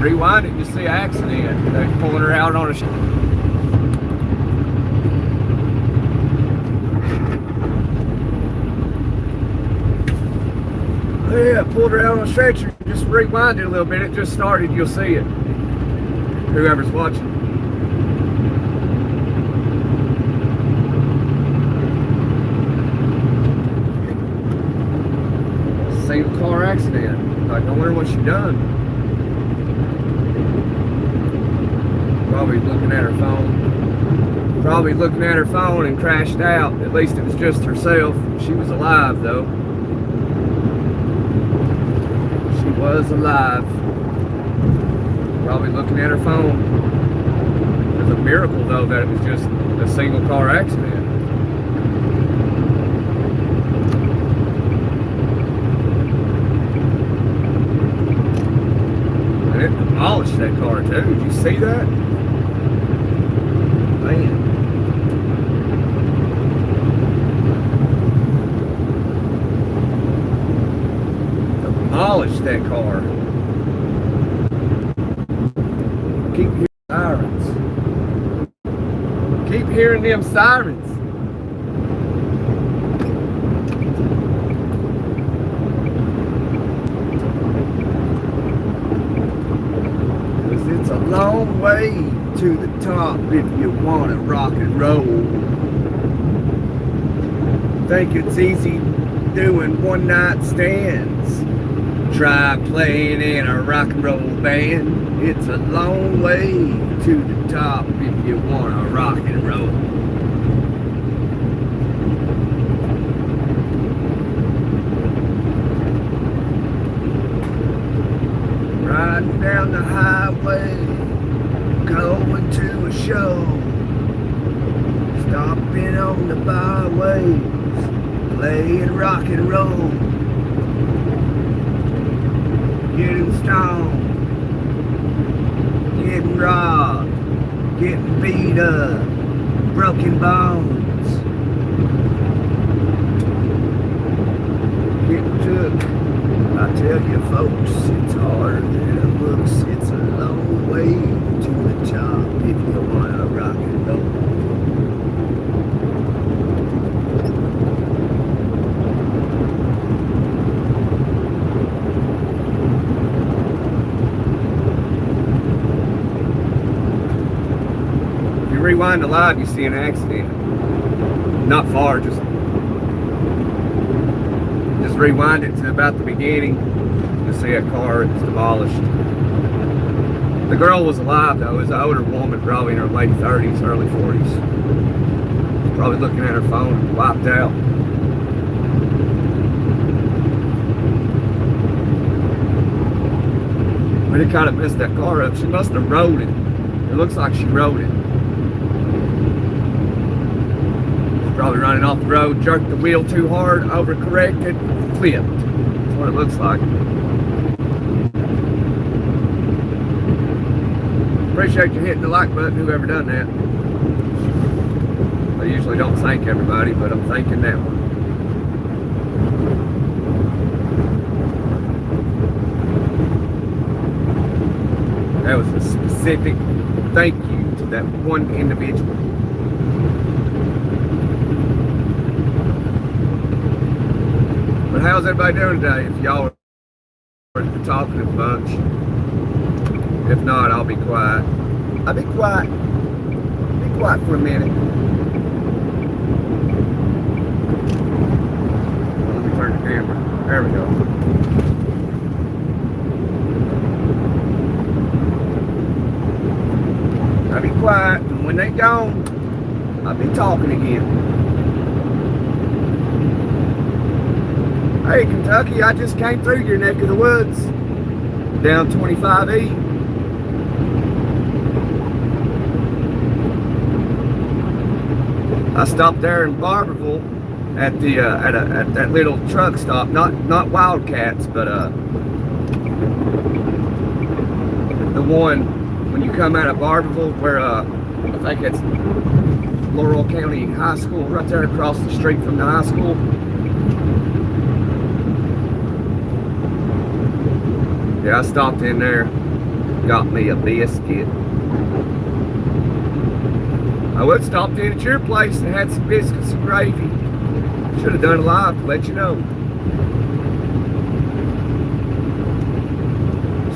Rewind it, you see an accident. They're pulling her out on a yeah, pulled her out on a stretcher. Just rewind it a little bit. It just started. You'll see it. Whoever's watching. Single car accident. Like, I wonder what she done. Probably looking at her phone. Probably looking at her phone and crashed out. At least it was just herself. She was alive though. She was alive. Probably looking at her phone. It's a miracle though that it was just a single car accident. And it demolished that car too. Did you see that? Man. Demolished that car. Keep hearing sirens. Keep hearing them sirens. Cause it's a long way to the top if you want to rock and roll. Think it's easy doing one night stands. Try playing in a rock and roll band. It's a long way to the top if you want to rock and roll. Riding down the highway, going to a show. Stopping on the byways, playing rock and roll. Getting stoned, getting robbed, getting beat up, broken bones, getting took. I tell you folks, it's harder than it looks. It's a long way to the top if you want to rock and roll. Rewind to live, you see an accident. Not far, just rewind it to about the beginning. You'll see a car that's demolished. The girl was alive though. It was an older woman, probably in her late 30s, early 40s. Probably looking at her phone, wiped out. But it kind of messed that car up. She must have rode it. It looks like she rode it. Probably running off the road, jerked the wheel too hard, overcorrected, flipped. That's what it looks like. Appreciate you hitting the like button, whoever done that. I usually don't thank everybody, but I'm thanking that one. That was a specific thank you to that one individual. But how's everybody doing today? If y'all are talking a bunch. If not, I'll be quiet. I'll be quiet. Be quiet for a minute. Let me turn the camera. There we go. I'll be quiet, and when they gone, I'll be talking again. Hey Kentucky, I just came through your neck of the woods, down 25E. I stopped there in Barberville at the at that little truck stop, not Wildcats, but the one when you come out of Barberville, where I think it's Laurel County High School, right there across the street from the high school. Yeah, I stopped in there. got me a biscuit. I would stopped in at your place and had some biscuits and gravy. Should have done it live to let you know.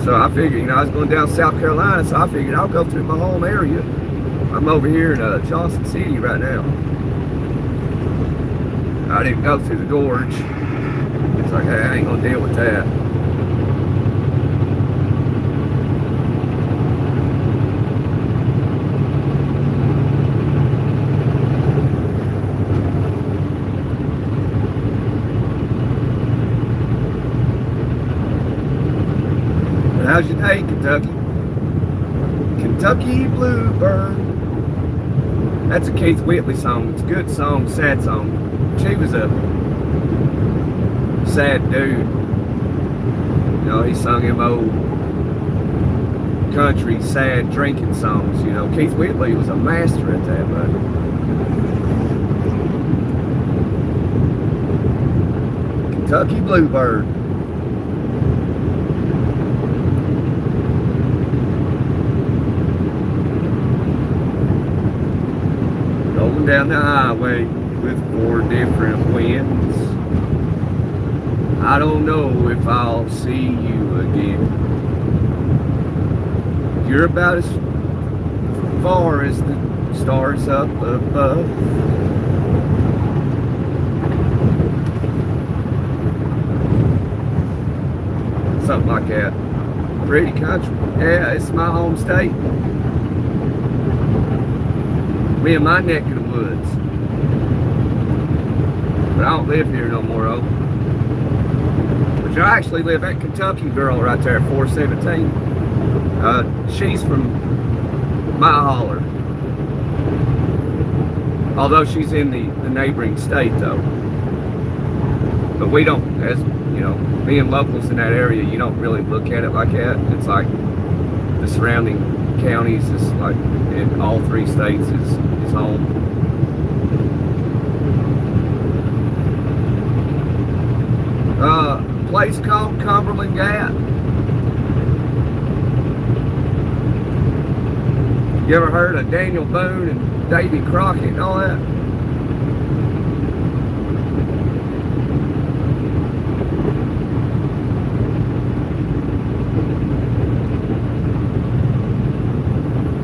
So I figured, you know, I was going down South Carolina, so I figured I'll go through my home area. I'm over here in Johnson City right now. I didn't go through the gorge. It's like, hey, I ain't gonna deal with that. How's your day, Kentucky? Kentucky Bluebird. That's a Keith Whitley song. It's a good song, sad song. She was a sad dude. You know, he sung him old country, sad drinking songs. You know, Keith Whitley was a master at that, but Kentucky Bluebird. Down the highway with 4 different winds. I don't know if I'll see you again. You're about as far as the stars up above. Something like that. Pretty country. Yeah, it's my home state. Me and my neck of the woods. But I don't live here no more, though. But I actually live at Kentucky Girl right there at 417. She's from my holler. Although she's in the neighboring state, though. But we don't, as you know, being locals in that area, you don't really look at it like that. It's like the surrounding counties is like in all 3 states is home. Place called Cumberland Gap. You ever heard of Daniel Boone and Davy Crockett and all that?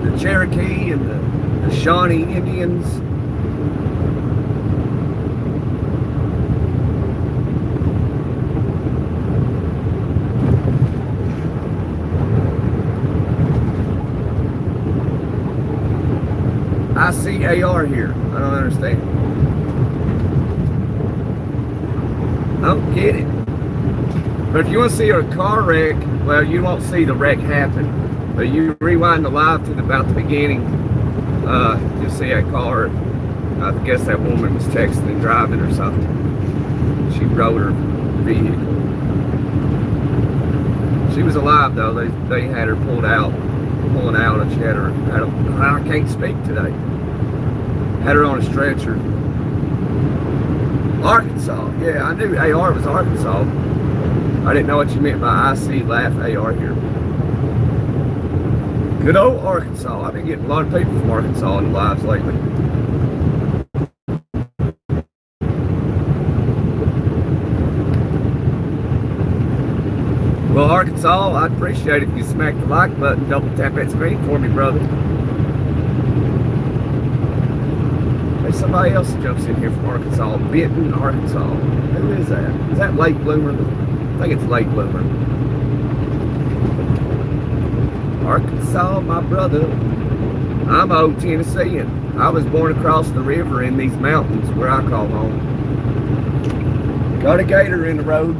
The Cherokee and the Shawnee Indians. I see AR here. I don't understand. I don't get it. But if you want to see a car wreck, well, you won't see the wreck happen. But you rewind the live to about the beginning, you'll see a car. I guess that woman was texting and driving or something. She rode her vehicle. She was alive though. They had her pulling out, and she had her. I can't speak today. Had her on a stretcher. Arkansas. Yeah, I knew AR was Arkansas. I didn't know what you meant by I see laugh AR here. Good old Arkansas. I've been getting a lot of people from Arkansas in the lives lately. Well, Arkansas, I'd appreciate it if you smack the like button, double tap that screen for me, brother. There's somebody else that jumps in here from Arkansas. Benton, Arkansas. Who is that? Is that Late Bloomer? I think it's Late Bloomer. Arkansas, my brother. I'm old Tennessean. I was born across the river in these mountains where I call home. Got a gator in the road.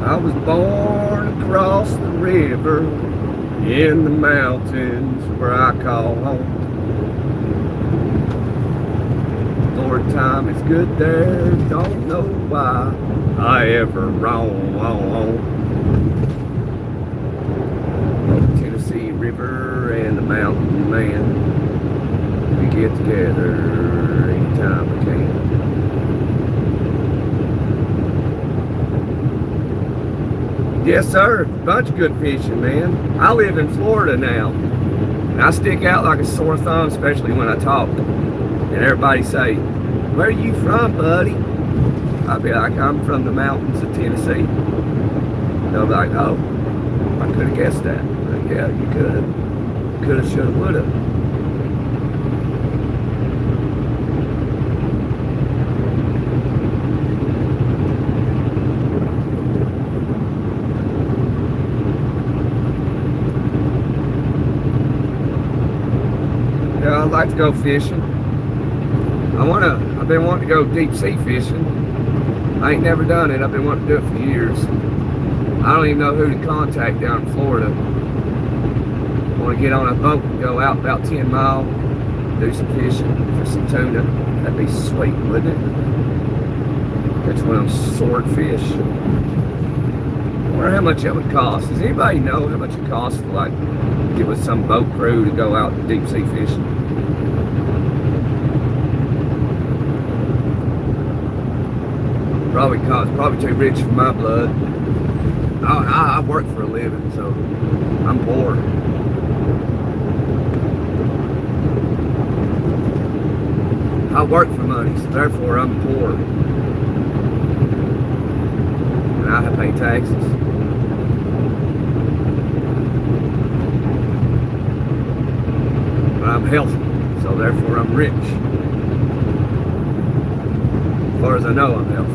I was born across the river in the mountains where I call home. Lord, time is good there, don't know why I ever roam. Tennessee River river and the mountain man. We get together anytime we can. Yes, sir. Bunch of good fishing, man. I live in Florida now. And I stick out like a sore thumb, especially when I talk. And everybody say, "Where are you from, buddy?" I'll be like, "I'm from the mountains of Tennessee." They'll be like, "Oh, I could have guessed that." Like, yeah, you could have. Could have, should have, would have. Yeah, I'd like to go fishing. I've been wanting to go deep sea fishing. I ain't never done it. I've been wanting to do it for years. I don't even know who to contact down in Florida. I want to get on a boat and go out about 10 miles, do some fishing for some tuna. That'd be sweet, wouldn't it? Catch one of them swordfish. I wonder how much that would cost. Does anybody know how much it costs to like get with some boat crew to go out deep sea fishing? Probably too rich for my blood. I work for a living, so I'm poor. I work for money, so therefore I'm poor. And I have to pay taxes. But I'm healthy, so therefore I'm rich. As far as I know, I'm healthy.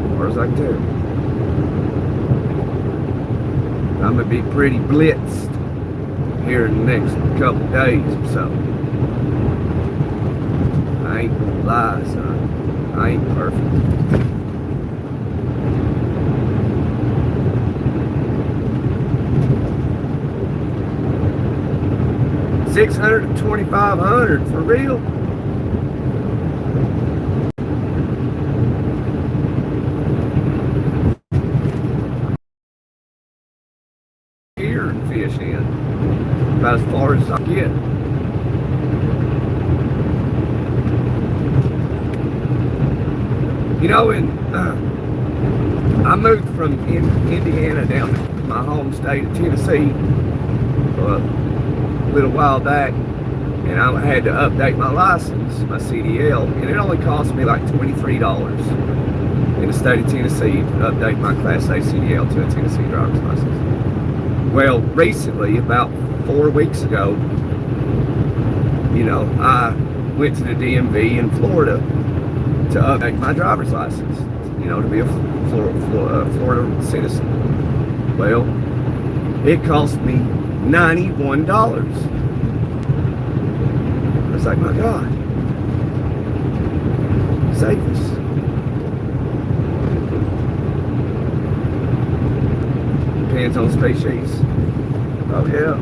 As far as I can tell. I'm gonna be pretty blitzed here in the next couple days or so. I ain't gonna lie, son. I ain't perfect. $600 to $2,500 for real? Here and fish in about as far as I get. You know, I moved from Indiana down to my home state of Tennessee a little while back, and I had to update my license, my CDL, and it only cost me like $23 in the state of Tennessee to update my Class A CDL to a Tennessee driver's license. Well, recently, about 4 weeks ago, you know, I went to the DMV in Florida to update my driver's license, you know, to be a Florida citizen. Well, it cost me $91. I was like, my God, save us. Depends on species. Oh yeah.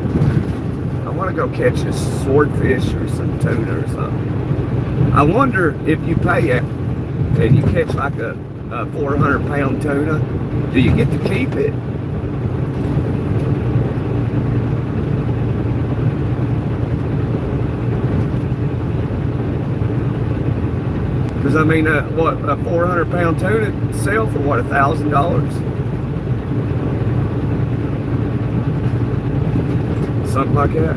I want to go catch a swordfish or some tuna or something. I wonder if you pay it and you catch like a 400-pound tuna, do you get to keep it? Because I mean, what, a 400-pound tuna sell for what, $1,000? Something like that.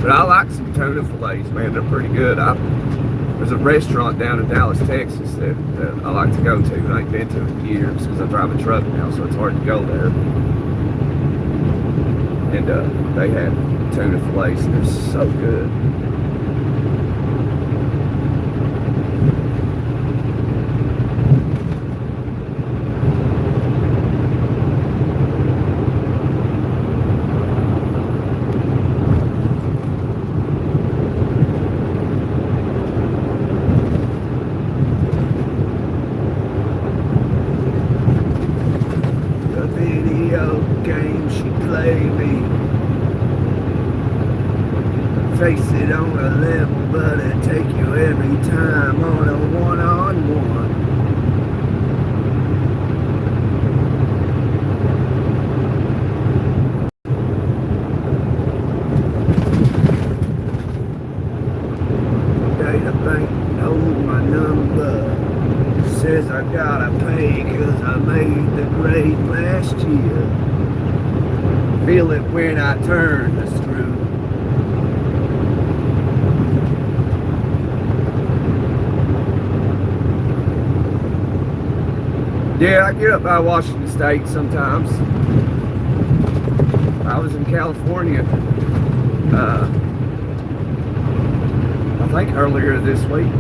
But I like some tuna fillets, man. They're pretty good. There's a restaurant down in Dallas, Texas that I like to go to. I ain't been to in years because I drive a truck now, so it's hard to go there. And they have tuna fillets, and they're so good. Face it on a level, but it take you every time on a one-on-one. Says I gotta pay 'cause I made the grade last year. Feel it when I turn the screw. Yeah, I get up by Washington State sometimes. I was in California, I think earlier this week.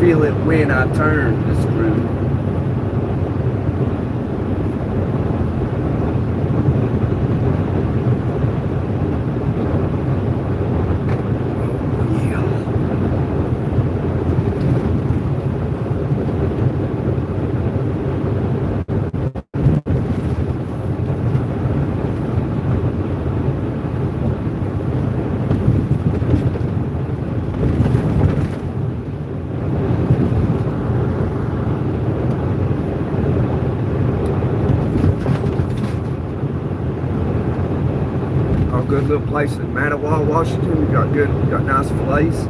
Feel it when I turn the screw. Good little place in Mattawa, Washington. Got nice fillets.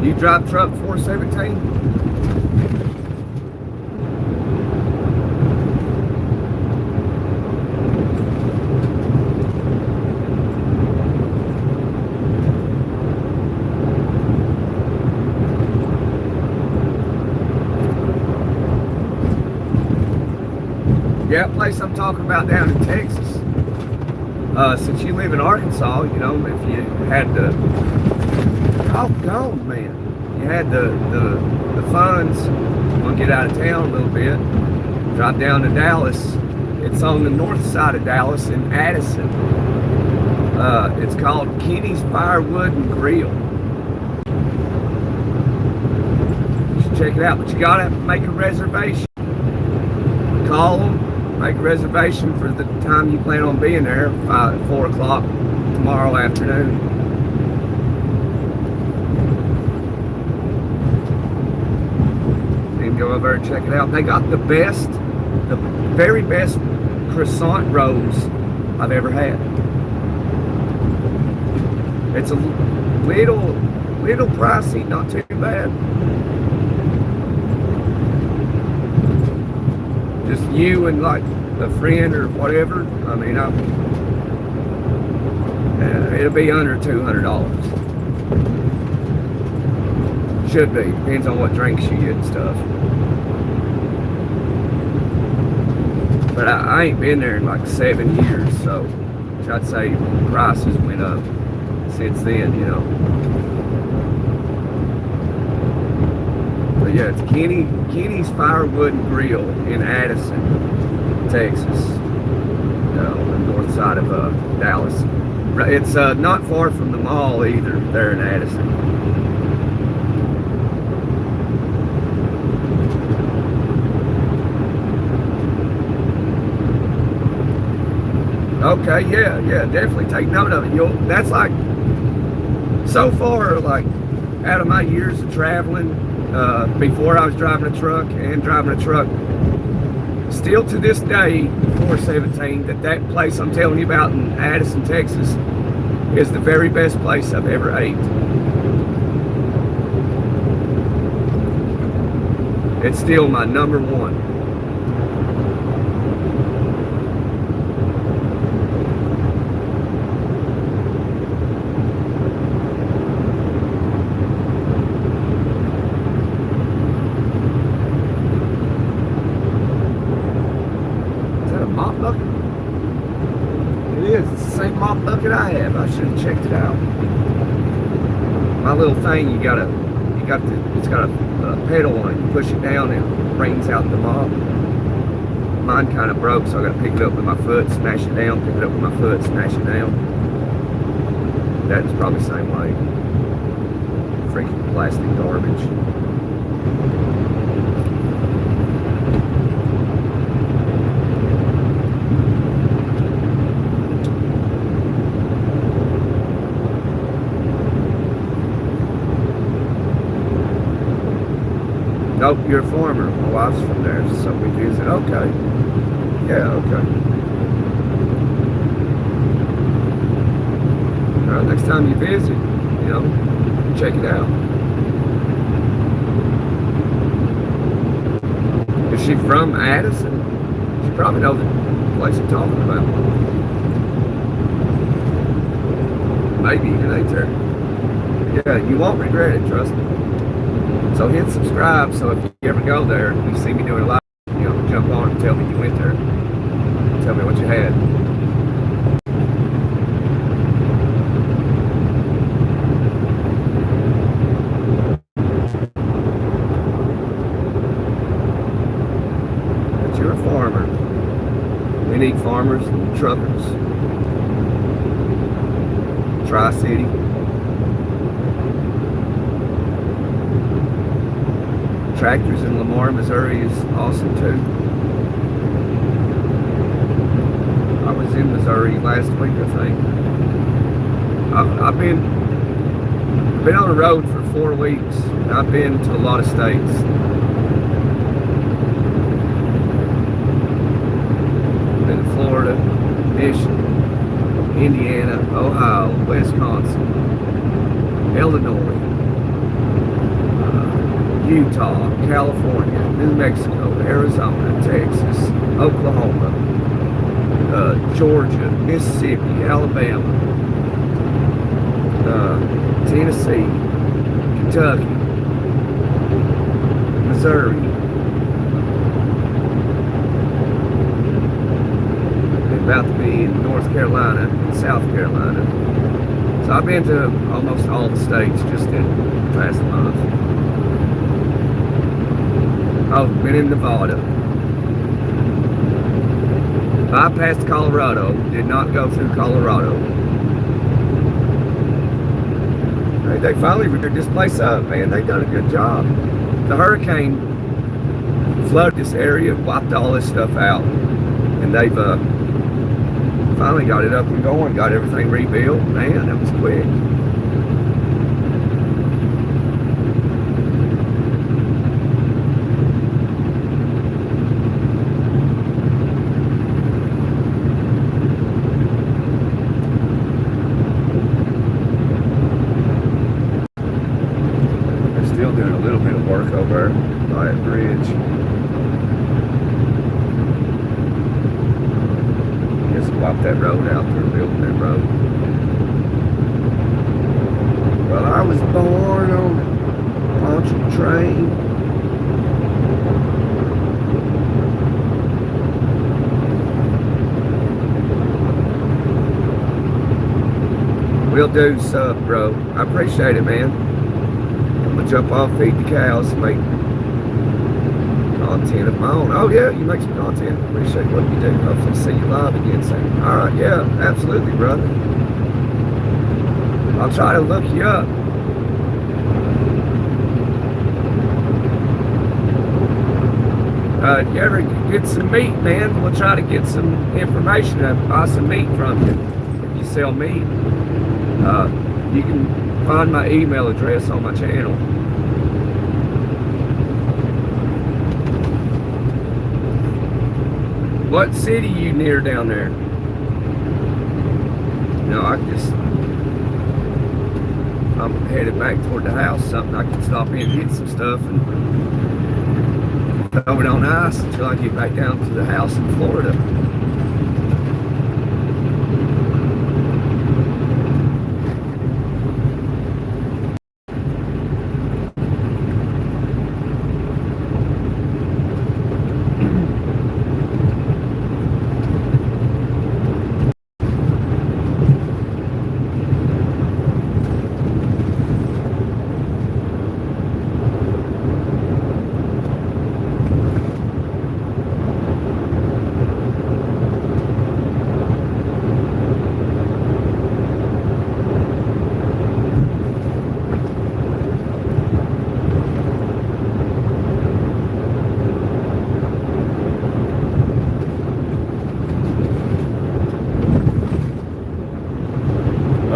You drive truck 417? Yeah, place I'm talking about down in Texas. Since you live in Arkansas, you know, if you had the, oh God, man, you had the funds, want to get out of town a little bit, drive down to Dallas. It's on the north side of Dallas in Addison. It's called Kenny's Firewood and Grill. You should check it out, but you gotta make a reservation. Call them. Make a reservation for the time you plan on being there, 4 o'clock tomorrow afternoon. And go over and check it out. They got the very best croissant rolls I've ever had. It's a little pricey, not too bad. Just you and like a friend or whatever. I mean, it'll be under $200. Should be. Depends on what drinks you get and stuff. But I ain't been there in like 7 years, so I'd say prices went up since then, you know. But yeah, it's Kenny's Firewood and Grill in Addison, Texas, on the north side of Dallas. It's not far from the mall either, there in Addison. Okay, yeah, definitely take note of it. That's like, so far, like, out of my years of traveling, before I was driving a truck and driving a truck, still to this day, 417, that place I'm telling you about in Addison, Texas, is the very best place I've ever ate. It's still my number one. Bucket I have. I should have checked it out. My little thing, you it's got a pedal on it. You push it down and it brings out the mop. Mine kind of broke, so I got to pick it up with my foot, smash it down, pick it up with my foot, smash it down. That's probably the same way. Freaking plastic garbage. Nope, you're a farmer. My wife's from there, so we visit. Okay. Yeah, okay. All right, next time you visit, you know, check it out. Is she from Addison? She probably knows the place I'm talking about. Maybe you can ate there. Yeah, you won't regret it, trust me. So hit subscribe, so if you ever go there and you see me doing a live, you know, jump on and tell me you went there. Tell me what you had. But you're a farmer. We need farmers and truckers. Tri-City. Tractors in Lamar, Missouri is awesome too. I was in Missouri last week, I think. I've been on the road for 4 weeks. I've been to a lot of states. Been to Florida, Michigan, Indiana, Ohio, Wisconsin, Illinois, Utah, California, New Mexico, Arizona, Texas, Oklahoma, Georgia, Mississippi, Alabama, Tennessee, Kentucky, Missouri. Been about to be in North Carolina and South Carolina. So I've been to almost all the states just in the past month. I've been in Nevada. Bypassed Colorado. Did not go through Colorado. They finally ripped this place up, man. They've done a good job. The hurricane flooded this area, wiped all this stuff out, and they've finally got it up and going, got everything rebuilt. Man, that was quick. Over by a bridge. Just wipe that road out. They're building that road. Well, I was born on a punctual train. Will do, sub, bro. I appreciate it, man. Jump off, feed the cows, make content of my own. Oh yeah, you make some content. Appreciate what you do. Hopefully see you live again soon. Alright, yeah, absolutely, brother. I'll try to look you up. You ever get some meat, man? We'll try to get some information and buy some meat from you. If you sell meat, you can find my email address on my channel. What city you near down there? No, I'm headed back toward the house. Something I can stop in and get some stuff and throw it on ice until I get back down to the house in Florida.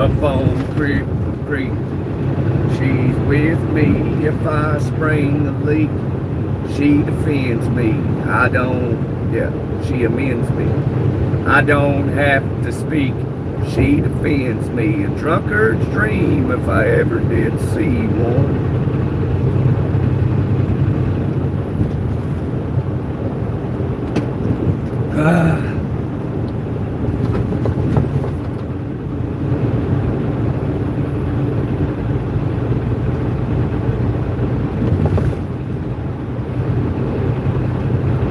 up on Creek. She's with me if I spring a leak. She defends me. She amends me. I don't have to speak. She defends me. A drunkard's dream if I ever did see one.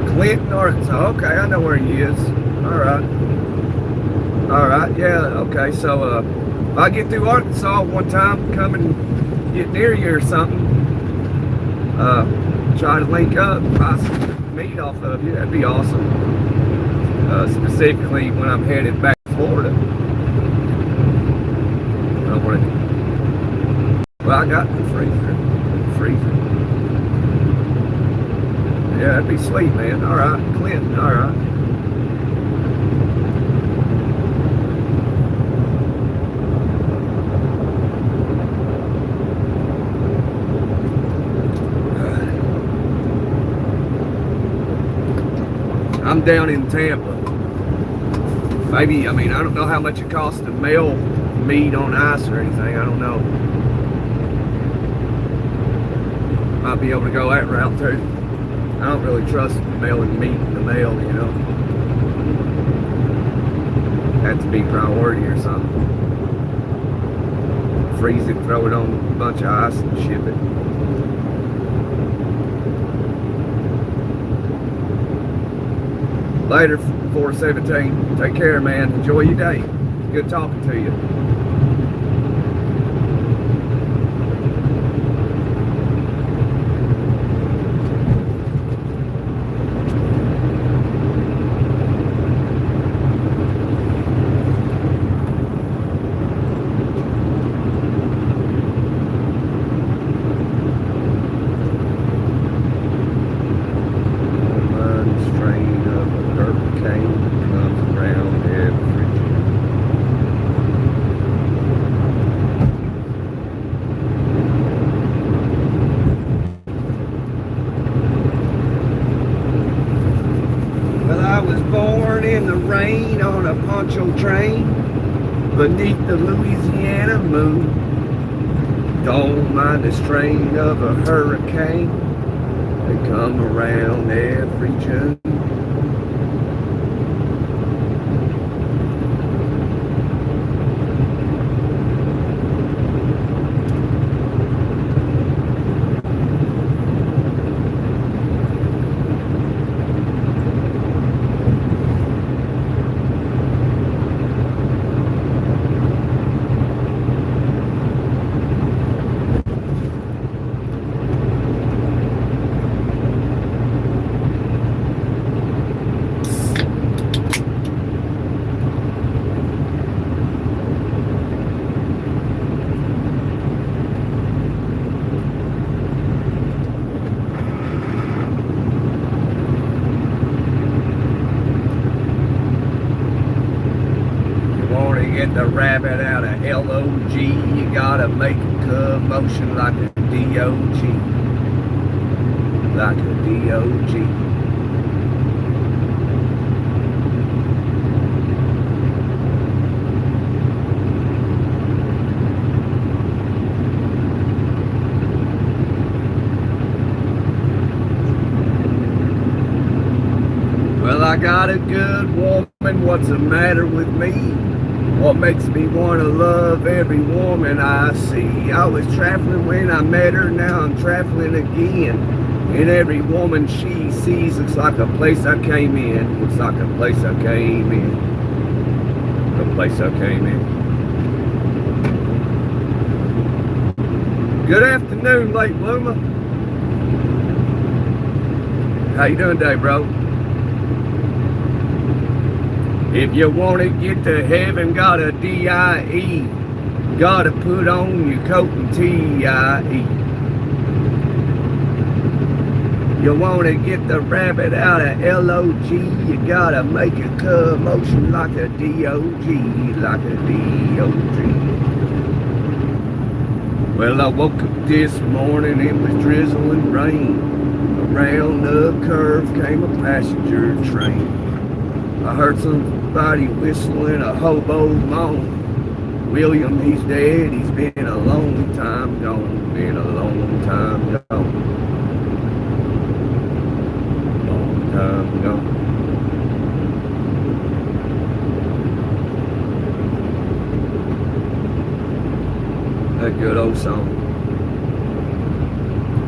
Clinton, Arkansas. Okay, I know where he is. Alright, yeah, okay. So if I get through Arkansas one time, come and get near you or something, try to link up, buy some meat off of you, that'd be awesome. Specifically when I'm headed back to Florida. Well, I got the freezer. Yeah, that'd be sweet, man. Alright, Clinton, alright. I'm down in Tampa. Maybe, I don't know how much it costs to mail meat on ice or anything. I don't know. Might be able to go that route too. I don't really trust mailing meat in the mail, you know. Had to be priority or something. Freeze it, throw it on a bunch of ice and ship it. Later, 417. Take care, man. Enjoy your day. Good talking to you. Train beneath the Louisiana moon. Don't mind the strain of a hurricane. They come around every June. Get the rabbit out of LOG, you gotta make a commotion like a DOG. Like a DOG. Well, I got a good woman, what's the matter with me? What makes me want to love every woman I see? I was traveling when I met her, now I'm traveling again. And every woman she sees looks like a place I came in. Looks like a place I came in. A place I came in. Good afternoon, late bloomer. How you doing today, bro? If you want to get to heaven, got a D-I-E. Gotta put on your coat and T-I-E. You want to get the rabbit out of LOG, you gotta make a commotion like a DOG, like a DOG. Well, I woke up this morning, it was drizzling rain. Around the curve came a passenger train. I heard somebody whistling a hobo moan. William, he's dead, he's been a long time gone, been a long time gone. Long time gone. A good old song.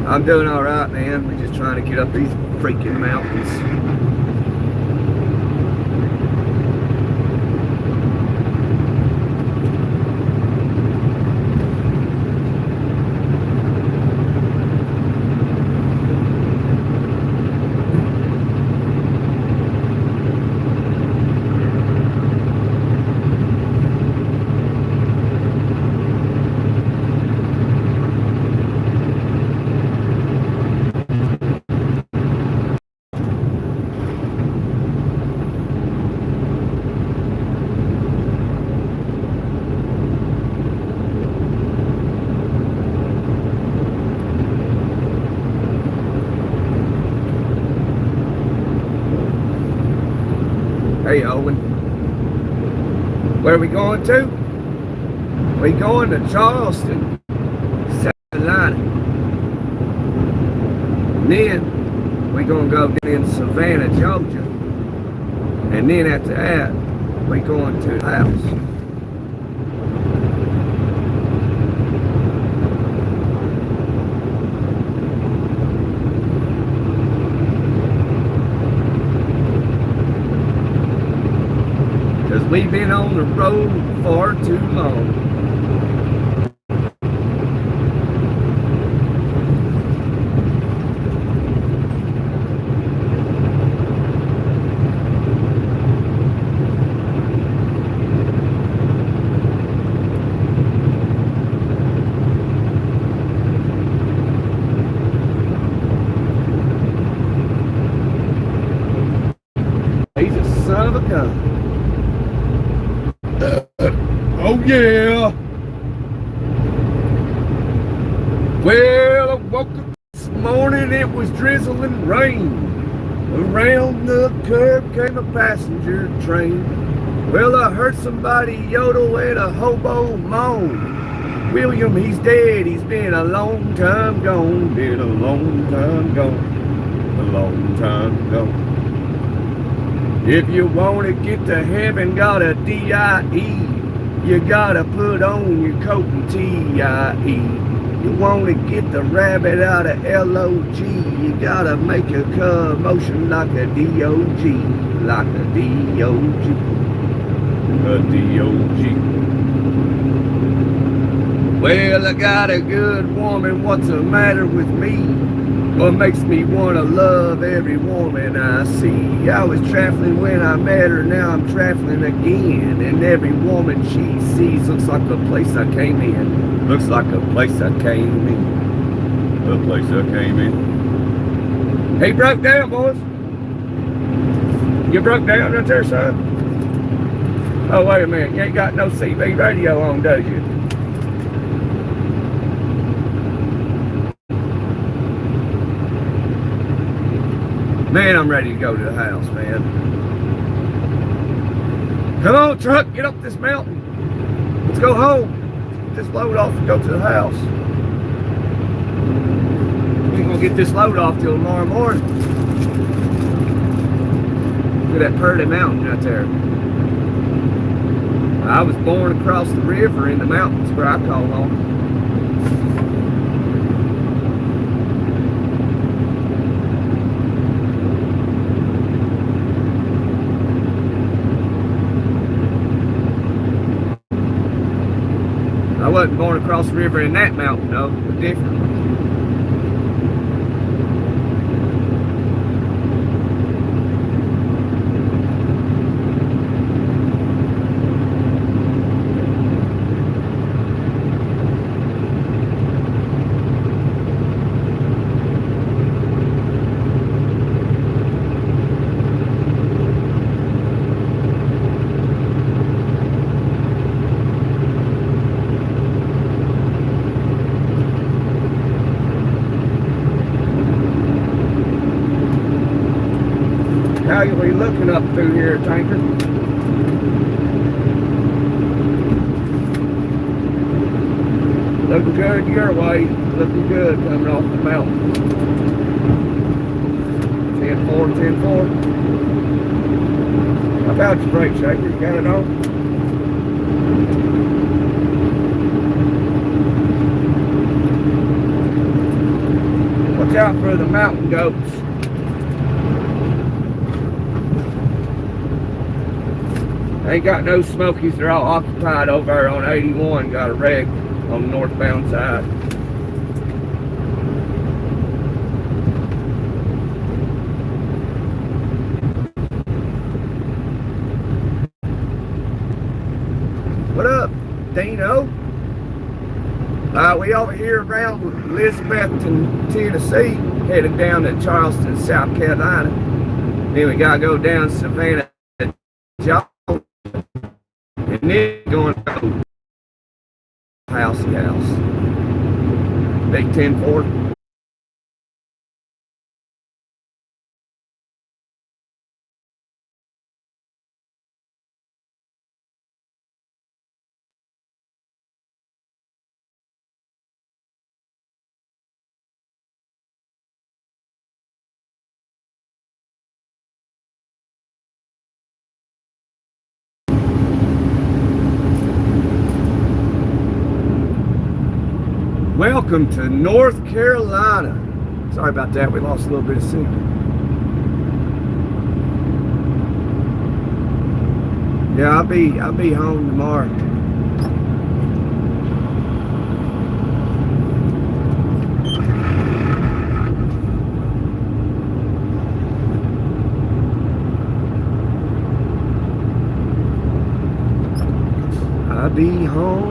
I'm doing all right, man. We're just trying to get up these freaking mountains. Hey, Owen. Where are we going to? We going to Charleston, South Carolina. And then we gonna go in Savannah, Georgia. And then after that, we going to the house. We've been on the road far too long. He's a son of a gun. Oh yeah. Well, I woke up this morning, it was drizzling rain. Around the curb came a passenger train. Well, I heard somebody yodel and a hobo moan. William, he's dead, he's been a long time gone. Been a long time gone. A long time gone. If you want to get to heaven, got a D-I-E. You gotta put on your coat and T-I-E. You want to get the rabbit out of L-O-G. You gotta make a commotion like a D-O-G. Like a D-O-G. A D-O-G. Well, I got a good woman, what's the matter with me? What makes me want to love every woman I see? I was traveling when I met her, now I'm traveling again. And every woman she sees looks like the place I came in. Looks like a place I came in. The place I came in. He broke down, boys. You broke down right there, son? Oh, wait a minute. You ain't got no CB radio on, do you? Man, I'm ready to go to the house, man. Come on, truck, get up this mountain. Let's go home. Get this load off and go to the house. We ain't gonna get this load off till tomorrow morning. Look at that Purdy Mountain right there. I was born across the river in the mountains where I call home. I wasn't born across the river in that mountain, though, but different. How are we looking up through here, Tanker? Looking good your way. Looking good coming off the mountain. 10-4, 10-4. How about your brake shaker? You got it on? Watch out for the mountain goats. Ain't got no Smokies. They're all occupied over there on 81. Got a wreck on the northbound side. What up, Dino? We over here around Elizabeth and Tennessee, headed down to Charleston, South Carolina. Then we gotta go down Savannah, Georgia, and then going to house. Big 10-4. Welcome to North Carolina. Sorry about that, we lost a little bit of signal. Yeah, I'll be home tomorrow. I'll be home.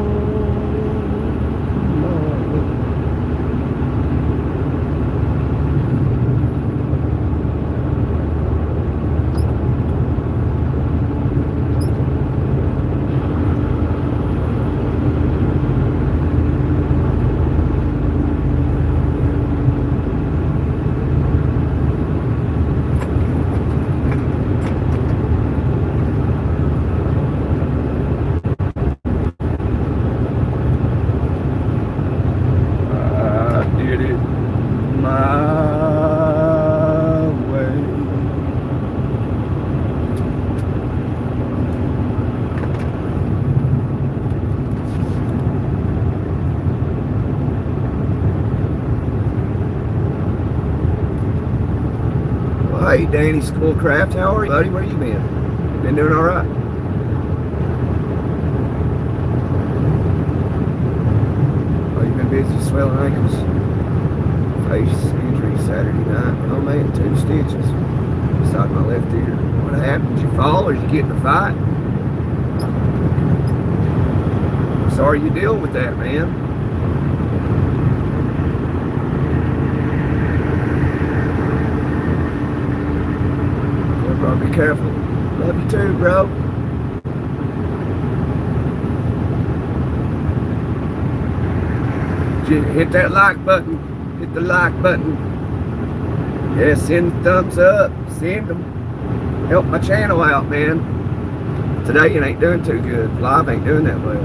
Hey, Danny Schoolcraft, how are you, buddy? Where you been? Been doing all right? Oh, you been busy swelling ankles? Face injury Saturday night. Oh man, 2 stitches. Inside my left ear. What happened? Did you fall or did you get in a fight? Sorry you deal with that, man. Be careful. Love you too, bro. Hit that like button. Hit the like button. Yeah, send the thumbs up. Send them. Help my channel out, man. Today it ain't doing too good. Live ain't doing that well.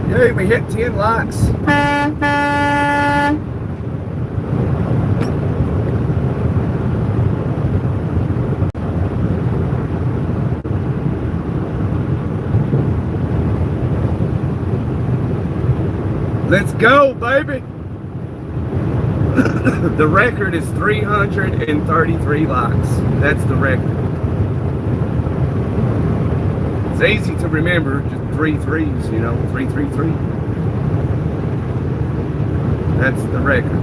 Hey, we hit 10 likes. Let's go, baby. The record is 333 likes. That's the record. It's easy to remember, just 3 threes, you know, 333. That's the record.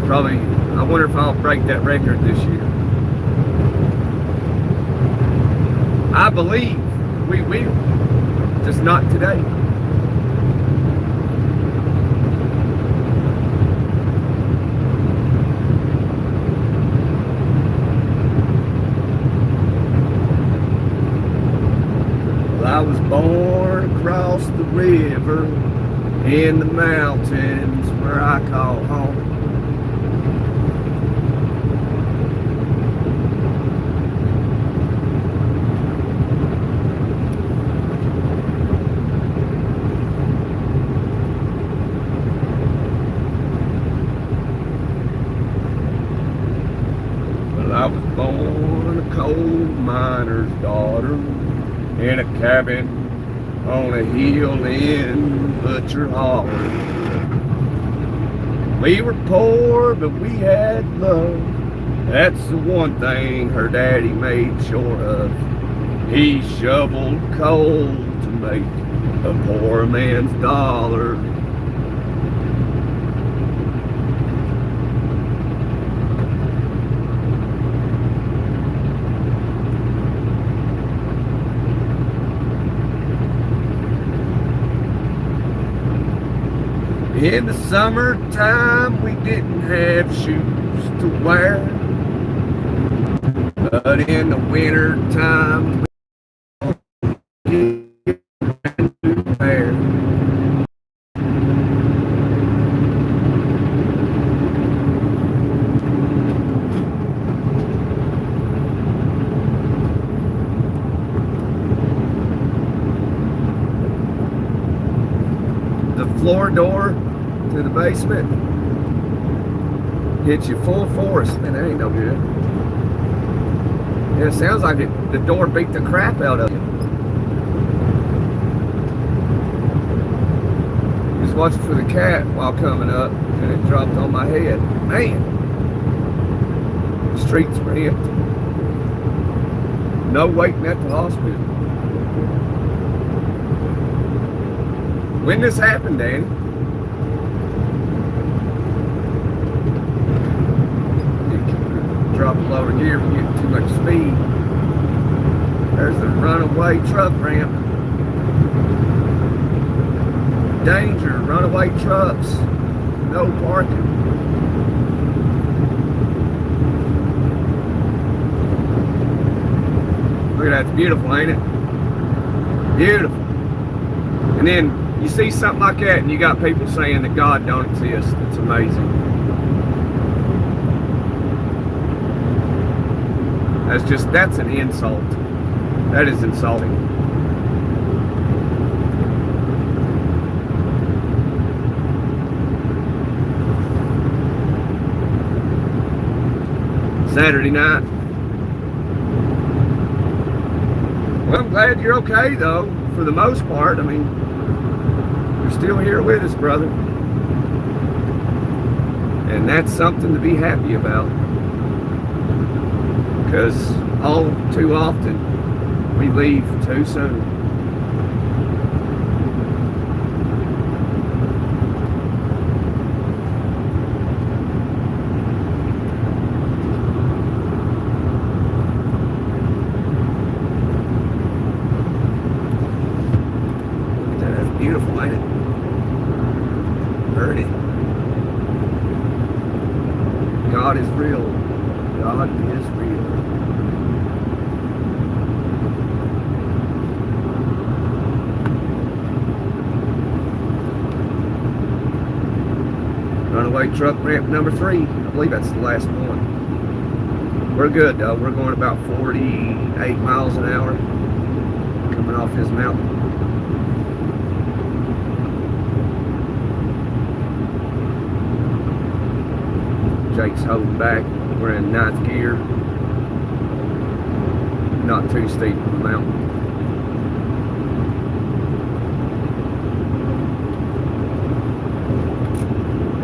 Probably, I wonder if I'll break that record this year. I believe we will, just not today. Well, I was born across the river in the mountains where I call home. I was born a coal miner's daughter in a cabin on a hill in Butcher Holler. We were poor, but we had love. That's the one thing her daddy made sure of. He shoveled coal to make a poor man's dollar. In the summertime, we didn't have shoes to wear, but in the wintertime, we get a new pair. The floor door to the basement hits you full force. Man, that ain't no good. Yeah, it sounds like the door beat the crap out of you. Just watching for the cat while coming up, and it dropped on my head. Man, the streets were empty. No waiting at the hospital. When this happened, Danny? Drop a lower gear, we get too much speed. There's the runaway truck ramp. Danger, runaway trucks. No parking. Look at that, it's beautiful, ain't it? Beautiful. And then you see something like that and you got people saying that God don't exist. It's amazing. That's an insult. That is insulting. Saturday night. Well, I'm glad you're okay though, for the most part. I mean, you're still here with us, brother. And that's something to be happy about. Because all too often we leave too soon. Look at that, that's beautiful, ain't it? Heard it. God is real. God is real. Runaway truck ramp number 3. I believe that's the last one. We're good though. We're going about 48 miles an hour coming off this mountain. Jake's holding back. We're in 9th gear. Not too steep on the mountain.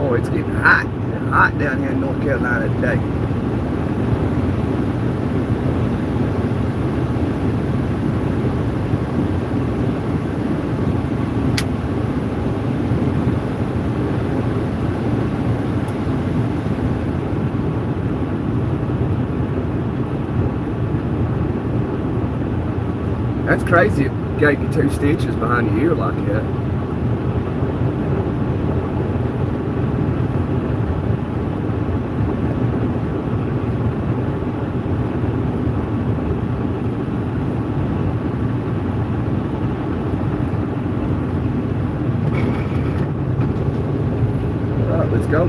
Oh, it's getting hot. It's hot down here in North Carolina today. That's crazy. It gave you 2 stitches behind your ear like that. All right, let's go.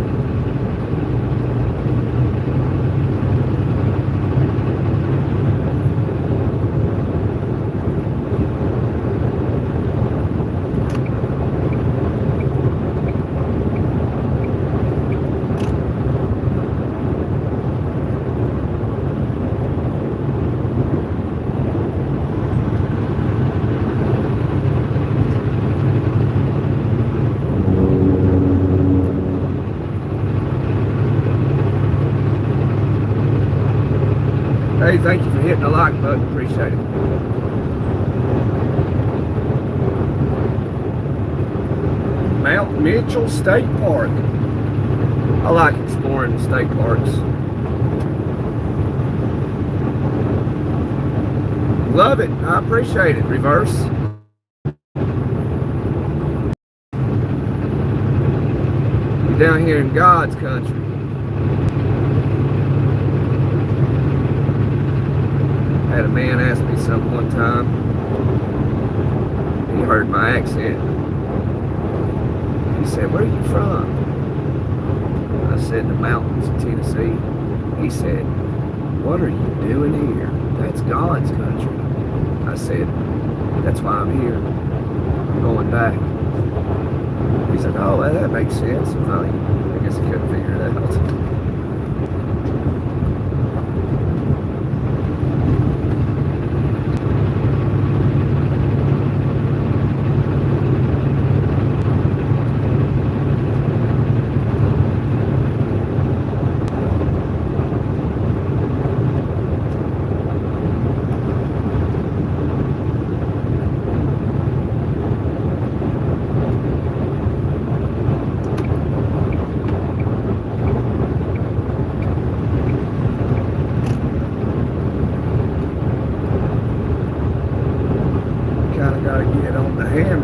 Hey, thank you for hitting the like button. Appreciate it. Mount Mitchell State Park. I like exploring the state parks. Love it. I appreciate it. Reverse. You're down here in God's country. I had a man ask me something one time. He heard my accent. He said, "Where are you from?" I said, "The mountains of Tennessee." He said, "What are you doing here? That's God's country." I said, "That's why I'm here. I'm going back." He said, "Oh, well, that makes sense." Well, I guess he couldn't figure it out.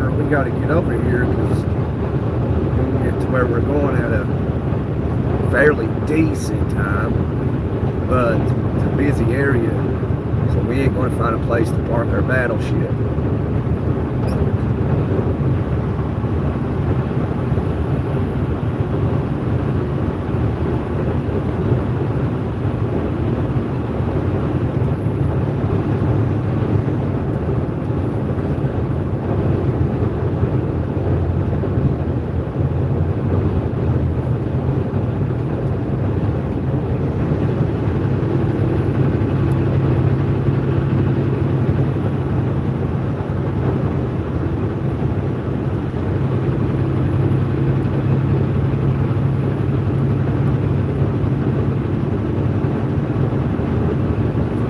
We got to get over here because we'll get to where we're going at a fairly decent time, but it's a busy area, so we ain't going to find a place to park our battleship.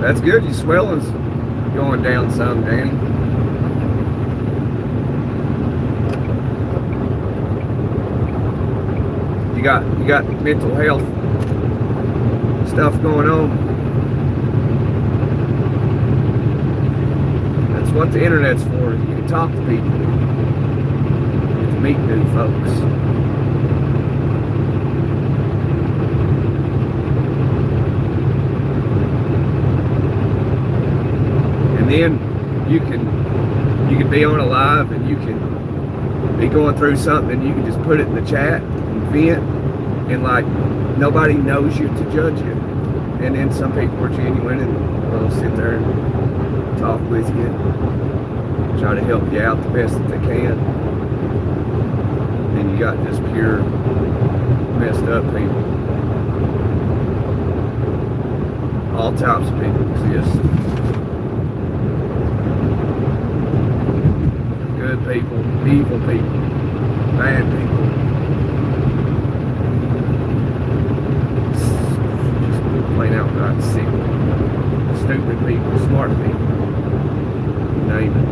That's good. Your swelling's going down some, Danny. You got mental health stuff going on. That's what the internet's for. You can talk to people. You can meet new folks. And then you can be on a live and you can be going through something and you can just put it in the chat and vent, and like nobody knows you to judge you. And then some people are genuine and will sit there and talk with you, try to help you out the best that they can. And you got just pure messed up people. All types of people exist. Good people, evil people, bad people. Just plain outright sick. Stupid people, smart people. You name it.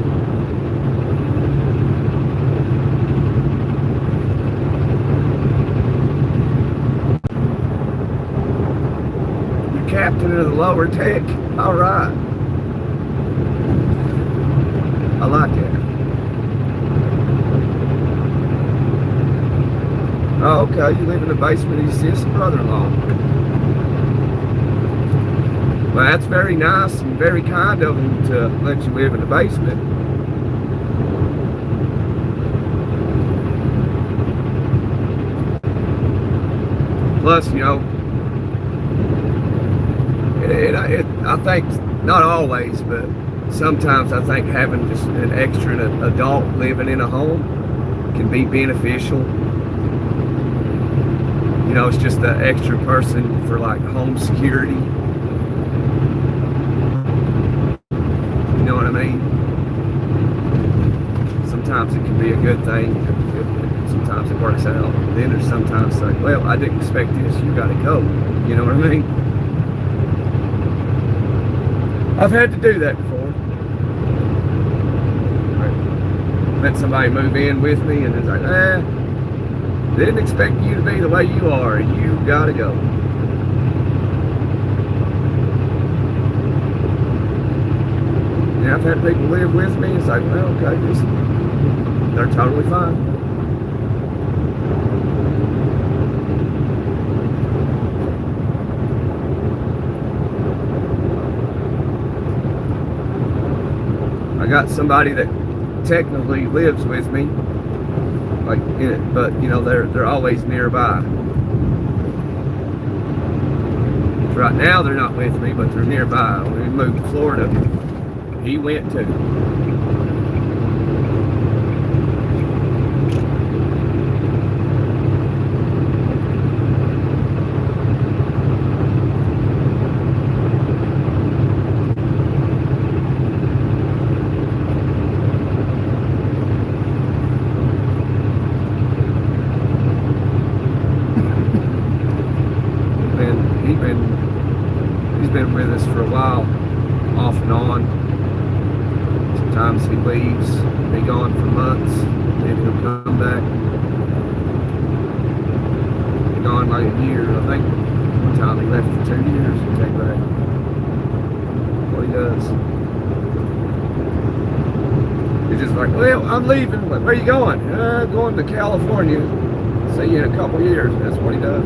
You're captain of the lower deck. All right. okay, you live in the basement of your sister's brother-in-law. Well, that's very nice and very kind of them to let you live in the basement. Plus, you know, I think, not always, but sometimes I think having just an extra adult living in a home can be beneficial. You know, it's just an extra person for like home security. You know what I mean? Sometimes it can be a good thing. Sometimes it works out. Then there's sometimes like, well, I didn't expect this. You got to go. You know what I mean? I've had to do that before. Let somebody move in with me and it's like, didn't expect you to be the way you are. You gotta go. Yeah, I've had people live with me. It's like, well, okay, they're totally fine. I got somebody that technically lives with me, like in it, but you know they're always nearby. So right now they're not with me, but they're nearby. When we moved to Florida, he went too. He's been with us for a while, off and on. Sometimes he leaves, be gone for months, then he'll come back. Be gone like a year. I think one time he left for 2 years and came back. That's what he does. He's just like, well, I'm leaving. Where are you going? Going to California. See you in a couple years. That's what he does.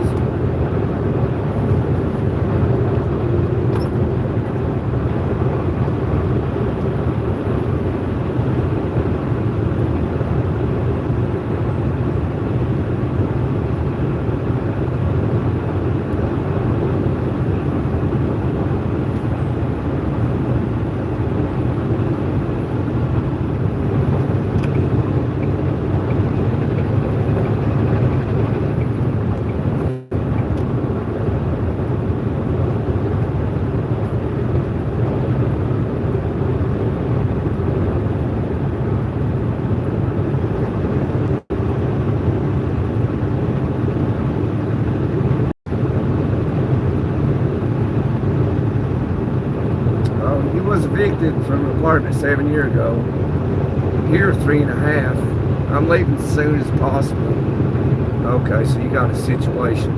Evicted from an apartment 7 years ago. Here 3.5. I'm leaving as soon as possible. Okay, so you got a situation.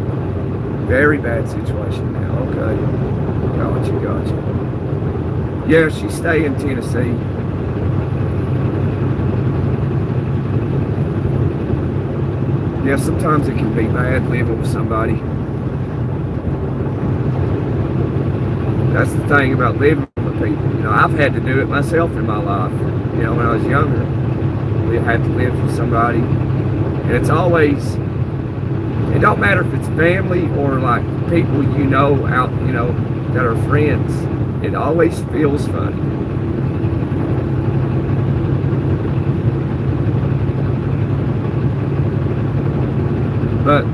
Very bad situation now. Okay. Gotcha. Yeah, she stay in Tennessee. Yeah, sometimes it can be bad living with somebody. That's the thing about living with people. You know, I've had to do it myself in my life. You know, when I was younger, we had to live with somebody. And it's always, it don't matter if it's family or like people you know out, you know, that are friends. It always feels funny. But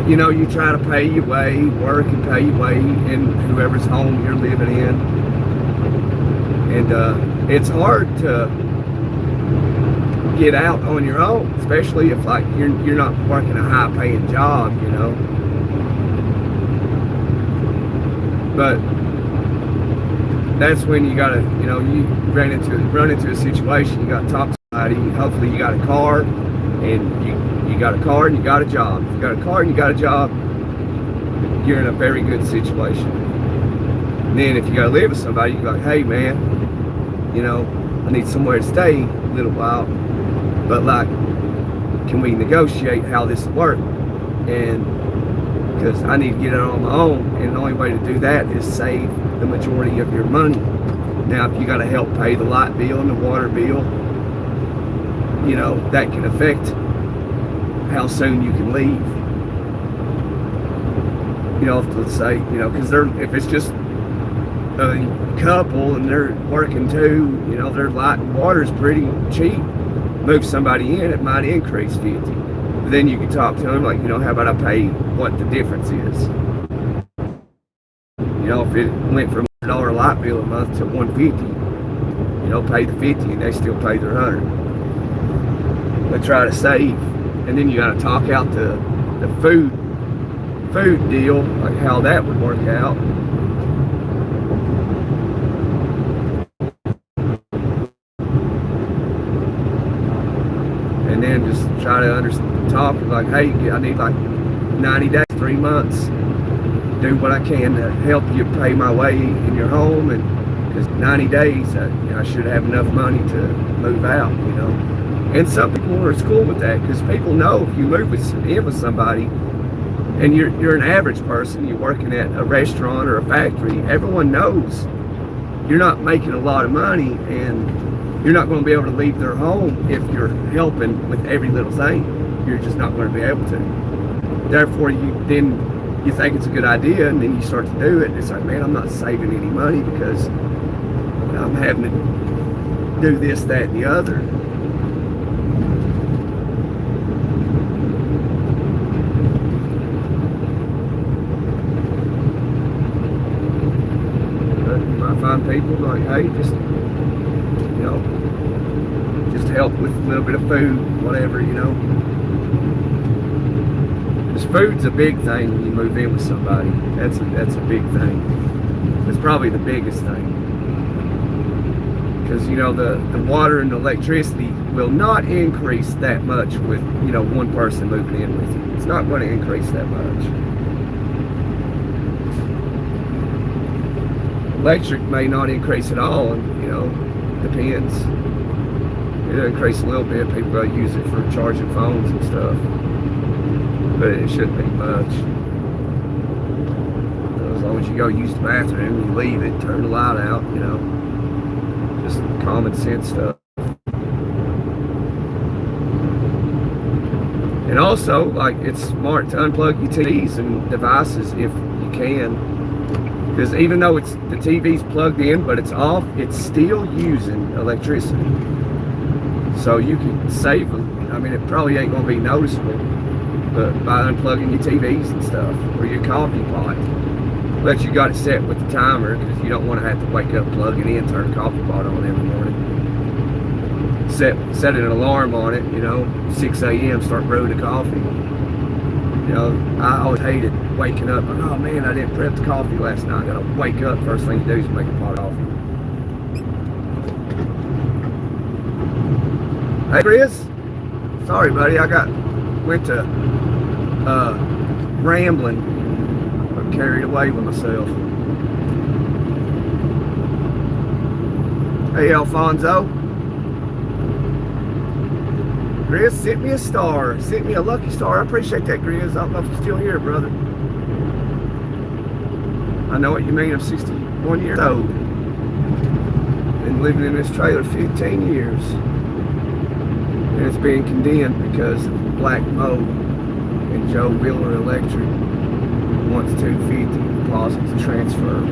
you know, you try to pay your way, work and pay your way in whoever's home you're living in. And it's hard to get out on your own, especially if like you're not working a high paying job, you know. But that's when you gotta, you know, you run into a situation, you gotta talk to somebody. Hopefully you got a car, and you got a car and you got a job. If you got a car and you got a job, you're in a very good situation. And then if you gotta live with somebody, you go, hey man, you know, I need somewhere to stay a little while. But like can we negotiate how this will work? And because I need to get it on my own, and the only way to do that is save the majority of your money. Now, if you got to help pay the light bill and the water bill, you know, that can affect how soon you can leave. You know, let's say, you know, because if it's just a couple and they're working too, you know, their light and water is pretty cheap. Move somebody in, it might increase 50. But then you can talk to them like, you know, how about I pay what the difference is? You know, if it went from $100 light bill a month to $150, you know, pay the 50 and they still pay their 100. But try to save. And then you got to talk out the food deal, like how that would work out. And then just try to talk like, hey, I need like 90 days, 3 months, do what I can to help you pay my way in your home, and because 90 days, I should have enough money to move out, you know. And some people are cool with that, because people know if you move in with somebody, and you're an average person, you're working at a restaurant or a factory, everyone knows you're not making a lot of money, and you're not going to be able to leave their home if you're helping with every little thing. You're just not going to be able to. Therefore, you think it's a good idea, and then you start to do it. It's like, man, I'm not saving any money because I'm having to do this, that, and the other. But I find people like, hey, just, you know, just help with a little bit of food, whatever, you know. Because food's a big thing when you move in with somebody. That's a big thing. It's probably the biggest thing. Because, you know, the water and the electricity will not increase that much with, you know, one person moving in with you. It's not going to increase that much. Electric may not increase at all, and, you know, depends. It'll increase a little bit. People go use it for charging phones and stuff, but it shouldn't be much. As long as you go use the bathroom, you leave it, turn the light out, you know, just common sense stuff. And also, like, it's smart to unplug your TVs and devices if you can. Because even though the TV's plugged in, but it's off, it's still using electricity. So you can save them. I mean, it probably ain't going to be noticeable, but by unplugging your TVs and stuff, or your coffee pot. But you got it set with the timer, because you don't want to have to wake up, plug it in, turn the coffee pot on every morning. Set an alarm on it, you know, 6 a.m., start brewing the coffee. You know, I always hated waking up, like, oh man, I didn't prep the coffee last night. I gotta wake up, first thing you do is make a pot of coffee. Hey Chris, sorry buddy, I went to rambling, I carried away with myself. Hey Alfonso. Grizz, sent me a star. Sent me a lucky star. I appreciate that, Grizz. I don't know if you're still here, brother. I know what you mean. I'm 61 years old. Been living in this trailer 15 years. And it's being condemned because of black mold. And Joe Wheeler Electric wants $250 deposit to transfer.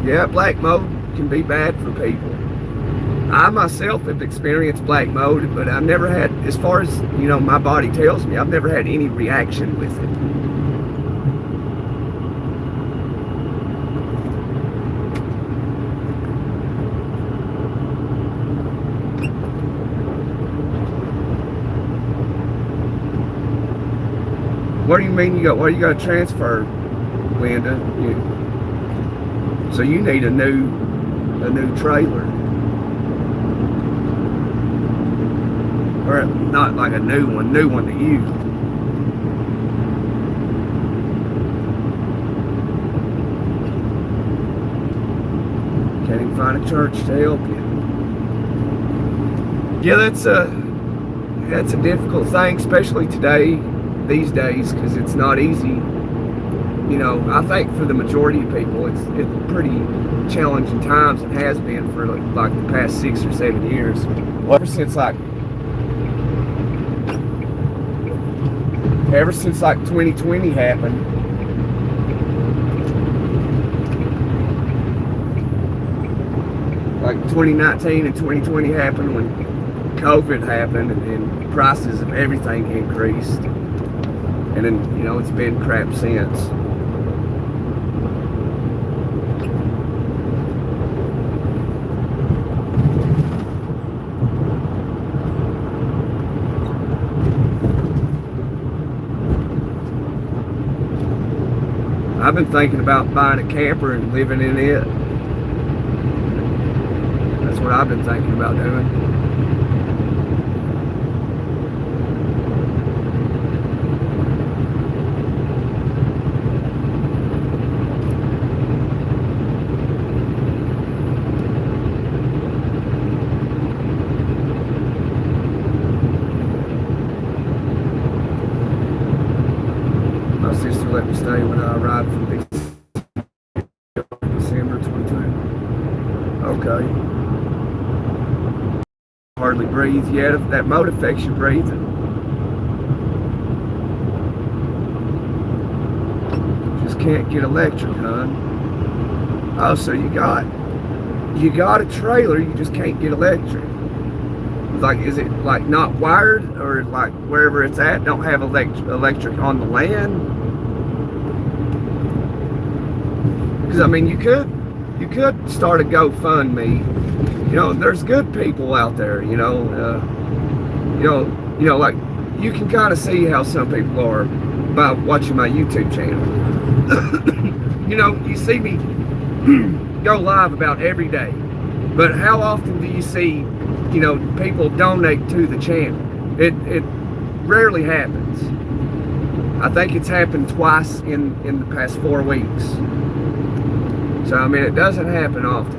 Yeah, black mold can be bad for people. I myself have experienced black mold, but I've never had, as far as, you know, my body tells me, I've never had any reaction with it. What do you mean you got, what do you got to transfer, Linda? So you need a new trailer, or not like a new one to you. Can't even find a church to help you. Yeah, that's a difficult thing, especially these days, because it's not easy. You know, I think for the majority of people, it's pretty challenging times. It has been for like the past 6 or 7 years. Ever since like 2020 happened. Like 2019 and 2020 happened when COVID happened, and prices of everything increased. And then, you know, it's been crap since. I've been thinking about buying a camper and living in it. That's what I've been thinking about doing. My sister let me stay when I arrived from December 2020. Okay. Hardly breathe yet. If that mode affects your breathing. Just can't get electric, hon. Oh, so you got a trailer, you just can't get electric. Like, is it like not wired, or like wherever it's at don't have electric on the land? Because I mean, you could start a GoFundMe. You know, there's good people out there. You know, like you can kind of see how some people are by watching my YouTube channel. You know, you see me go live about every day, but how often do you see, you know, people donate to the channel? It rarely happens. I think it's happened twice in the past 4 weeks. So I mean, it doesn't happen often.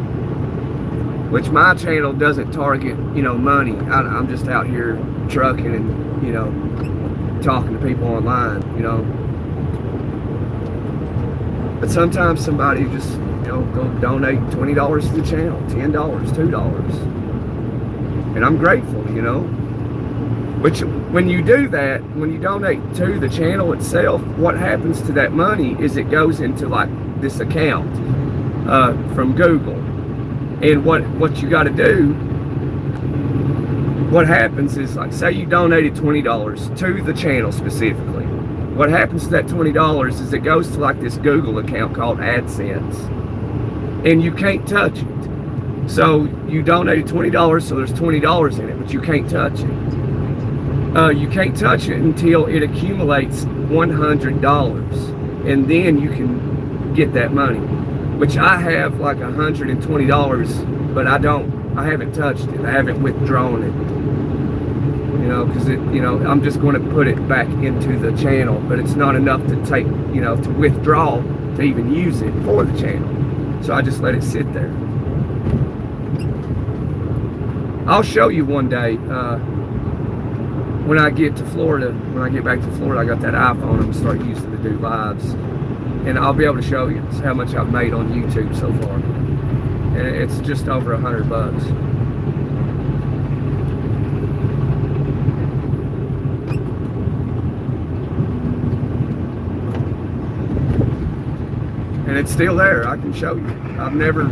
Which my channel doesn't target, you know, money. I'm just out here trucking and, you know, talking to people online, you know. But sometimes somebody just, you know, go donate $20 to the channel, $10, $2. And I'm grateful, you know. Which, when you do that, when you donate to the channel itself, what happens to that money is it goes into like this account from Google. And what you got to do, what happens is, like, say you donated $20 to the channel specifically. What happens to that $20 is it goes to like this Google account called AdSense, and you can't touch it. So you donated $20, so there's $20 in it, but you can't touch it. You can't touch it until it accumulates $100, and then you can get that money. Which I have like $120, but I haven't touched it. I haven't withdrawn it. You know, because I'm just going to put it back into the channel, but it's not enough to take, you know, to withdraw to even use it for the channel. So I just let it sit there. I'll show you one day when I get to Florida. When I get back to Florida, I got that iPhone. I'm going to start using to do lives. And I'll be able to show you how much I've made on YouTube so far. And it's just over $100. And it's still there. I can show you. I've never,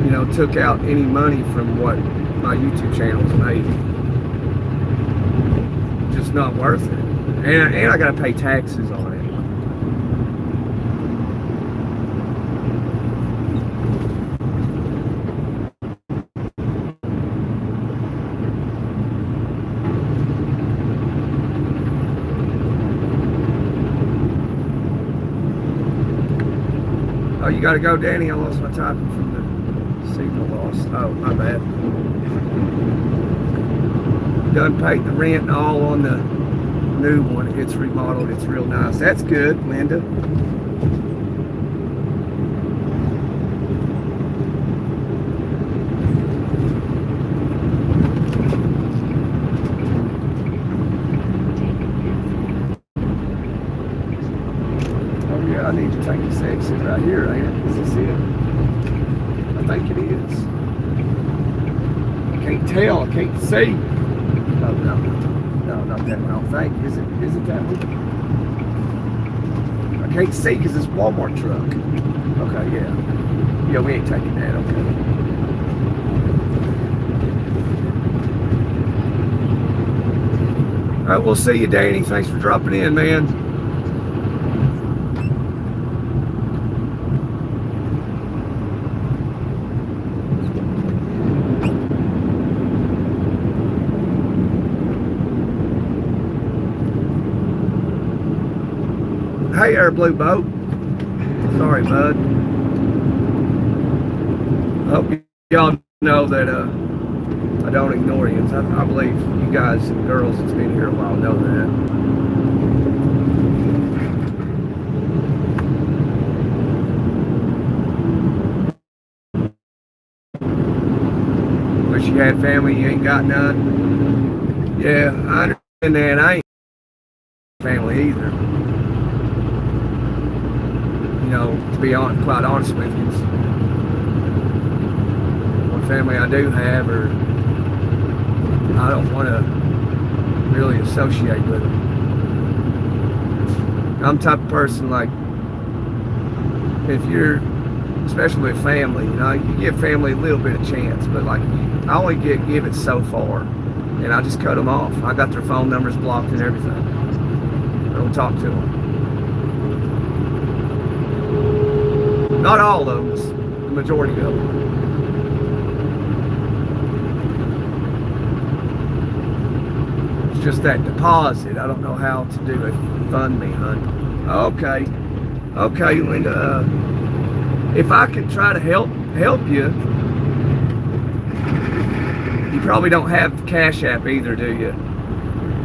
you know, took out any money from what my YouTube channel's made. Just not worth it. And I got to pay taxes on it. Oh, you gotta go, Danny. I lost my typing from the signal loss. Oh, my bad. Done paid the rent and all on the new one. It's remodeled. It's real nice. That's good, Linda. Yeah, I need to take this exit right here, ain't it? Is this it? I think it is. I can't tell, I can't see. Oh, no, not that one, I don't think. Is it that one? I can't see because it's a Walmart truck. Okay, yeah. Yeah, we ain't taking that, okay. All right, we'll see you, Danny. Thanks for dropping in, man. Hey there, Blue Boat. Sorry, bud. I hope y'all know that I don't ignore you. I believe you guys and girls that's been here a while know that. Wish you had family, you ain't got none. Yeah, I understand that. I ain't family either. You know, to be quite honest with you, what family I do have, or I don't want to really associate with them. I'm the type of person, like, if you're, especially with family, you know, you give family a little bit of chance, but like, I only give it so far, and I just cut them off. I got their phone numbers blocked and everything. I don't talk to them. Not all of them, the majority of them. It's just that deposit. I don't know how to do a fund me, hun. Okay, Linda. If I could try to help you, you probably don't have the Cash App either, do you?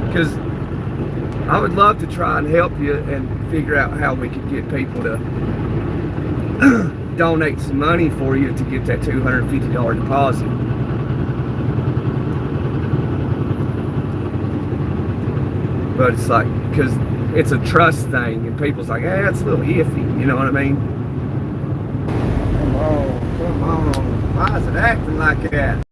Because I would love to try and help you and figure out how we could get people to donate some money for you to get that $250 deposit. But it's like, because it's a trust thing, and people's like, hey, it's a little iffy, you know what I mean? Come on, why is it acting like that?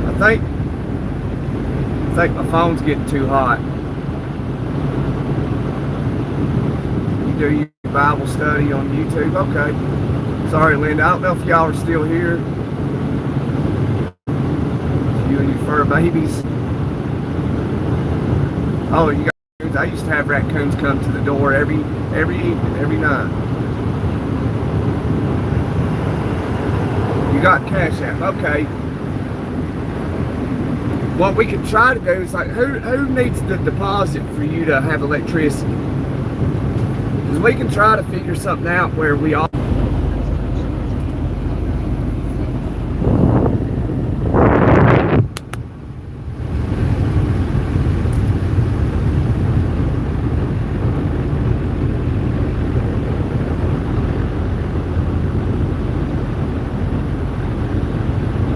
I think my phone's getting too hot. Do your Bible study on YouTube. Okay. Sorry, Linda. I don't know if y'all are still here. You and your fur babies. Oh, you got raccoons. I used to have raccoons come to the door every evening, every night. You got Cash App. Okay. What we could try to do is, like, who needs the deposit for you to have electricity? We can try to figure something out where we all.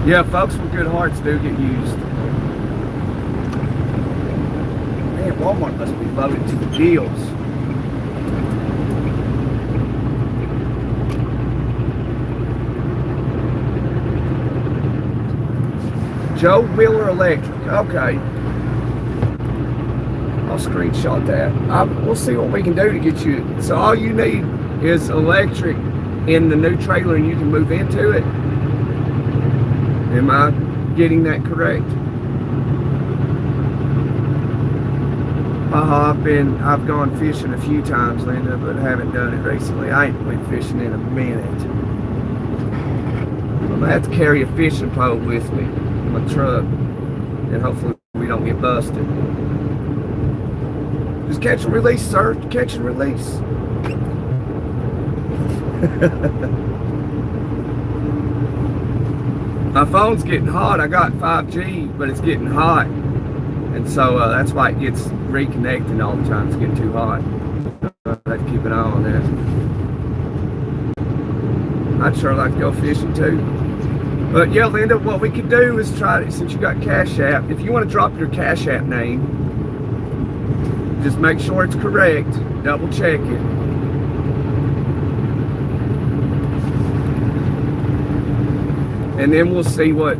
Yeah, folks with good hearts do get used. Man, Walmart must be loaded to the gills. Joe Wheeler Electric. Okay. I'll screenshot that. We'll see what we can do to get you. So all you need is electric in the new trailer, and you can move into it. Am I getting that correct? I've gone fishing a few times, Linda, but haven't done it recently. I ain't been fishing in a minute. I'm gonna have to carry a fishing pole with me. My truck, and hopefully we don't get busted. Just catch and release, sir. Catch and release. My phone's getting hot. I got 5G, but it's getting hot, and so that's why it gets reconnecting all the time. It's getting too hot. I have to keep an eye on that. I'd sure like to go fishing too. But yeah, Linda, what we could do is try to, since you got Cash App, if you want to drop your Cash App name, Just make sure it's correct. Double check it. And then we'll see what,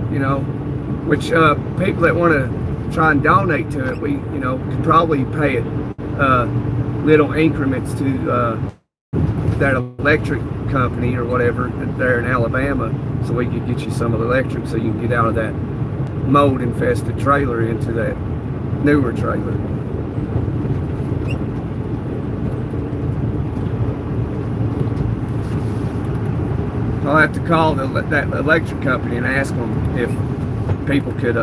which people that want to try and donate to it, we, could probably pay it little increments to that electric company or whatever there in Alabama, so we could get you some of the electric so you can get out of that mold infested trailer into that newer trailer. I'll have to call that electric company and ask them if people could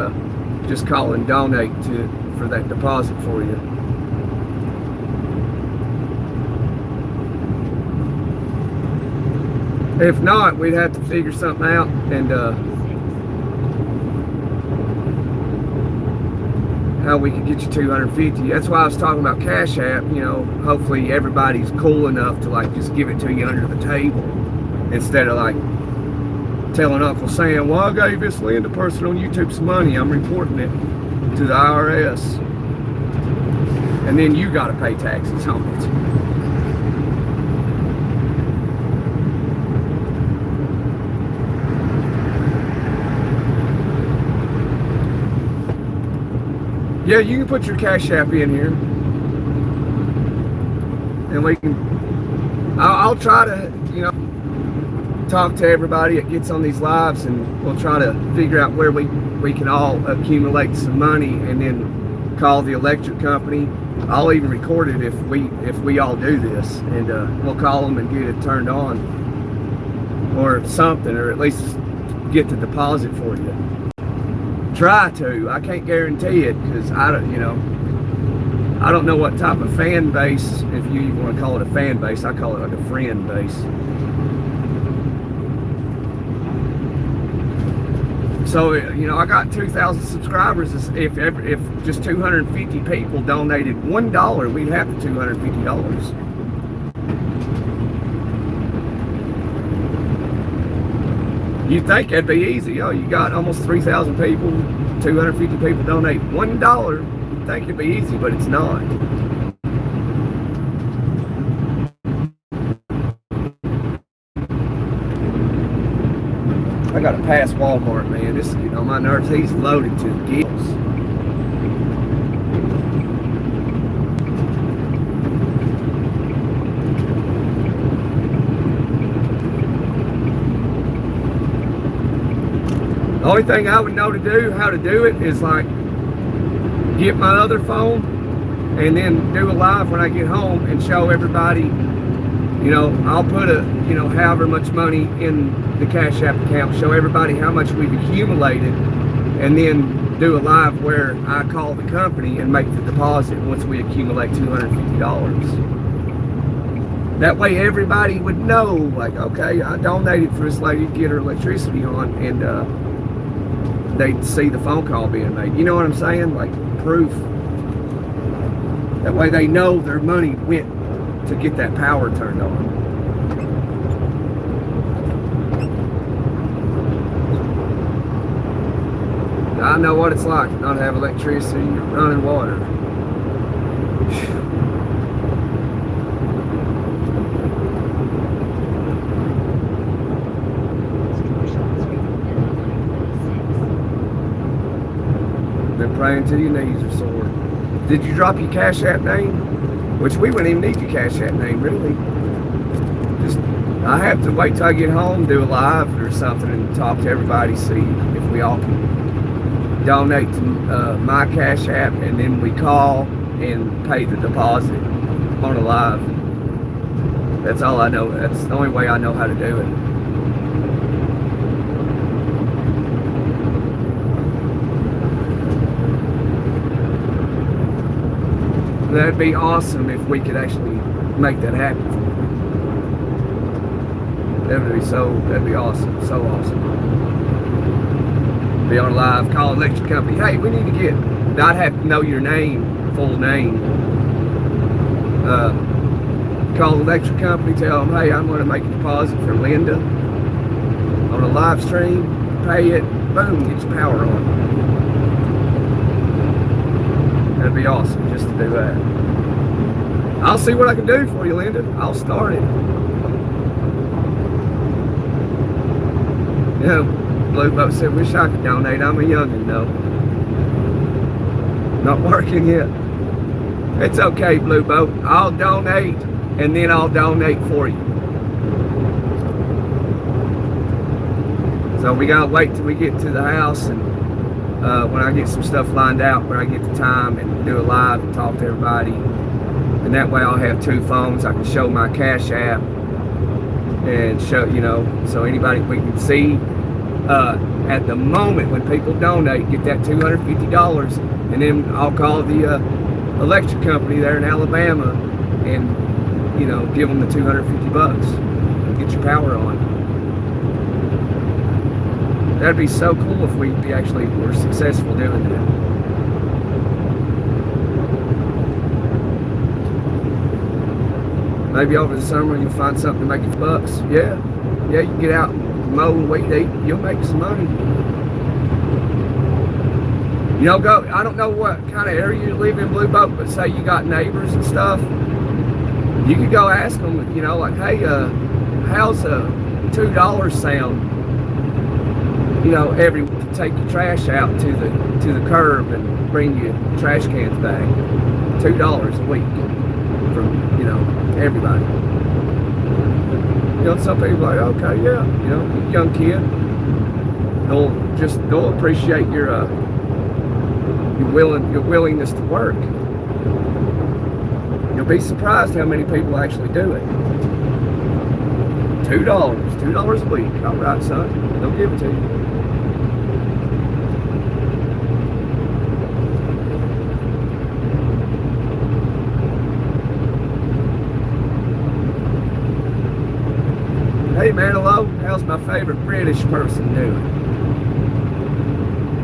just call and donate for that deposit for you. If not, we'd have to figure something out and how we could get you 250. That's why I was talking about Cash App. Hopefully everybody's cool enough to like just give it to you under the table, instead of like telling Uncle Sam, well, I gave this Linda person on YouTube some money, I'm reporting it to the IRS, and then you got to pay taxes on it. Yeah, you can put your Cash App in here, and we can. I'll try to, talk to everybody that gets on these lives, and we'll try to figure out where we can all accumulate some money, and then call the electric company. I'll even record it if we all do this, and we'll call them and get it turned on, or something, or at least get the deposit for you. Try to. I can't guarantee it because I don't know what type of fan base, if you even want to call it a fan base. I call it like a friend base. So, I got 2,000 subscribers. If just 250 people donated $1, we'd have the $250. You'd think that'd be easy. Oh, you got almost 3,000 people, 250 people donate $1. You'd think it'd be easy, but it's not. I gotta pass Walmart, man. This is getting on my nerves. He's loaded to the gills. The only thing I would know how to do it is like get my other phone and then do a live when I get home and show everybody, I'll put however much money in the Cash App account, show everybody how much we've accumulated, and then do a live where I call the company and make the deposit once we accumulate $250. That way everybody would know, like, okay, I donated for this lady to get her electricity on, and they'd see the phone call being made. You know what I'm saying? Like proof. That way they know their money went to get that power turned on. I know what it's like to not have electricity or running water. Been praying till your knees are sore. Did you drop your Cash App name? Which we wouldn't even need your Cash App name, really. Just, I have to wait till I get home, do a live or something, and talk to everybody, see if we all can donate to my Cash App, and then we call and pay the deposit on a live. That's all I know. That's the only way I know how to do it. That'd be awesome if we could actually make that happen. That'd be awesome, so awesome. Be on live, call electric company. Hey, we need to get. I'd have to know your name, full name. Call the electric company, tell them, hey, I'm going to make a deposit for Linda on a live stream. Pay it, boom, get your power on. That'd be awesome just to do that. I'll see what I can do for you, Linda. I'll start it. Yeah, Blue Boat said, wish I could donate. I'm a youngin', though. Not working yet. It's okay, Blue Boat. I'll donate, and then I'll donate for you. So we gotta wait till we get to the house, and when I get some stuff lined out, where I get the time and do a live and talk to everybody. And that way I'll have 2 phones. I can show my Cash App and show, you know, so anybody, we can see at the moment when people donate, get that $250, and then I'll call the electric company there in Alabama and, you know, give them the $250 and get your power on. That'd be so cool if we actually were successful doing that. Maybe over the summer you'll find something to make you bucks. Yeah, you can get out and mow and weed eat. You'll make some money. You know, I don't know what kind of area you live in, Blue Boat, but say you got neighbors and stuff. You could go ask them, you know, like, hey, how's a $2 sound? You know, to take your trash out to the curb and bring you trash cans back. $2 a week from, you know, everybody. You know, some people are like, okay, yeah, you know, young kid, they'll appreciate your willingness to work. You'll be surprised how many people actually do it. $2 a week. All right, son, they'll give it to you. Hey, Manilow, how's my favorite British person doing?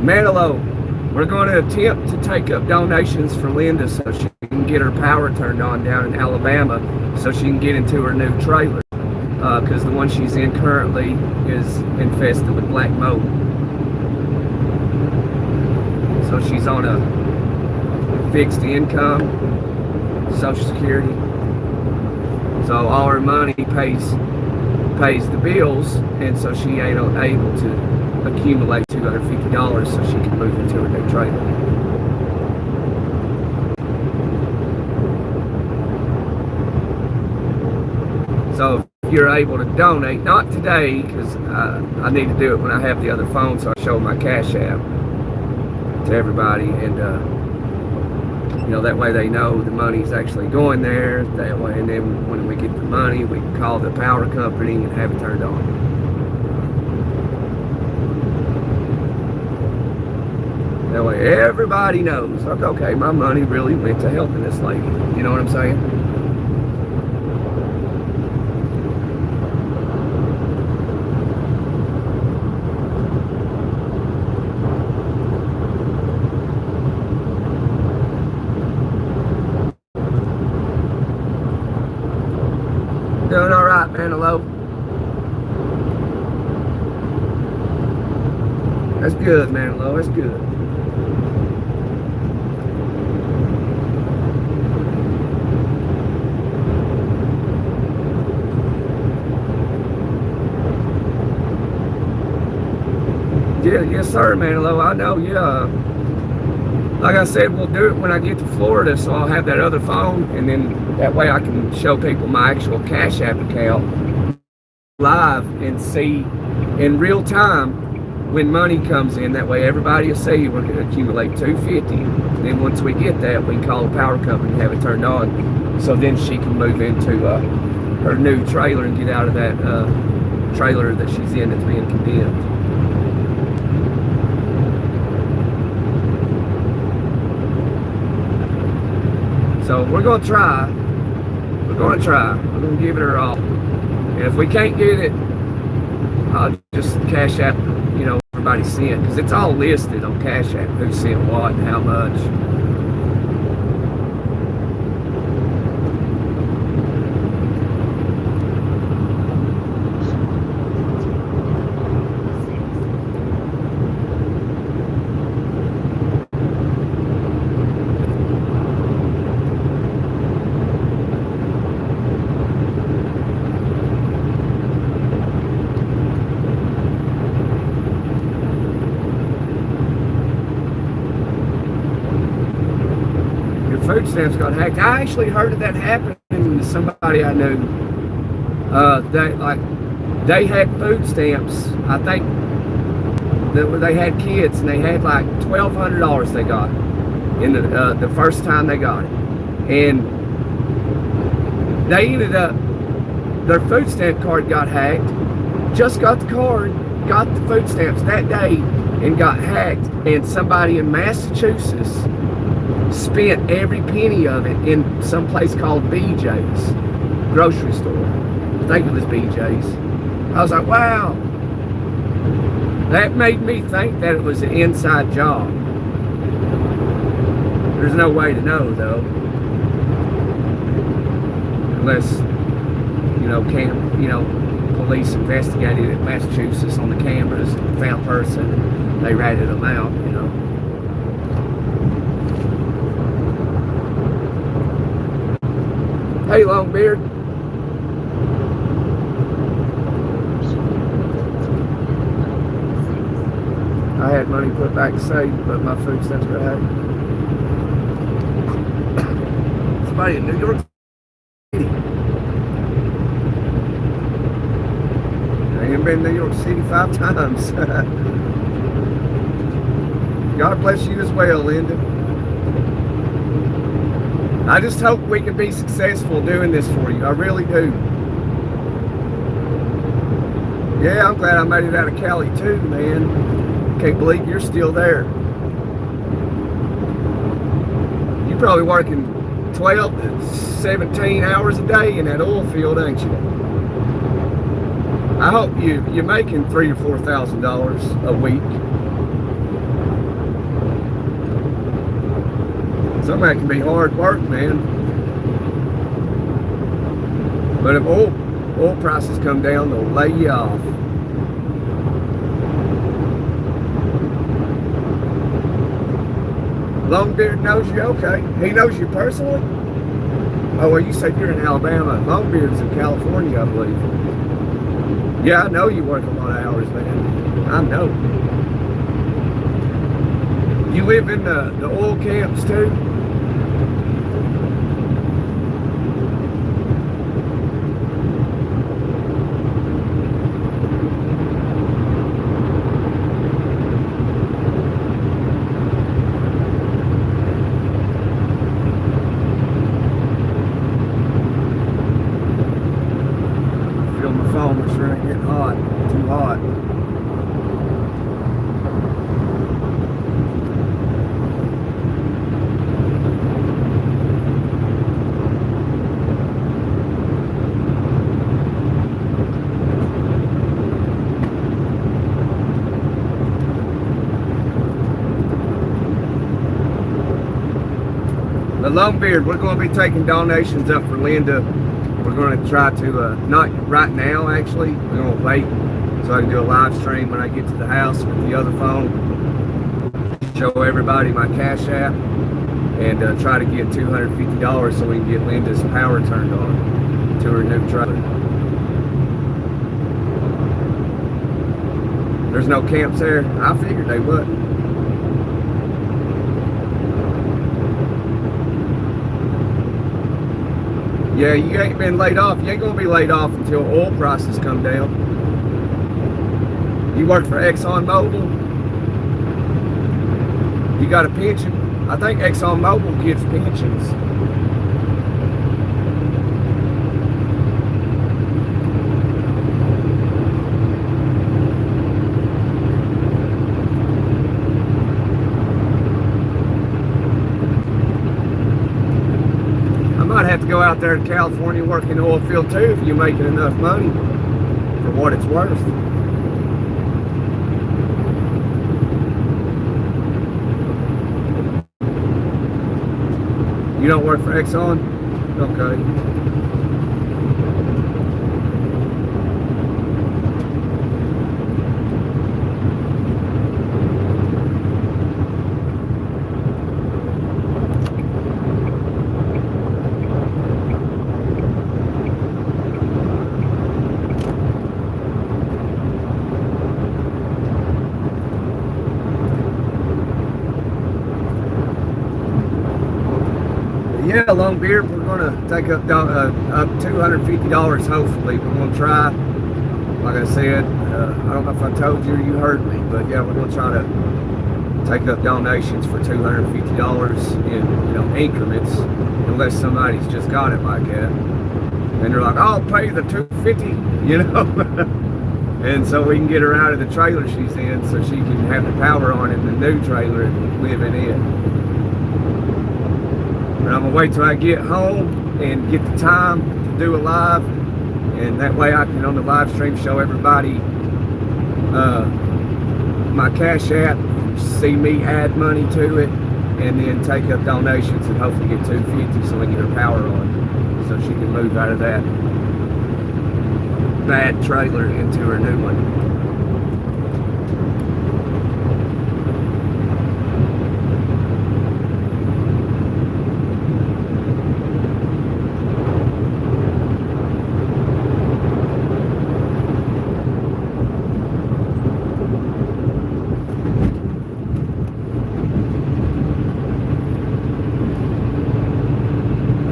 Manilow, we're going to attempt to take up donations for Linda so she can get her power turned on down in Alabama so she can get into her new trailer. Because the one she's in currently is infested with black mold. So she's on a fixed income, Social Security. So all her money pays the bills, and so she ain't able to accumulate $250 so she can move into her new trailer. So if you're able to donate, not today, because I need to do it when I have the other phone, so I show my Cash App to everybody, and you know, that way they know the money's actually going there. That way, and then when we get the money, we can call the power company and have it turned on. That way everybody knows, like, okay, my money really went to helping this lady. You know what I'm saying? Doing all right, man. Hello. That's good, man. Hello. That's good. Yeah, yes, sir, man. Hello. I know. Yeah. Like I said, we'll do it when I get to Florida, so I'll have that other phone, and then that way I can show people my actual Cash App account live and see in real time when money comes in. That way everybody will see we're going to accumulate $250. And then once we get that, we can call the power company and have it turned on, so then she can move into her new trailer and get out of that trailer that she's in that's being condemned. So we're going to try. We're going to try. We're going to give it her all. And if we can't get it, I'll just Cash App, you know, everybody sent, because it's all listed on Cash App, who sent what and how much. food stamps got hacked. I actually heard of that happening to somebody I knew. They had food stamps. I think they had kids, and they had like $1,200 they got in the first time they got it, and they ended up, their food stamp card got hacked. Just got the card, got the food stamps that day, and got hacked. And somebody in Massachusetts spent every penny of it in some place called BJ's grocery store. I think it was BJ's. I was like, wow. That made me think that it was an inside job. There's no way to know though, unless police investigated at Massachusetts on the cameras and found person, and they ratted them out. Hey, Longbeard. I had money put back saved, but my food stamps got hacked. Somebody in New York City. I ain't been in New York City 5 times. God bless you as well, Linda. I just hope we can be successful doing this for you. I really do. Yeah, I'm glad I made it out of Cali too, man. Can't believe you're still there. You're probably working 12 to 17 hours a day in that oil field, ain't you? I hope you're making $3,000 or $4,000 a week. Some of that can be hard work, man. But if oil prices come down, they'll lay you off. Longbeard knows you, okay. He knows you personally? Oh, well, you said you're in Alabama. Longbeard's in California, I believe. Yeah, I know you work a lot of hours, man. I know. You live in the oil camps, too? Longbeard, we're going to be taking donations up for Linda. We're going to try to, not right now actually, we're going to wait so I can do a live stream when I get to the house with the other phone. Show everybody my Cash App and try to get $250 so we can get Linda's power turned on to her new truck. There's no camps there? I figured they would. Yeah, you ain't been laid off. You ain't gonna be laid off until oil prices come down. You work for ExxonMobil. You got a pension. I think ExxonMobil gives pensions. Have to go out there to California, work in the oil field too if you're making enough money for what it's worth. You don't work for Exxon? Okay. Yeah, Longbeard, we're going to take up $250 hopefully. We're going to try, like I said, I don't know if I told you or you heard me, but yeah, we're going to try to take up donations for $250 in, you know, increments, unless somebody's just got it like that. And they're like, I'll pay the $250, you know. And so we can get her out of the trailer she's in so she can have the power on in the new trailer and live in it. But I'm gonna wait till I get home and get the time to do a live, and that way I can on the live stream show everybody my Cash App, see me add money to it, and then take up donations and hopefully get $250 so we can get her power on, so she can move out of that bad trailer into her new one.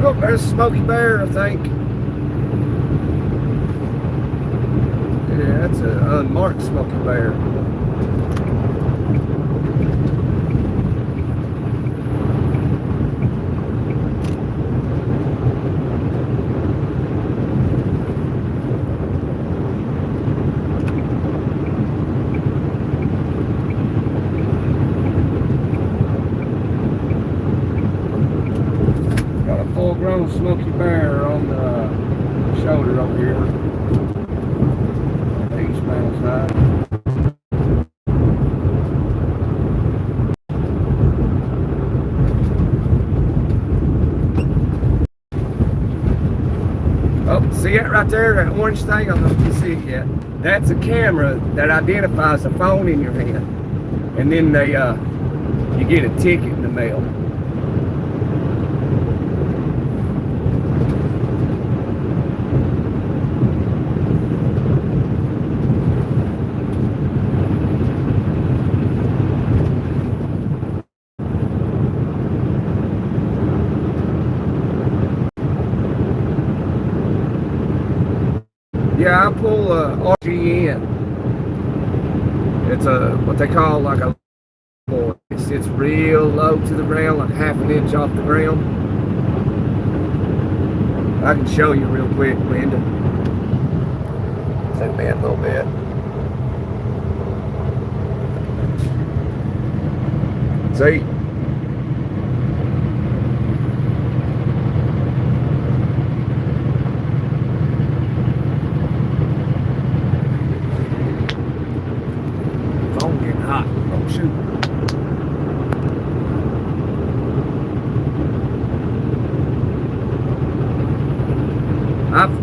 Oh, there's Smokey Bear, I think. Yeah, that's an unmarked Smokey Bear. Got a full-grown Smokey Bear on the shoulder over here. Side. Oh, see it right there, that orange thing? I don't know if you see it yet. That's a camera that identifies a phone in your hand, and then they you get a ticket in the mail. Yeah, I pull RGN. It's a what they call like a board. It sits real low to the ground, like half an inch off the ground. I can show you real quick, Linda. Zoom in a little bit. See?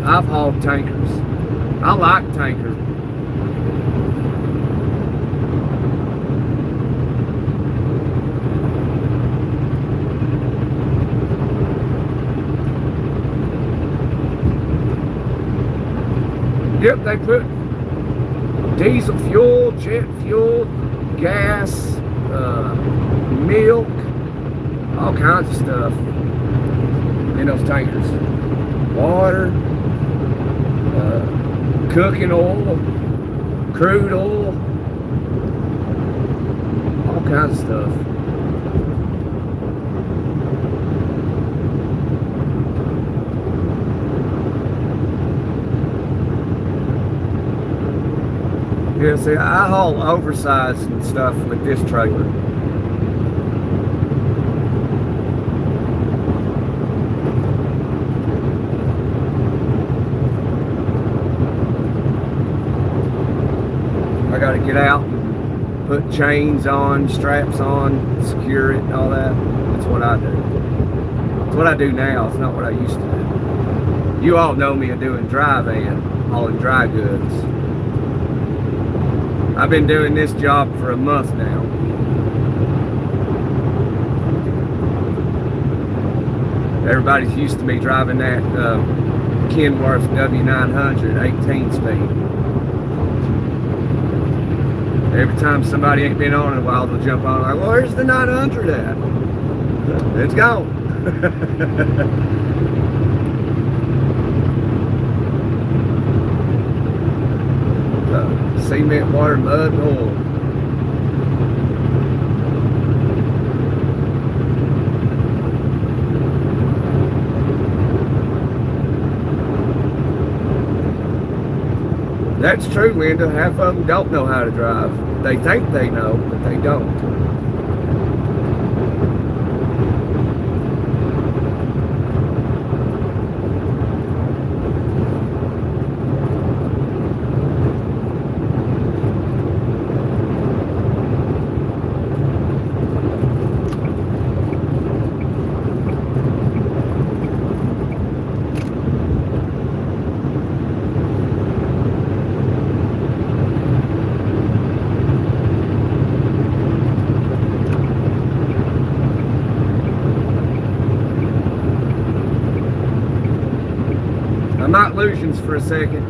I've hauled tankers. I like tankers. Yep, they put diesel fuel, jet fuel, gas, milk, all kinds of stuff in those tankers. Water, cooking oil, crude oil, all kinds of stuff. Yeah, see, I haul oversized and stuff with this trailer. I gotta get out and put chains on, straps on, secure it and all that. That's what I do. It's what I do now. It's not what I used to do. You all know me doing dry van, hauling dry goods. I've been doing this job for a month now. Everybody's used to me driving that Kenworth W900 18 speed. Every time somebody ain't been on in a while, they'll jump on like, well, where's the 900 at? It's gone. Cement, water, mud, and oil. That's true, Linda. Half of them don't know how to drive. They think they know, but they don't. I'm not illusions for a second.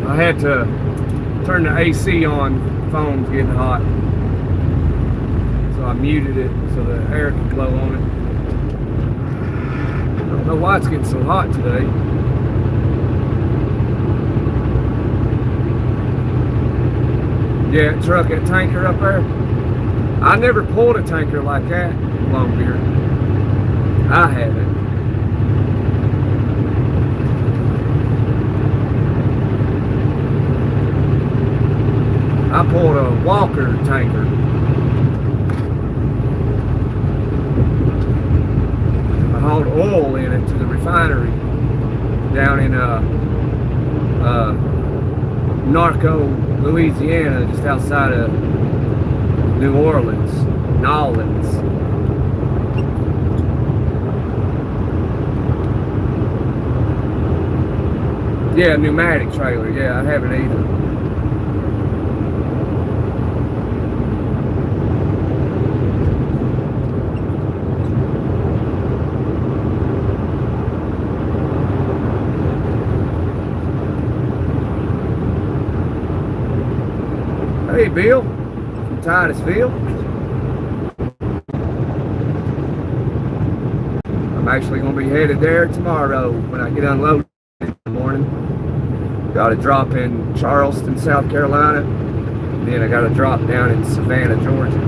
I had to turn the AC on. The phone's getting hot. So I muted it so the air could blow on it. I don't know why it's getting so hot today. Yeah, truck, that tanker up there. I never pulled a tanker like that, Longbeard. I haven't. I pulled a Walker tanker. I hauled oil in it to the refinery down in Narco, Louisiana, just outside of New Orleans, Nolans. Yeah, pneumatic trailer. Yeah, I haven't either. Hey, Bill, from Titusville. I'm actually going to be headed there tomorrow when I get unloaded in the morning. Got a drop in Charleston, South Carolina. Then I got a drop down in Savannah, Georgia.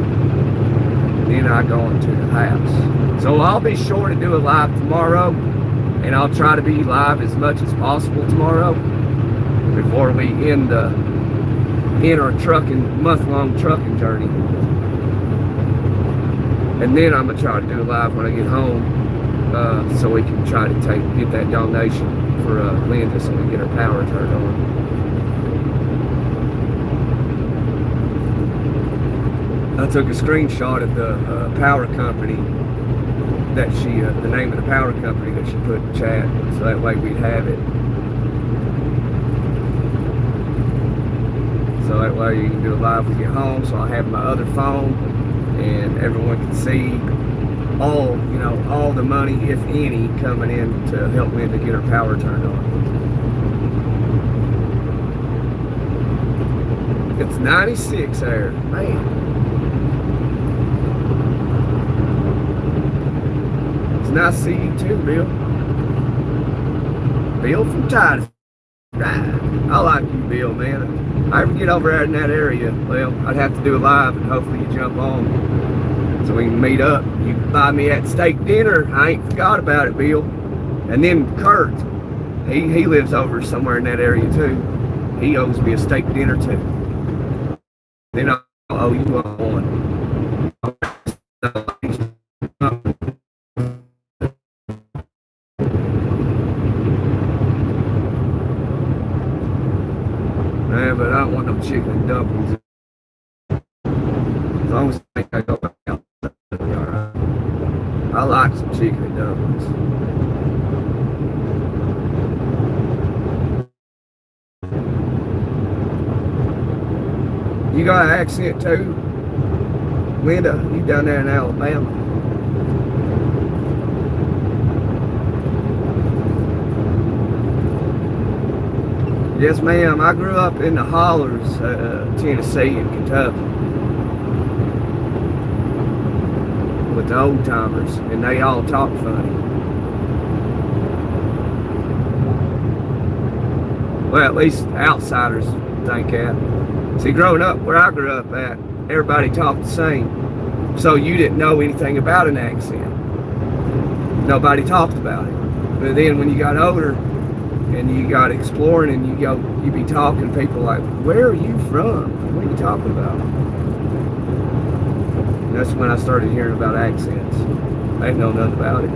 Then I go into the house. So I'll be sure to do a live tomorrow, and I'll try to be live as much as possible tomorrow before we end our month-long trucking journey. And then I'm gonna try to do a live when I get home, so we can try to get that donation for Linda, so we can get her power turned on. I took a screenshot of the power company that she, the name of the powder company that she put in the chat, so that way we'd have it. So that way you can do it live when you get home. So I have my other phone, and everyone can see all, you know, all the money, if any, coming in to help Linda get her power turned on. It's 96 there, man. It's nice to see you too, Bill. Bill from Titus. Right. I like you, Bill, man. If I ever get over there in that area, well, I'd have to do it live, and hopefully you jump on so we can meet up. You can buy me that steak dinner. I ain't forgot about it, Bill. And then Kurt, he lives over somewhere in that area too. He owes me a steak dinner too. Then I'll owe you one. Man, but I don't want no chicken and dumplings. As long as I think I go back out, it'll be alright. I like some chicken and dumplings. You got an accent too, Linda? You down there in Alabama? Yes, ma'am. I grew up in the hollers, Tennessee and Kentucky, with the old timers, and they all talk funny. Well, at least outsiders think that. See, growing up where I grew up at, everybody talked the same. So you didn't know anything about an accent. Nobody talked about it. But then when you got older and you got exploring and you be talking, people like, where are you from? What are you talking about? And that's when I started hearing about accents. I didn't know nothing about it.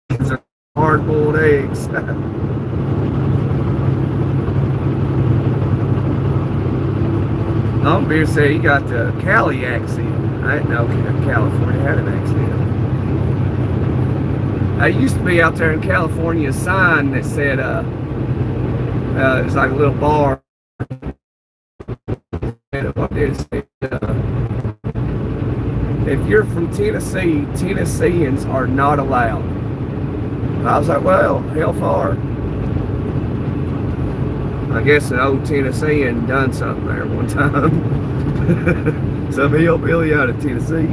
These are hard-boiled eggs. Longbeard said he got the Cali accent. I didn't know California had an accent. I used to be out there in California, a sign that said, it was like a little bar. And what did it say? If you're from Tennessee, Tennesseans are not allowed. I was like, well, hell far. I guess an old Tennessean done something there one time. Some hillbilly out of Tennessee.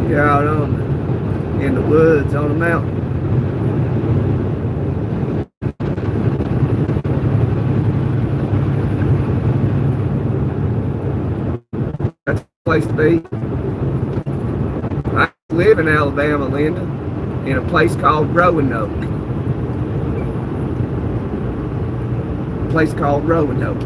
You're out in the woods on the mountain. That's the place to be. I live in Alabama, Linda, in a place called Roanoke. A place called Roanoke.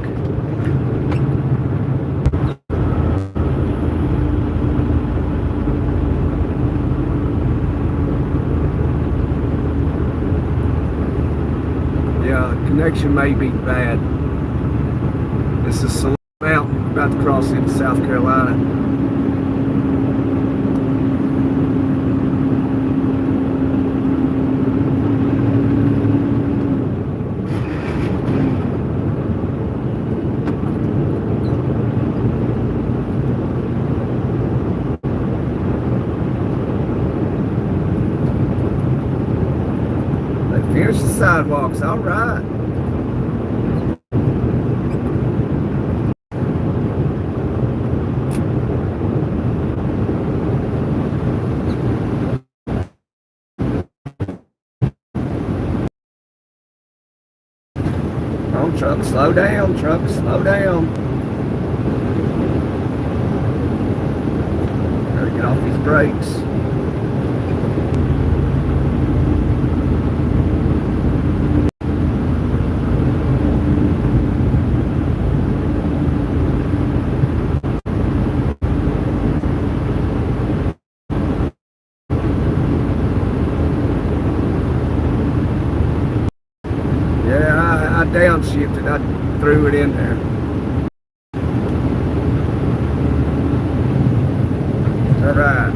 Yeah, the connection may be bad. This is Salute Mountain, about to cross into South Carolina. They finished the sidewalks, all right. down, truck, slow down, truck, slow down. Gotta get off these brakes. I downshifted, I threw it in there. All right.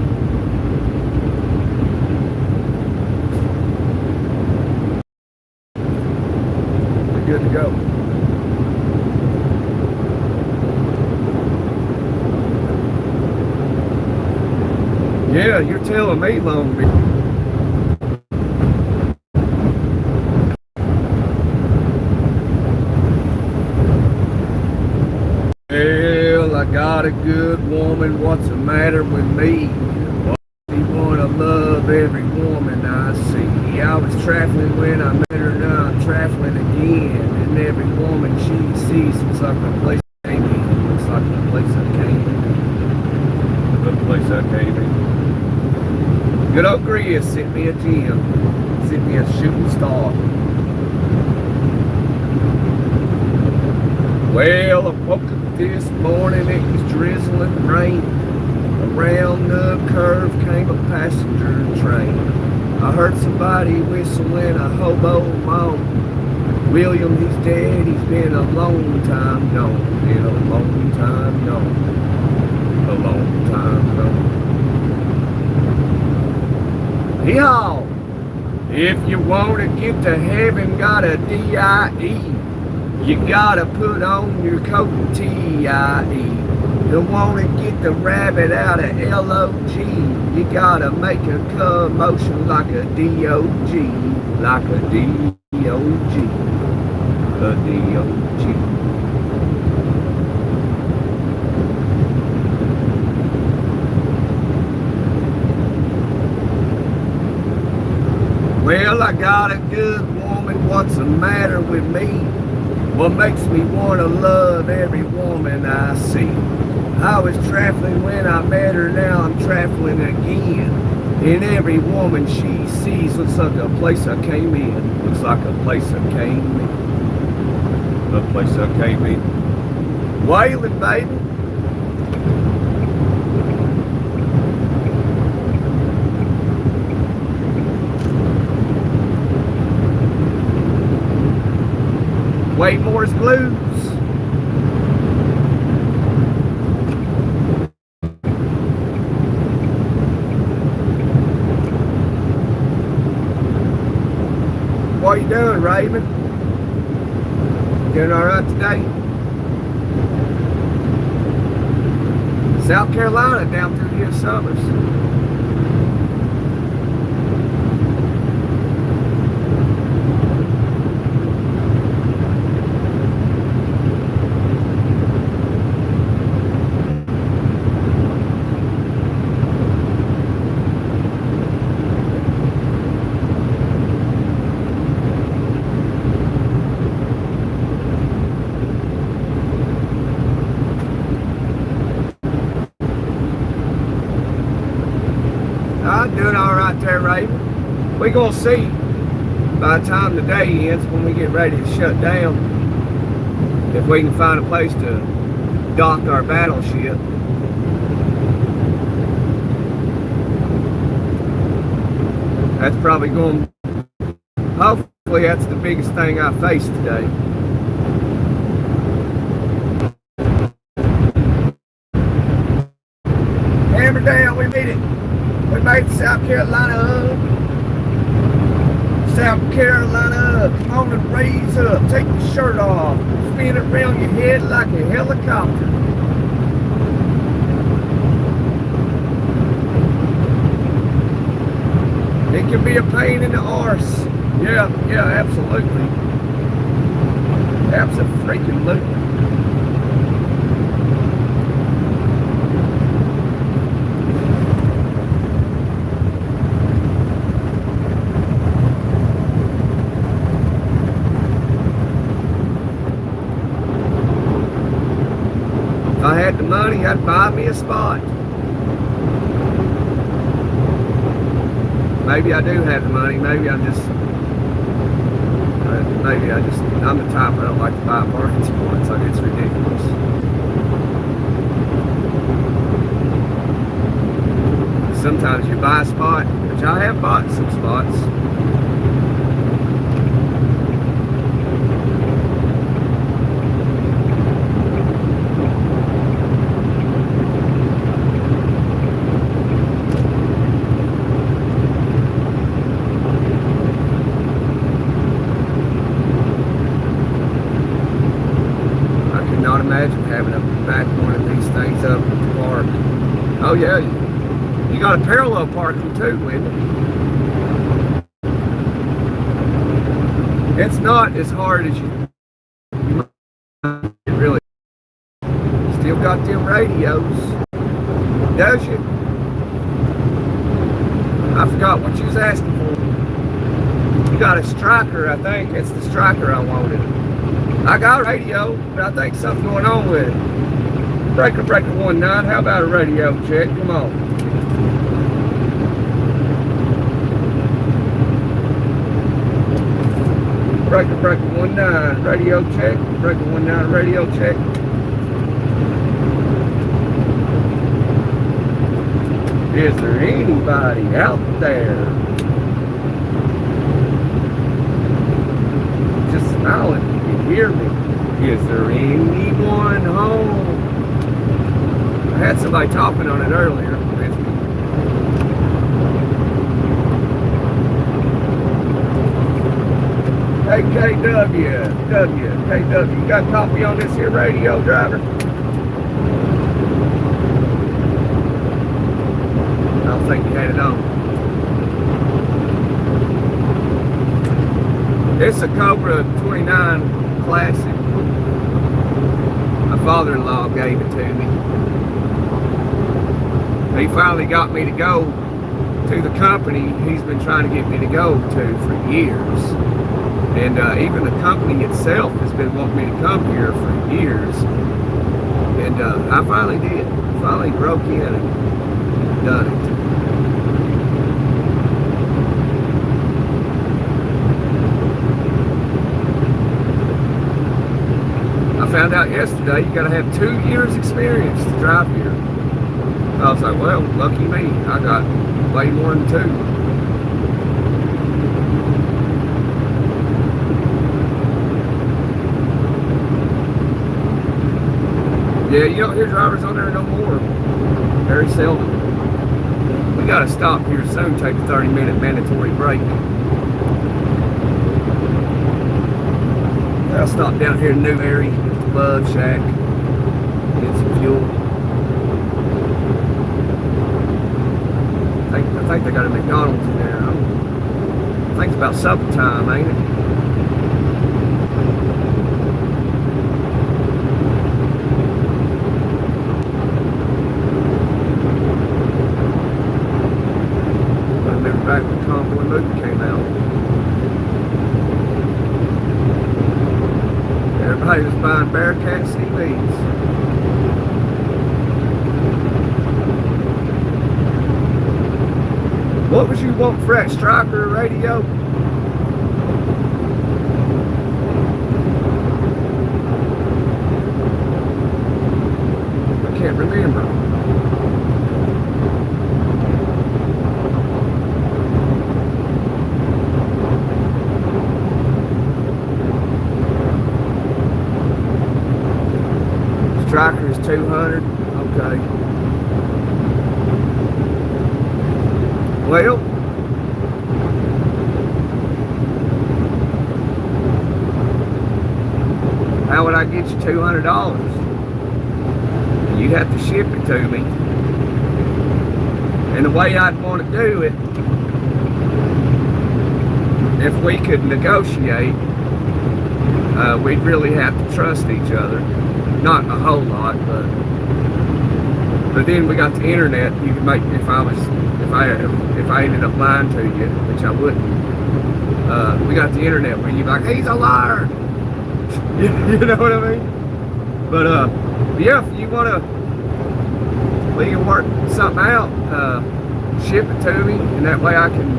We're good to go. Yeah, you're telling me, Long Beach. Well, I got a good woman, what's the matter with me? I wanna love every woman I see. I was trifling when I met her, now I'm trifling again. And every woman she sees looks like a place I came in. Looks like a place I came in. The place I came in. Good old Chris sent me a gem. Sent me a shooting star. Well, I woke up this morning, it was drizzling rain. Around the curve came a passenger train. I heard somebody whistling a hobo moan. William, he's dead, he's been a long time gone. Been a long time gone. A long time gone. Y'all, if you want to get to heaven, got a D-I-E. You gotta put on your coat and T-I-E. You wanna get the rabbit out of L-O-G. You gotta make a commotion like a D-O-G. Like a D-O-G. A D-O-G. Well, I got a good woman, what's the matter with me? What makes me want to love every woman I see? I was trifling when I met her, now I'm trifling again. And every woman she sees looks like a place I came in. Looks like a place I came in. A place I came in. Wailing, baby. Waymore's Blues. What are you doing, Raven? Doing all right today? South Carolina down through here summers. I'm doing all right there, Raven. We're going to see by the time the day ends, when we get ready to shut down, if we can find a place to dock our battleship. That's probably going, hopefully that's the biggest thing I face today. Hammer down, we made it. We made South Carolina up. South Carolina up. Come on and raise up. Take the shirt off. Spin it around your head like a helicopter. It can be a pain in the arse. Yeah, absolutely. Abso-freaking-lutely. had the money, I'd buy me a spot. Maybe I do have the money. Maybe I'm the type I don't like to buy parking spots. So it's ridiculous. Sometimes you buy a spot, which I have bought some spots. Imagine having to back one of these things up to park. Oh yeah, you got a parallel parking too, Linda. It's not as hard as you it really. Still got them radios, does you? I forgot what you was asking for. You got a striker, I think. It's the striker I wanted. I got a radio, but I think something's going on with it. Breaker 19, how about a radio check? Come on. Breaker 19, radio check. Breaker 19, radio check. Is there anybody out there? Just smiling. Hear me. Is there anyone home? I had somebody talking on it earlier. Hey KW, you got a copy on this here radio, driver? I don't think you had it on. It's a Cobra 29 Classic. My father-in-law gave it to me. He finally got me to go to the company he's been trying to get me to go to for years. And even the company itself has been wanting me to come here for years. And I finally did. Finally broke in and done it. I found out yesterday you gotta have 2 years experience to drive here. I was like, well, lucky me. I got way more than 2. Yeah, you don't hear drivers on there no more. Very seldom. We gotta stop here soon, take a 30-minute mandatory break. I'll stop down here in Newberry. Love Shack, get some fuel. I think they got a McDonald's in there. I think it's about supper time, ain't it? I remember back when Convoy movie came out. Everybody was buying Bearcat CVs. What was you wanting for that striker radio? I can't remember. Striker is 200. Okay. Well, how would I get you $200? You'd have to ship it to me. And the way I'd want to do it, if we could negotiate, we'd really have to trust each other. Not a whole lot, but then we got the internet. You could make, if I ended up lying to you, which I wouldn't. We got the internet where you're like, he's a liar. You know what I mean? But yeah, if you want to We can work something out, ship it to me, and that way I can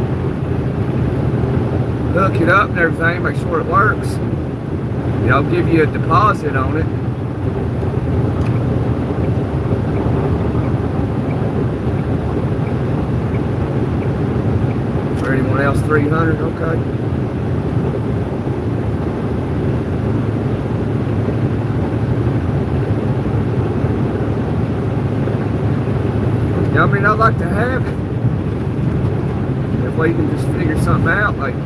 hook it up and everything, make sure it works. And I'll give you a deposit on it. For anyone else, $300, okay. Yeah, I mean, I'd like to have it. If we can just figure something out, like, you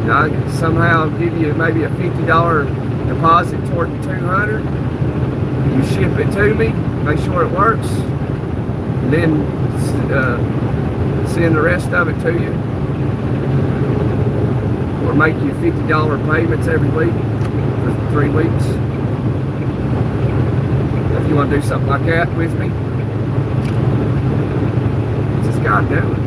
know, I can somehow give you maybe a $50 deposit toward the $200. You ship it to me, make sure it works, and then send the rest of it to you. Or make you $50 payments every week for 3 weeks. If you want to do something like that with me. Just God damn it.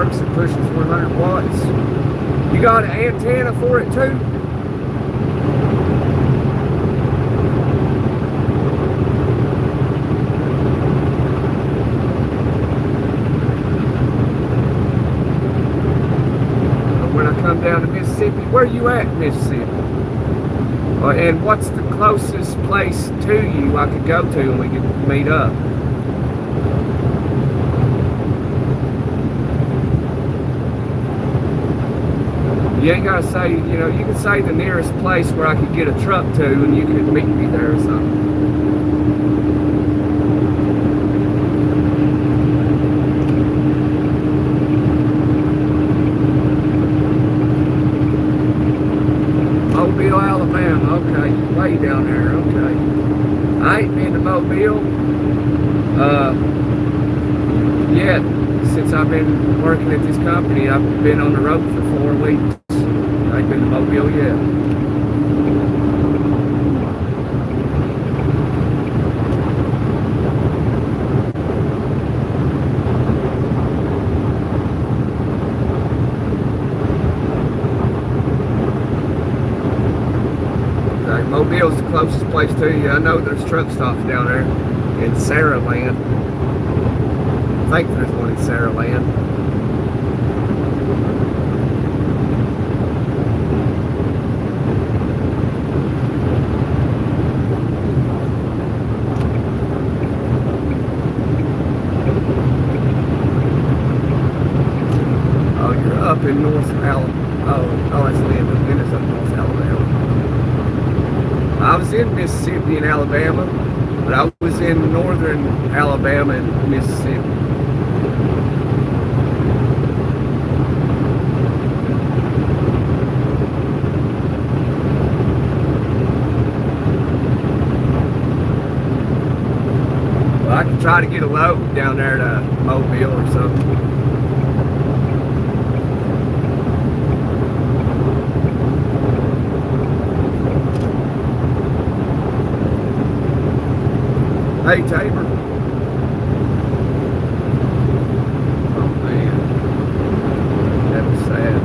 It pushes 100 watts. You got an antenna for it too? When I come down to Mississippi, where you at in Mississippi? And what's the closest place to you I could go to and we could meet up? You ain't gotta say, you know, you can say the nearest place where I could get a truck to and you could meet me there or something. Mobile, Alabama, okay. Way down there, okay. I ain't been to Mobile yet. Since I've been working at this company, I've been on the road for 4 weeks. I ain't been to Mobile yet. Okay, Mobile's the closest place to you. I know there's truck stops down there in Saraland. I think there's one in Saraland. Oh, you're up in North Alabama. Oh, that's Linden. It's up North Alabama. I was in Mississippi and Alabama, but I was in northern Alabama and Mississippi. I can try to get a load down there to Mobile or something. Hey, Tabor. Oh, man. That was sad.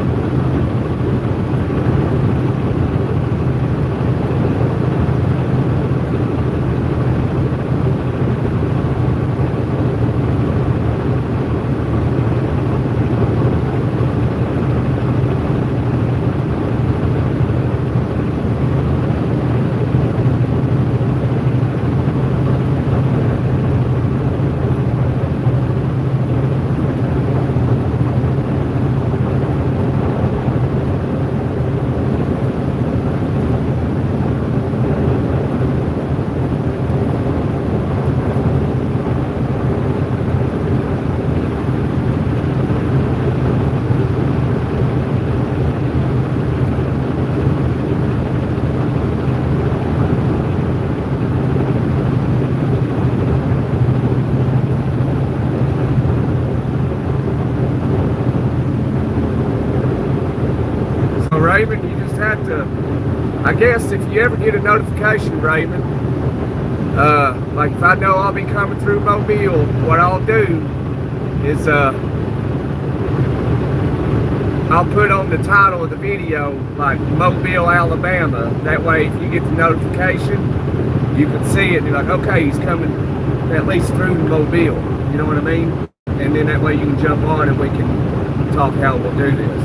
I guess if you ever get a notification, Raven, like if I know I'll be coming through Mobile, what I'll do is I'll put on the title of the video like Mobile, Alabama. That way if you get the notification, you can see it and you're like, okay, he's coming at least through Mobile. You know what I mean? And then that way you can jump on and we can talk how we'll do this.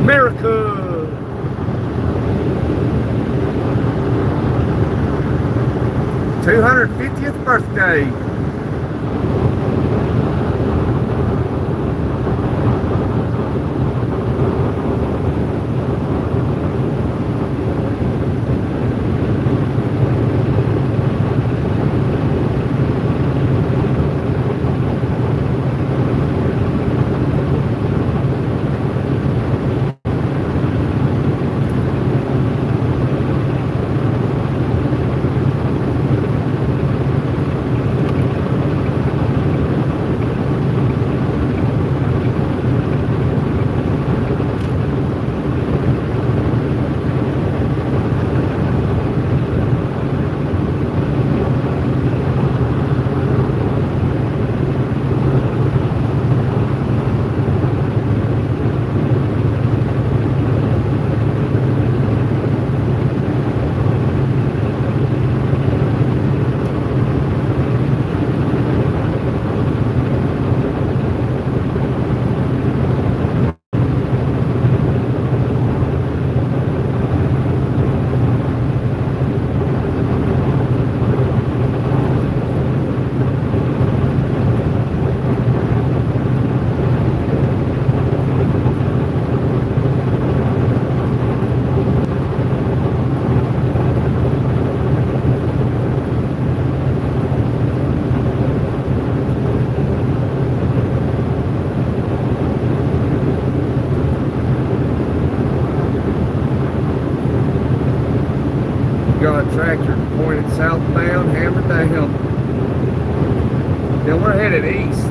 America! 250th birthday! Got a tractor pointed southbound, hammer down. Then we're headed east.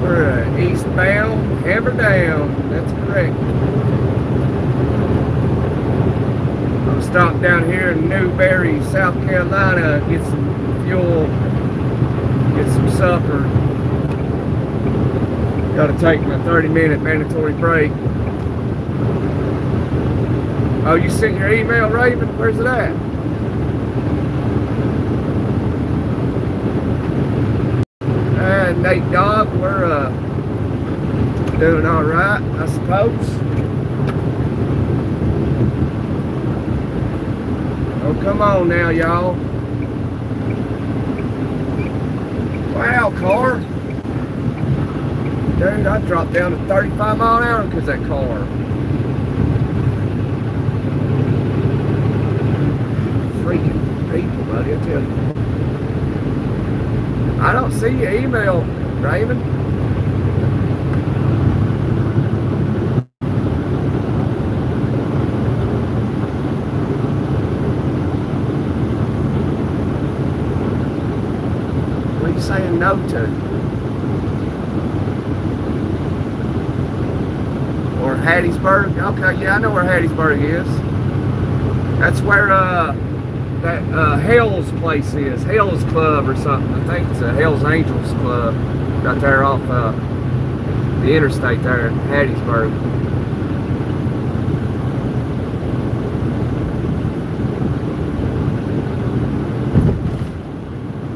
We're eastbound, hammer down. That's correct. I'll stop down here in Newberry, South Carolina, get some fuel, get some supper. Got to take my 30-minute mandatory break. Oh, you sent your email, Raven? Where's it at? Nate Dog, we're doing all right, I suppose. Oh, come on now, y'all. Wow, car. Dude, I dropped down to 35 mile an hour because of that car. Freaking people, buddy, I tell you. I don't see your email, Raven. What are you saying no to? Or Hattiesburg? Okay, yeah, I know where Hattiesburg is. That's where that Hell's place is, Hell's Club or something. I think it's a Hell's Angels Club right there off the interstate there in Hattiesburg.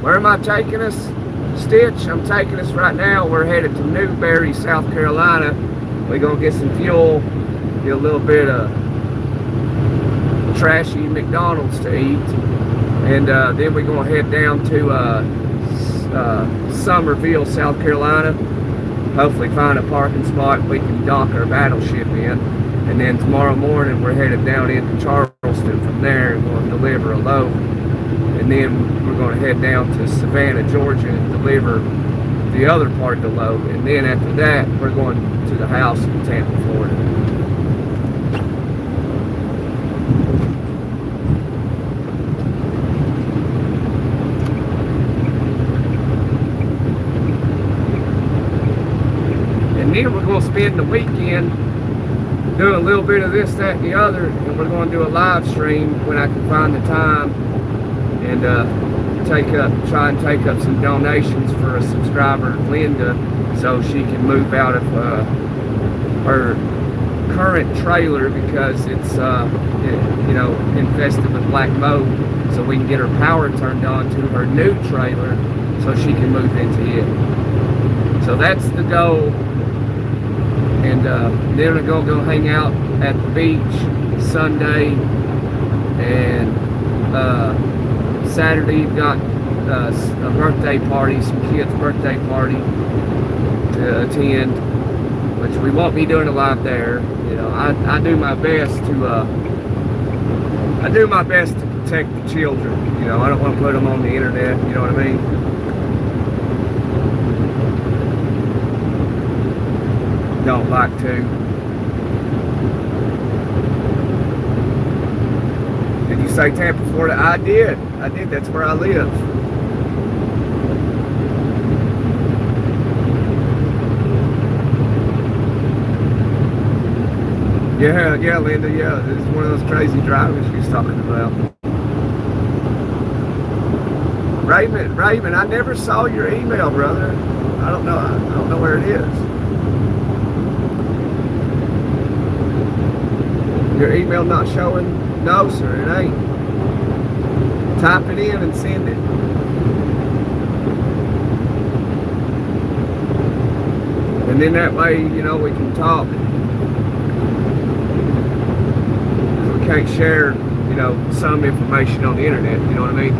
Where am I taking us, Stitch? I'm taking us right now. We're headed to Newberry, South Carolina. We're going to get some fuel, get a little bit of trashy McDonald's to eat, and then we're going to head down to Summerville, South Carolina. Hopefully find a parking spot we can dock our battleship in. And then tomorrow morning we're headed down into Charleston from there and going to deliver a load. And then we're going to head down to Savannah, Georgia and deliver the other part of the load. And then after that, we're going to the house in Tampa, Florida. And then we're going to spend the weekend doing a little bit of this, that, and the other. And we're going to do a live stream when I can find the time. And try and take up some donations for a subscriber, Linda, so she can move out of her current trailer because it's infested with black mold. So we can get her power turned on to her new trailer so she can move into it. So that's the goal. And then we're gonna go hang out at the beach Sunday, and Saturday we've got a birthday party, some kids' birthday party to attend, which we won't be doing a live there. You know, I do my best to protect the children. You know, I don't want to put them on the internet. You know what I mean? Don't like to. Did you say Tampa, Florida? I did. That's where I live. Yeah, Linda. Yeah, this is one of those crazy drivers she was talking about. Raymond, I never saw your email, brother. I don't know where it is. Your email not showing? No, sir, it ain't. Type it in and send it. And then that way, you know, we can talk. We can't share, you know, some information on the internet, you know what I mean?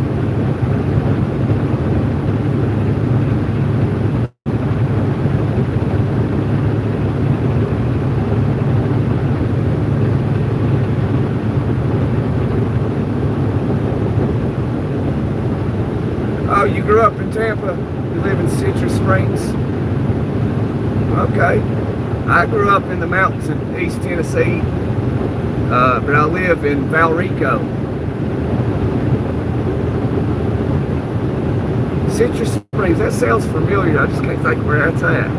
You grew up in Tampa, you live in Citrus Springs? Okay. I grew up in the mountains in East Tennessee, but I live in Valrico. Citrus Springs, that sounds familiar, I just can't think where that's at.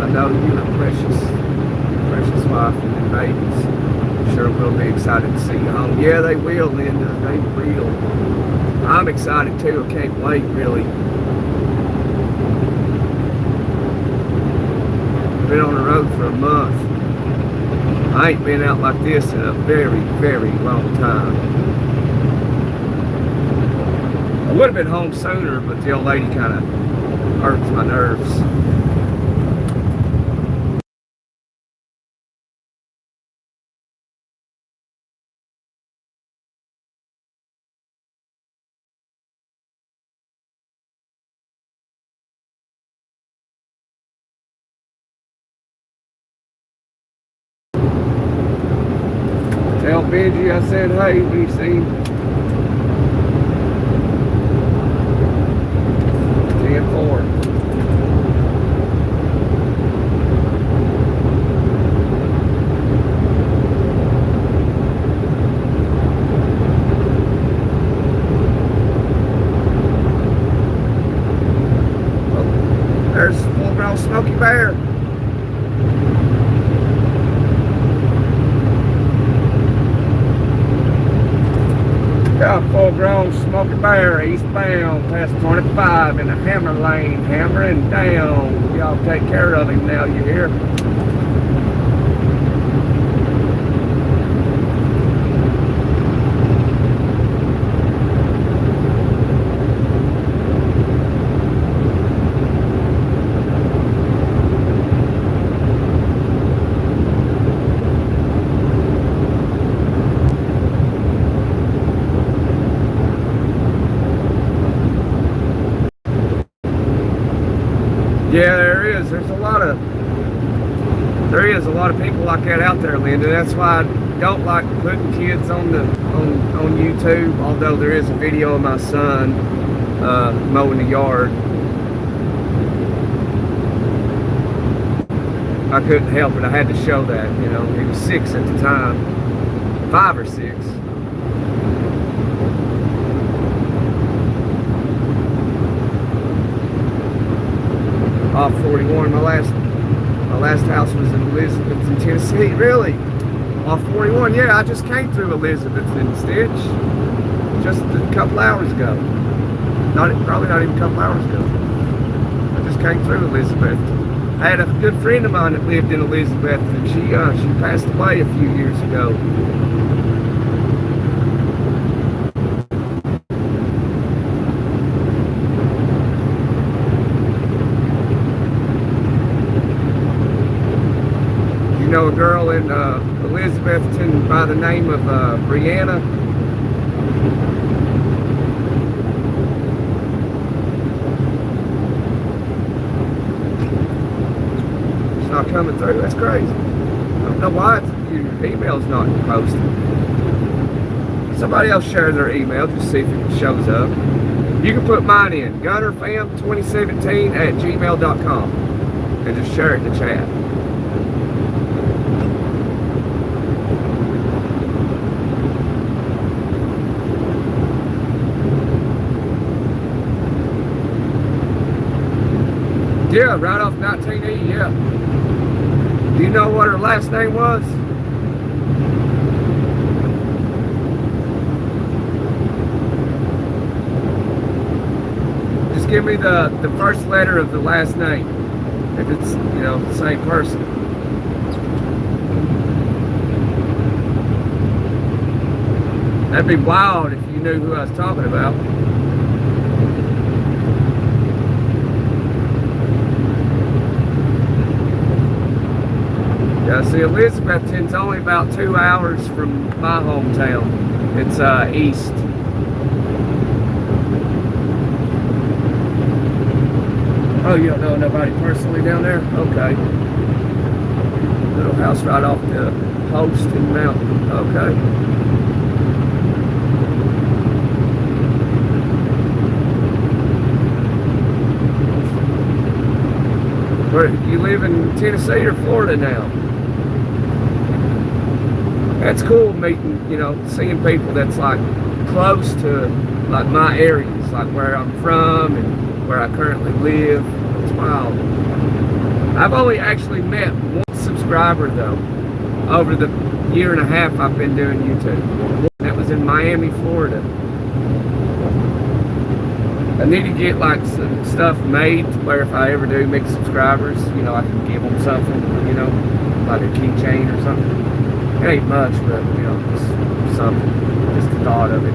I know you are precious wife and your babies. Sure will be excited to see you home. Yeah, they will, Linda. They will. I'm excited too. I can't wait, really. Been on the road for a month. I ain't been out like this in a very, very long time. I would have been home sooner, but the old lady kind of hurts my nerves. Tell Benji I said hey when you see him. 10-4. There's full-grown Smoky Bear. Got full-grown Smoky Bear, eastbound, past 25 in the hammer lane, hammering down. Y'all take care of him now, you hear? Yeah, there is. There's a lot of people like that out there, Linda. That's why I don't like putting kids on YouTube. Although there is a video of my son mowing the yard. I couldn't help it. I had to show that. You know, he was 6 at the time, 5 or 6. Off 41. My last house was in Elizabeth, in Tennessee. Really? Off 41? Yeah, I just came through Elizabeth and Stitch just a couple hours ago. Probably not even a couple hours ago. I just came through Elizabeth. I had a good friend of mine that lived in Elizabeth, and she passed away a few years ago. Know a girl in Elizabethton by the name of Brianna. It's not coming through. That's crazy. I don't know why your email's not posted. Somebody else share their email, just see if it shows up. You can put mine in, GunnerFam2017@gmail.com, and just share it in the chat. Yeah, right off 19E, yeah. Do you know what her last name was? Just give me the first letter of the last name, if it's, you know, the same person. That'd be wild if you knew who I was talking about. Yeah, see, Elizabethton's only about 2 hours from my hometown. It's east. Oh, you don't know nobody personally down there? Okay. Little house right off the Holston Mountain. Okay. Where you live in Tennessee or Florida now? That's cool meeting, you know, seeing people that's like close to like my areas, like where I'm from and where I currently live. It's wild. I've only actually met one subscriber though over the year and a half I've been doing YouTube. That was in Miami, Florida. I need to get like some stuff made to where if I ever do make subscribers, you know, I can give them something, you know, like a keychain or something. It ain't much, but, you know, just something. Just the thought of it.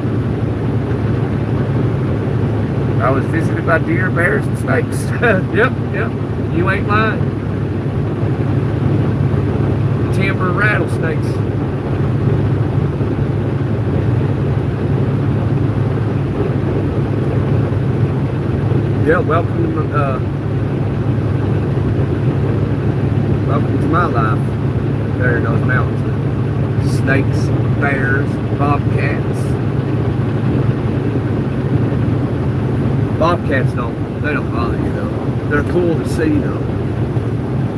I was visited by deer, bears, and snakes. Yep. You ain't lying. Timber rattlesnakes. Yeah, welcome to my life there in those mountains. Snakes, bears, bobcats. Bobcats don't bother you though. They're cool to see though.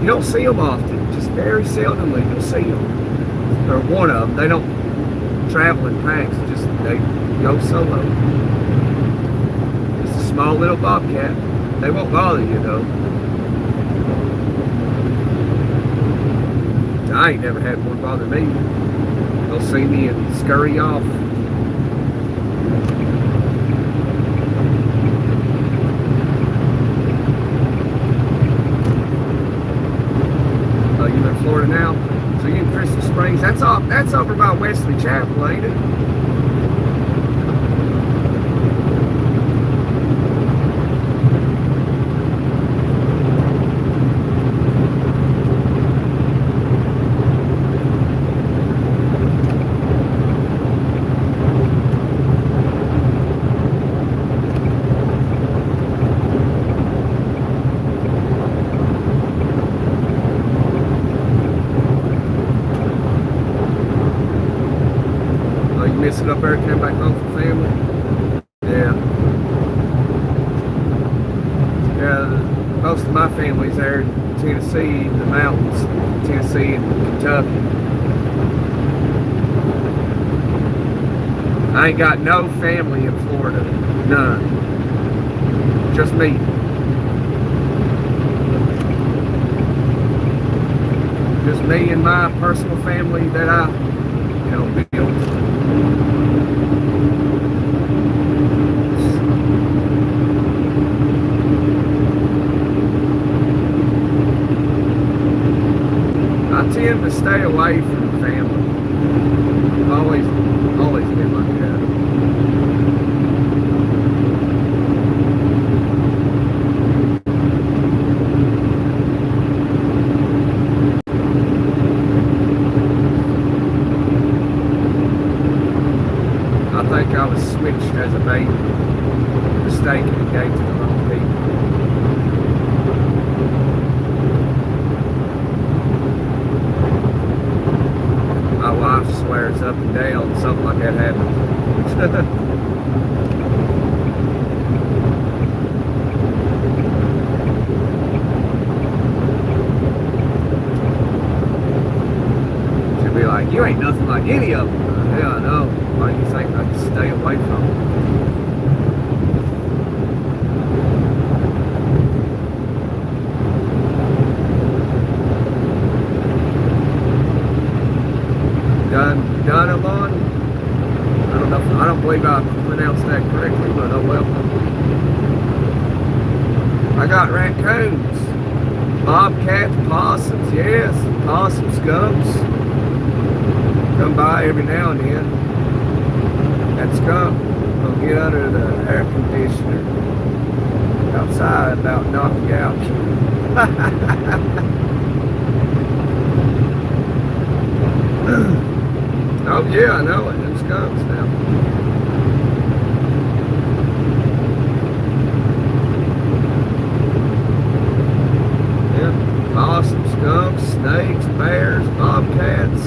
You don't see them often, just very seldomly you'll see them. Or one of them. They don't travel in packs, just they go solo. Just a small little bobcat. They won't bother you though. I ain't never had one bother me. They'll see me and scurry off. Springs. That's over by Wesley Chapel, ain't it? Missing up there, came back home for family. Yeah. Yeah, most of my family's there in Tennessee, the mountains, Tennessee and Kentucky. I ain't got no family in Florida, none. Just me. Just me and my personal family that I, built. I tend to stay away from family. Always been like that. I think I was switched as a baby, mistaken and gave to the wrong people. My wife swears up and down something like that happened. She'll be like, you ain't nothing like any of them. Yeah, I know. Why do you think I just stay away from them? GunnerFam. I don't believe I pronounced that correctly, but oh well. I got raccoons, bobcats, possums, yes, possum skunks. Come by every now and then. That skunk will get under the air conditioner outside, about knocking you out. Oh yeah, I know it. Them skunks now. Yeah, possum, skunks, snakes, bears, bobcats,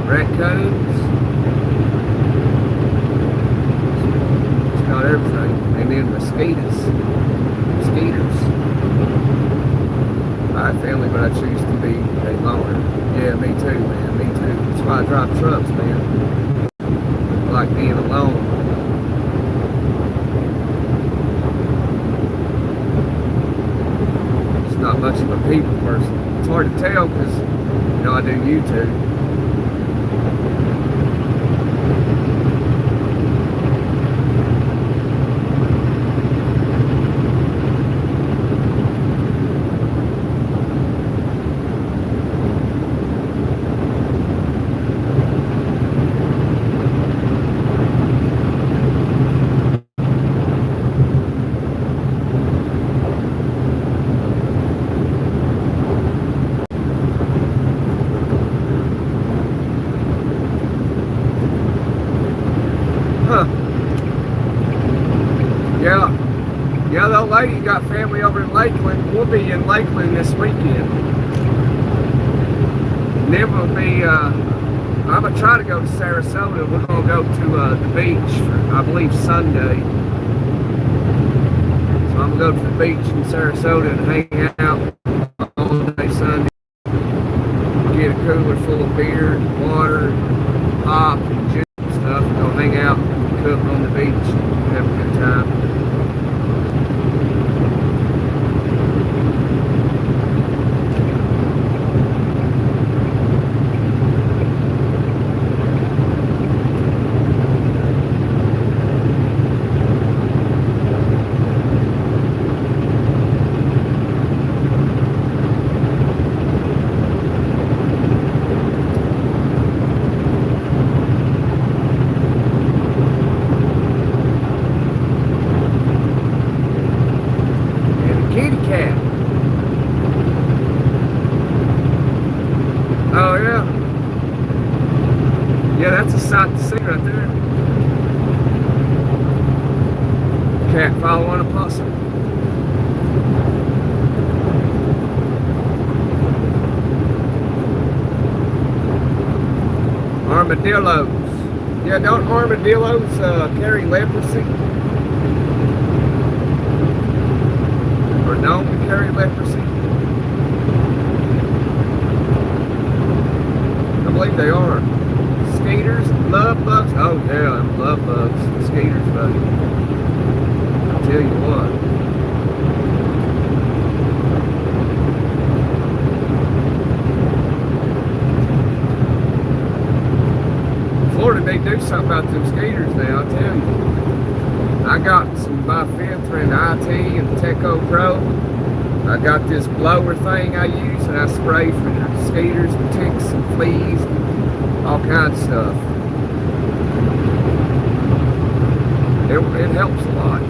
raccoons. It's got everything. And then mosquitoes. I have family, but I choose to be a loner. Yeah, me too, man. Me too. That's why I drive trucks, man. I like being alone. Just not much of a people person. It's hard to tell because, I do YouTube. Yeah, the old lady got family over in Lakeland. We'll be in Lakeland this weekend. And then we'll be, I'm going to try to go to Sarasota. We're going to go to the beach, I believe Sunday. So I'm going to go to the beach in Sarasota and hang out all day Sunday. Get a cooler full of beer, water, pop, and juice and stuff. And go hang out and cook on the beach and have a good time. follow on a possum. Armadillos. Yeah, don't armadillos carry leprosy? Or known to carry leprosy? I believe they are. Skaters, love bugs. Oh yeah, love bugs. Skaters, buddy. I'll tell you what. Florida, they do something about them skaters now, I tell you. I got some by fifth and IT and Teco Pro. I got this blower thing I use and I spray for the skaters and ticks and fleas and all kinds of stuff. It helps a lot.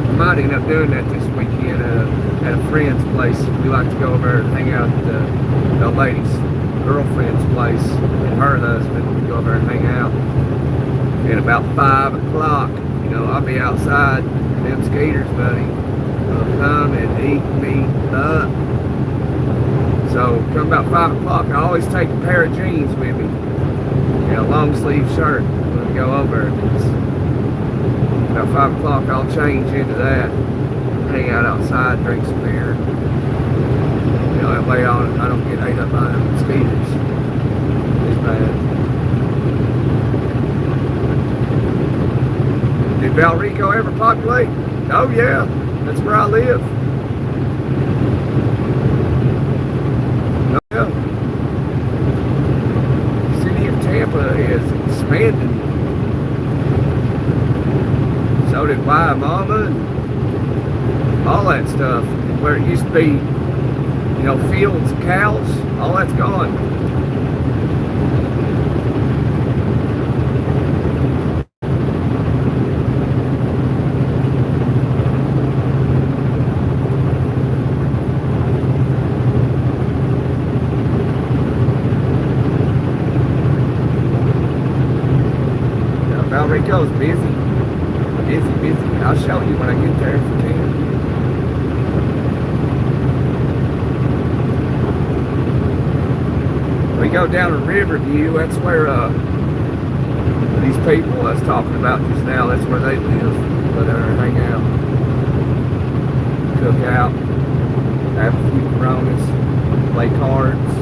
I might end up doing that this weekend at a friend's place. We like to go over there and hang out at the lady's girlfriend's place and her husband. We go over there and hang out. And about 5 o'clock, you know, I'll be outside and them skaters, buddy, will come and eat me up. So come about 5 o'clock, I always take a pair of jeans with me and a long sleeve shirt when we go over. About 5 o'clock, I'll change into that, hang out outside, drink some beer. You know, that way I don't get ate up by them mosquitoes. It's bad. Did Valrico ever populate? Oh yeah, that's where I live. Oh yeah. The city of Tampa is expanding. So did Mama and all that stuff. Where it used to be, you know, fields of cows, all that's gone. Valrico's busy. Busy. I'll show you when I get there if you can. We go down to Riverview. That's where these people I was talking about just now, that's where they live. Go there and hang out, cook out, have a few Coronas, play cards.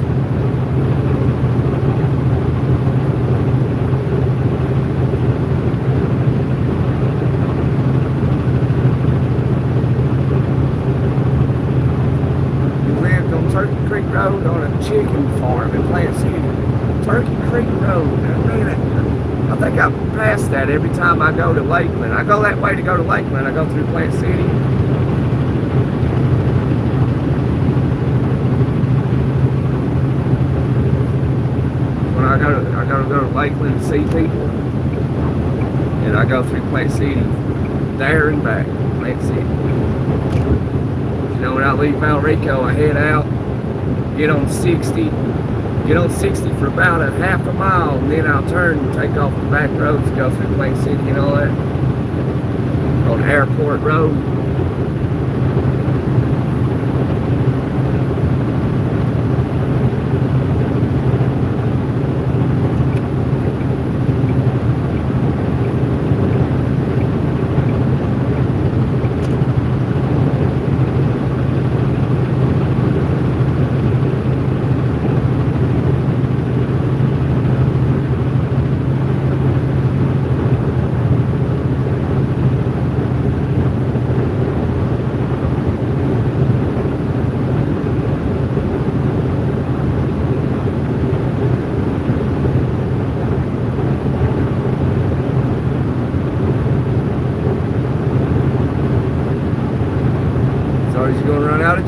Turkey Creek Road on a chicken farm in Plant City. Turkey Creek Road. Man, I think I pass that every time I go to Lakeland. I go that way to go to Lakeland. I go through Plant City. When I gotta go to Lakeland and see people, and I go through Plant City, there and back, Plant City. You know, when I leave Valrico, I head out. Get on 60 for about a half a mile, and then I'll turn and take off the back roads to go through Plant City and all that. On Airport Road.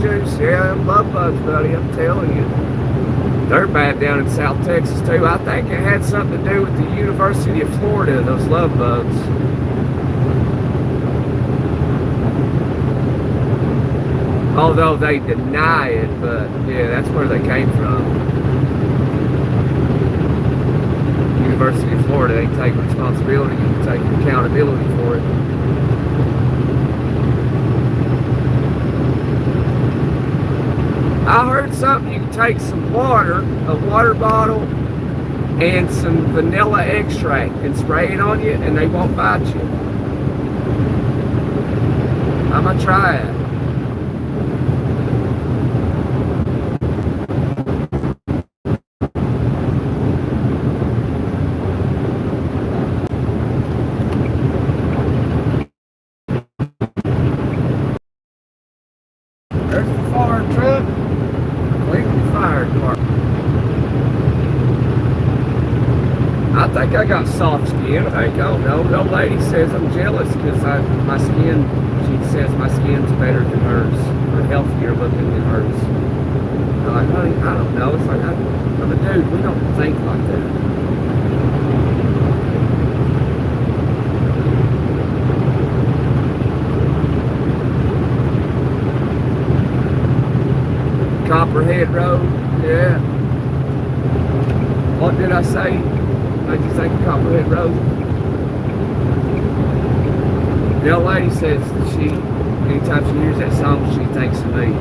Juice. Yeah, them love bugs, buddy, I'm telling you. They're bad down in South Texas too. I think it had something to do with the University of Florida, those love bugs. Although they deny it, but yeah, that's where they came from. University of Florida ain't taking responsibility and taking accountability for it. I heard something, you can take some water, a water bottle, and some vanilla extract and spray it on you and they won't bite you. I'm gonna try it. There's the fire truck. Cleveland Fire Department. I think I got soft skin. I don't know. The old lady says I'm jealous because my skin, she says my skin's better than hers, or healthier looking than hers. I'm like, honey, I don't know. It's like, I'm a dude. We don't think like that. Copperhead Road, yeah. What did I say? What did you think of Copperhead Road? The old lady says that she, anytime she hears that song, she thinks of me.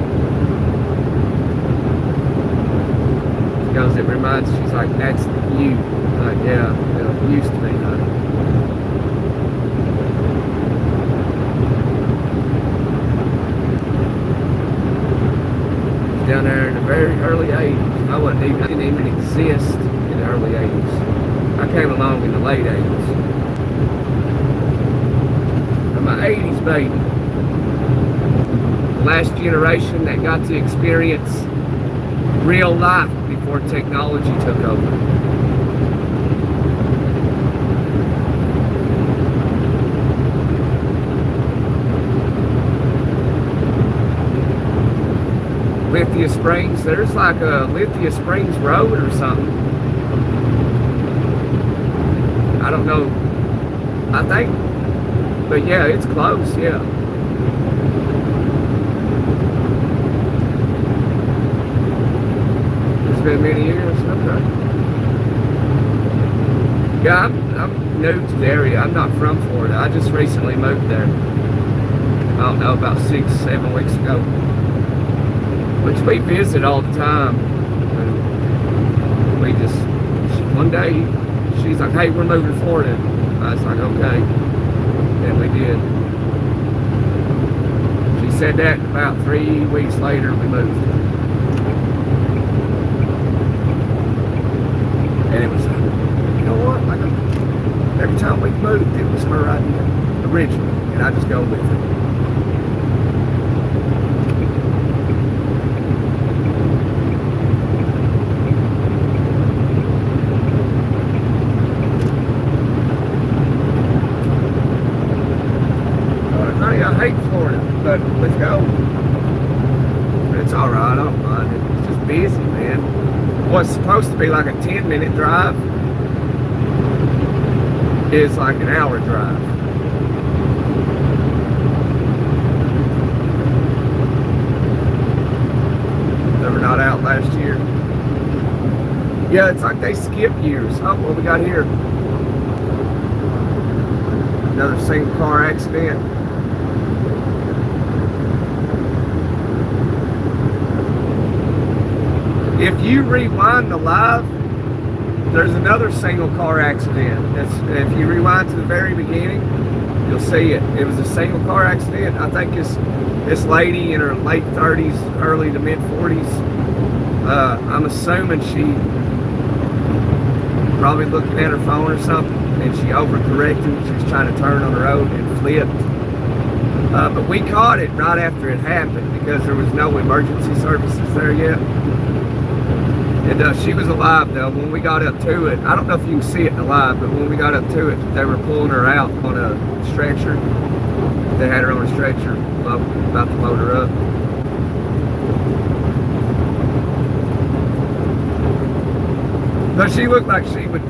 She goes, it reminds, she's like, that's you. I'm like, yeah, it used to be, honey. Down there in the very early 80s. I didn't even exist in the early 80s. I came along in the late 80s. I'm an 80s baby. The last generation that got to experience real life before technology took over. Lithia Springs, there's like a Lithia Springs Road or something. I don't know. I think, but yeah, it's close, yeah. It's been many years, okay. Yeah, I'm new to the area. I'm not from Florida. I just recently moved there. I don't know, about 6-7 weeks ago. Which we visit all the time. And we just, one day, she's like, hey, we're moving to Florida. I was like, okay. And we did. She said that, and about 3 weeks later, we moved. And it was, you know what? Like, every time we moved, it was her idea, originally. And I just go with it. I hate Florida, but let's go. But it's alright, I don't mind it. It's just busy, man. What's supposed to be like a 10-minute drive is like an hour drive. They were not out last year. Yeah, it's like they skip years. Oh, what we got here? Another single car accident. If you rewind the live, there's another single car accident. If you rewind to the very beginning, you'll see it. It was a single car accident. I think this lady in her late 30s, early to mid 40s. I'm assuming she probably looking at her phone or something, and she overcorrected. She was trying to turn on the road and flipped. But we caught it right after it happened because there was no emergency services there yet. And she was alive though when we got up to it. I don't know if you can see it in the live, but when we got up to it, they were pulling her out on a stretcher. They had her on a stretcher, about to load her up. But she looked like she was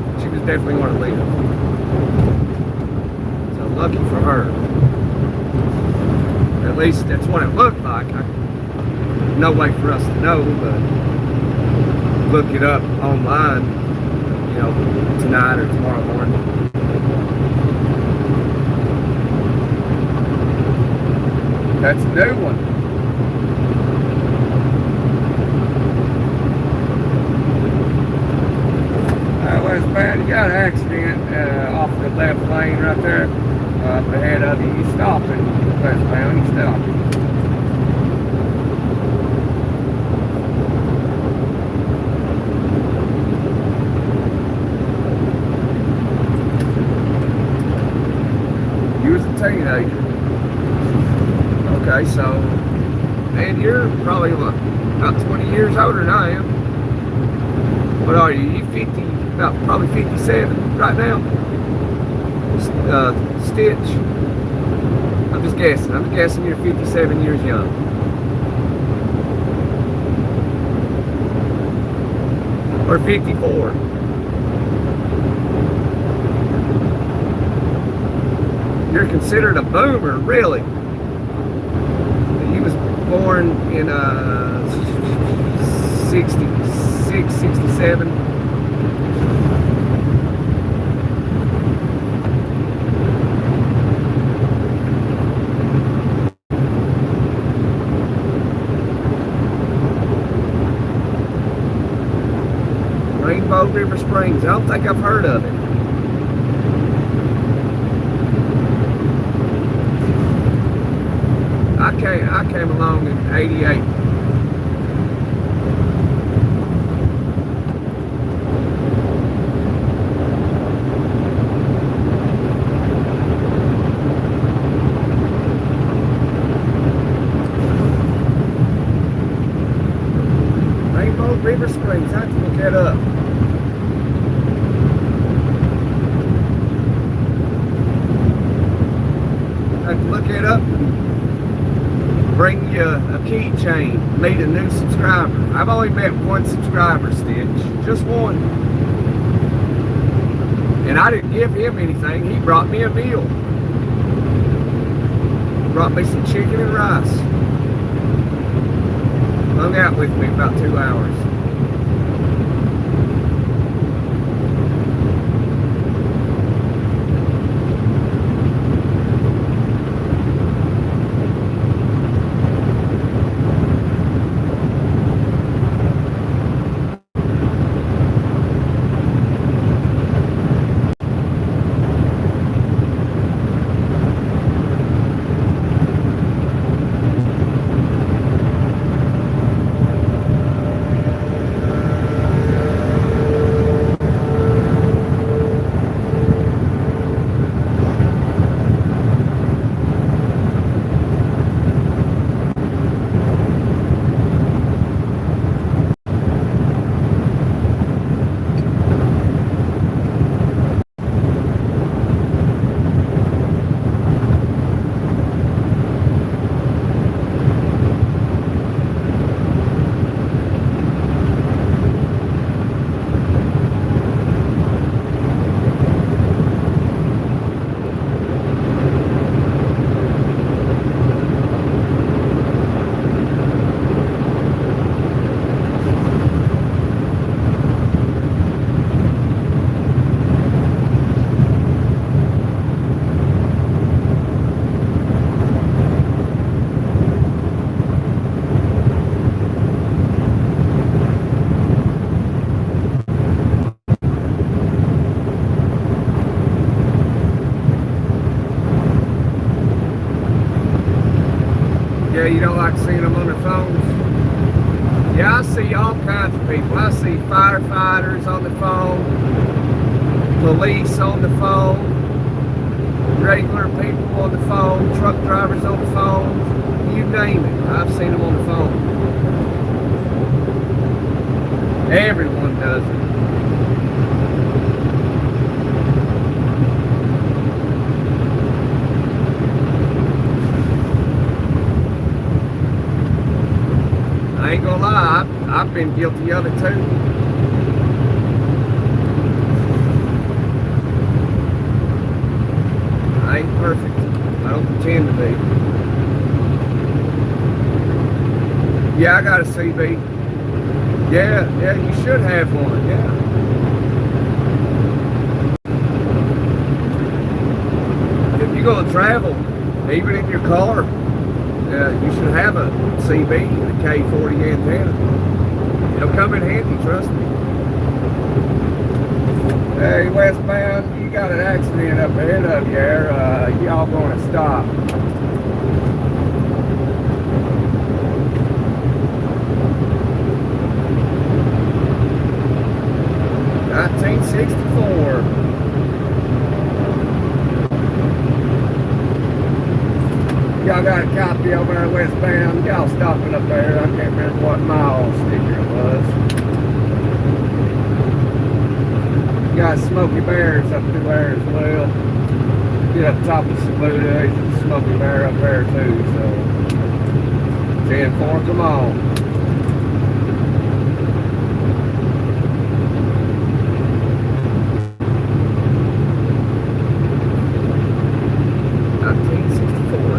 definitely going to leave. So lucky for her. At least that's what it looked like. No way for us to know, but look it up online, tonight or tomorrow morning. That's a new one. Well, it's bad. You got an accident off the left lane right there up ahead of you. You stop it. Westbound, you stop it. You was a teenager. Okay, so, man, you're probably about 20 years older than I am. What are you? You 50, about probably 57 right now. Stitch. I'm just guessing. I'm guessing you're 57 years young. Or 54. You're considered a boomer, really. He was born in 66, 67. Rainbow River Springs. I don't think I've heard of it. I came along in '88. Rainbow River Springs. I have to look that up. I have to look it up. Bring you a keychain, meet a new subscriber. I've only met one subscriber, Stitch, just one. And I didn't give him anything. He brought me a meal. Brought me some chicken and rice. Hung out with me about 2 hours. Yeah, you don't like seeing them on their phones? Yeah, I see all kinds of people. I see firefighters on the phone, police on the phone, regular people on the phone, truck drivers on the phone, you name it. I've seen them on the phone. Everyone does it. I ain't gonna lie, I've been guilty of it too. I ain't perfect. I don't pretend to be. Yeah, I got a CB. Yeah, you should have one, yeah. going to travel, even in your car, you should have a CB, a K40 antenna. It'll come in handy, trust me. Hey, westbound, you got an accident up ahead of you there. Y'all going to stop. '64. Y'all got a copy over there westbound. Y'all stopping up there. I can't remember what mile sticker it was. Got Smoky Bears up through there as well. Get up top of Saluda, there's a Smoky Bear up there too, so 10-4, come on.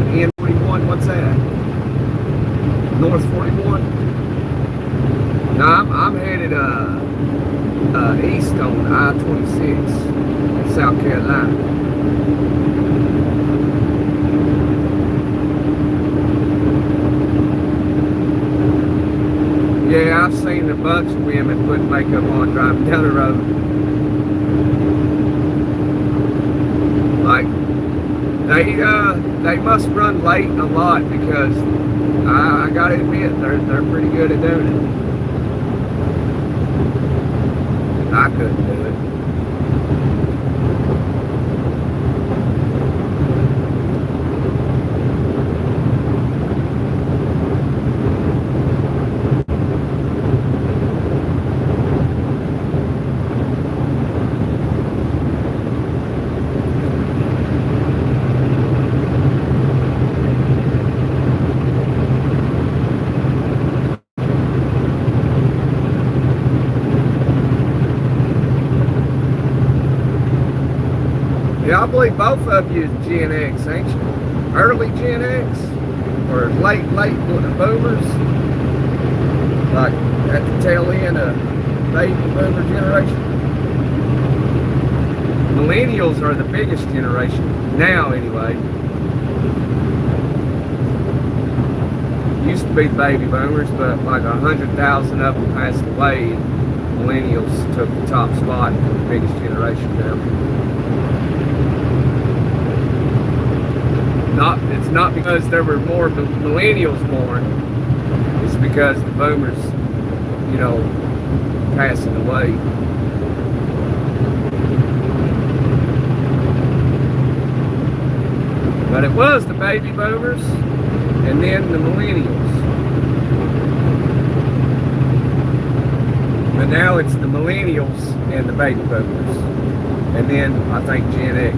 N41, what's that? North 41? No, I'm headed east on I-26 in South Carolina. Yeah, I've seen a bunch of women put makeup on driving down the road. Like, they must run late a lot because I gotta admit they're pretty good at doing it. I couldn't do it. Yeah, I believe both of you is Gen X, ain't you? Early Gen X? Or late boomers? Like at the tail end of baby boomer generation? Millennials are the biggest generation, now anyway. Used to be the baby boomers, but like 100,000 of them passed away, and millennials took the top spot for the biggest generation now. It's not because there were more millennials born. It's because the boomers, you know, passing away. But it was the baby boomers and then the millennials. But now it's the millennials and the baby boomers. And then I think Gen X.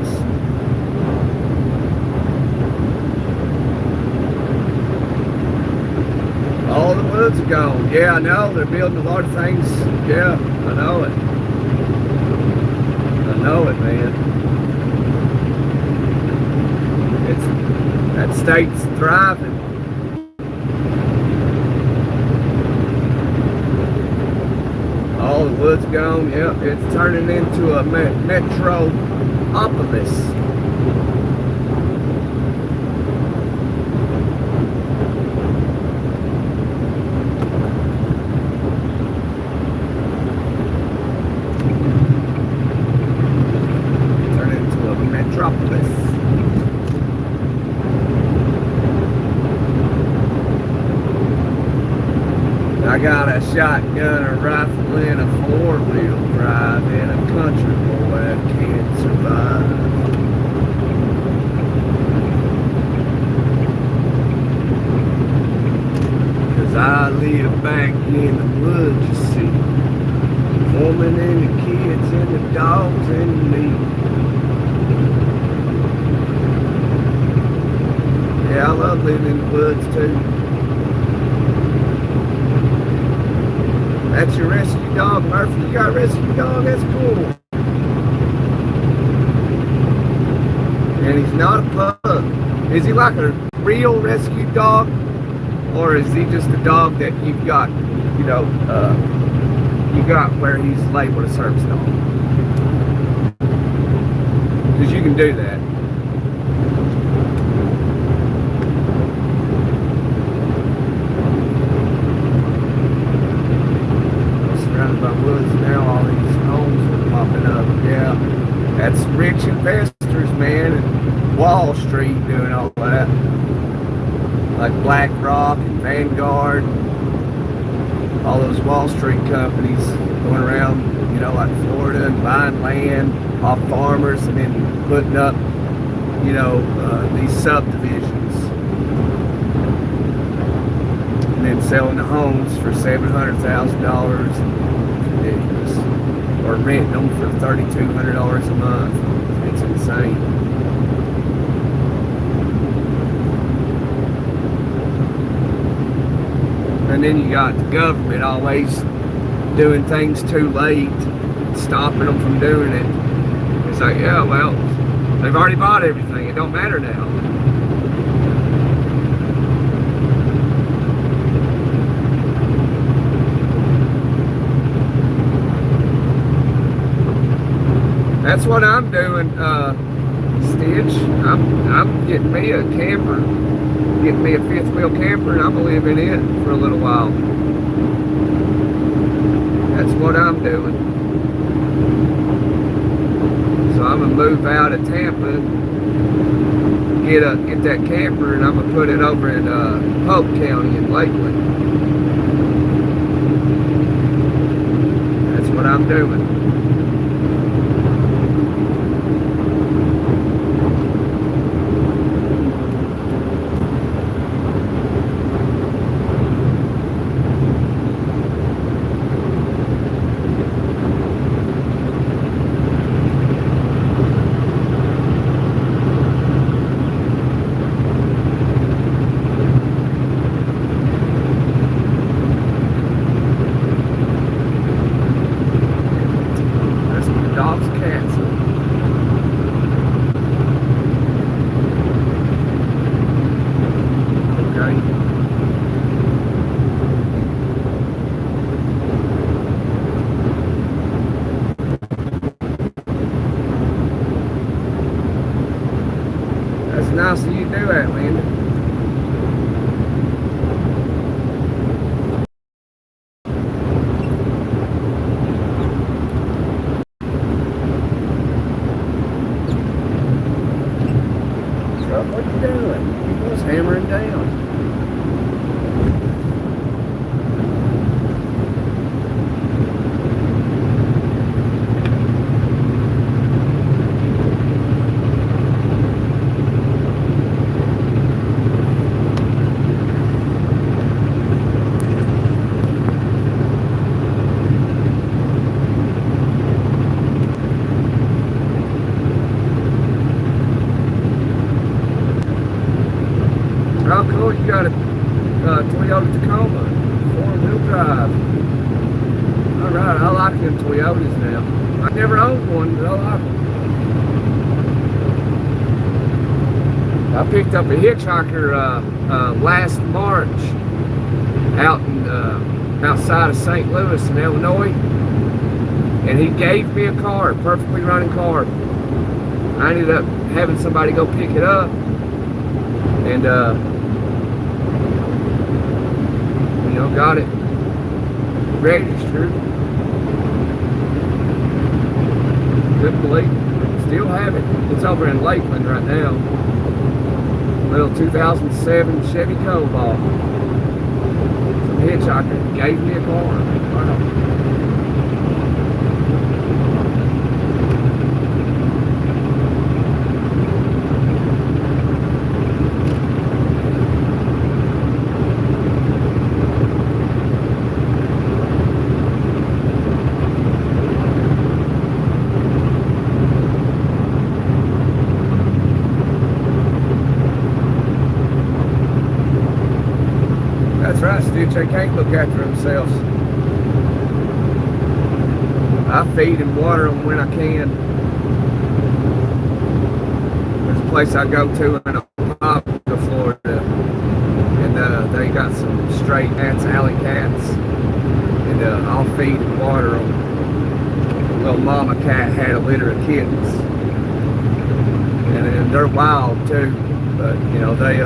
All the woods are gone. Yeah, I know. They're building a lot of things. Yeah, I know it. I know it, man. That state's thriving. All the woods gone. Yep, it's turning into a metropolis. I got a shotgun, a rifle, and a four-wheel drive, and a country boy that can't survive. 'Cause I live back in the woods, you see. The woman and the kids and the dogs and me. Yeah, I love living in the woods too. That's your rescue dog, Murphy. You got a rescue dog? That's cool. And he's not a pug. Is he like a real rescue dog? Or is he just a dog that you've got, you know, you got where he's labeled a service dog? Because you can do that. investors, man, and Wall Street doing all that. Like BlackRock and Vanguard, all those Wall Street companies going around, you know, like Florida and buying land off farmers and then putting up, you know, these subdivisions and then selling the homes for $700,000. Ridiculous. Or renting them for $3,200 a month. It's insane. And then you got the government always doing things too late, stopping them from doing it. It's like, yeah, well, they've already bought everything. It don't matter now. That's what I'm doing, Stitch. I'm getting me a camper, getting me a fifth wheel camper, and I'm gonna live in it for a little while. That's what I'm doing. So I'm gonna move out of Tampa, get that camper, and I'm gonna put it over in Polk County in Lakeland. That's what I'm doing. Nice of you to do that, Linda. So what you doing? He was hammering down. Oh, cool, you got a Toyota Tacoma, 4-wheel drive. Alright, I like them Toyotas now. I never owned one, but I like them. I picked up a hitchhiker last March out in, outside of St. Louis in Illinois. And he gave me a car, a perfectly running car. I ended up having somebody go pick it up. And you know, got it registered. Couldn't believe it. Still have it. It's over in Lakeland right now. Little 2007 Chevy Cobalt. Some hitchhiker gave me a car. Wow. That's right, Stitch. They can't look after themselves. I feed and water them when I can. There's a place I go to in Apopka, Florida, and they got some stray cats, alley cats, and I'll feed and water them. Little mama cat had a litter of kittens, and they're wild too, but you know, they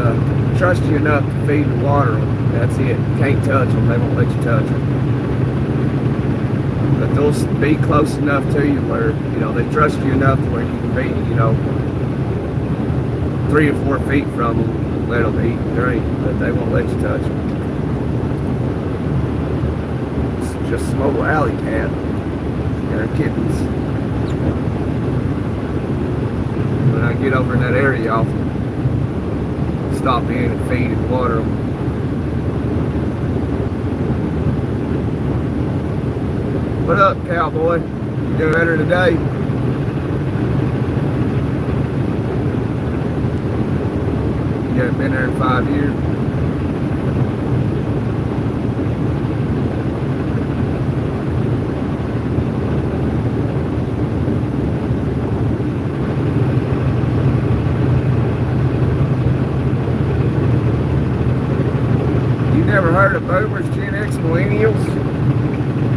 trust you enough to feed and water them. That's it. You can't touch them. They won't let you touch them. But they'll be close enough to you where, you know, they trust you enough to where you can be, you know, 3 or 4 feet from them, let them eat and drink, but they won't let you touch them. It's just some old alley cat and her kittens. When I get over in that area, I'll stop in and feed and water them. What up, cowboy? You doing better today? You haven't been there in 5 years. You never heard of boomers, Gen X, millennials?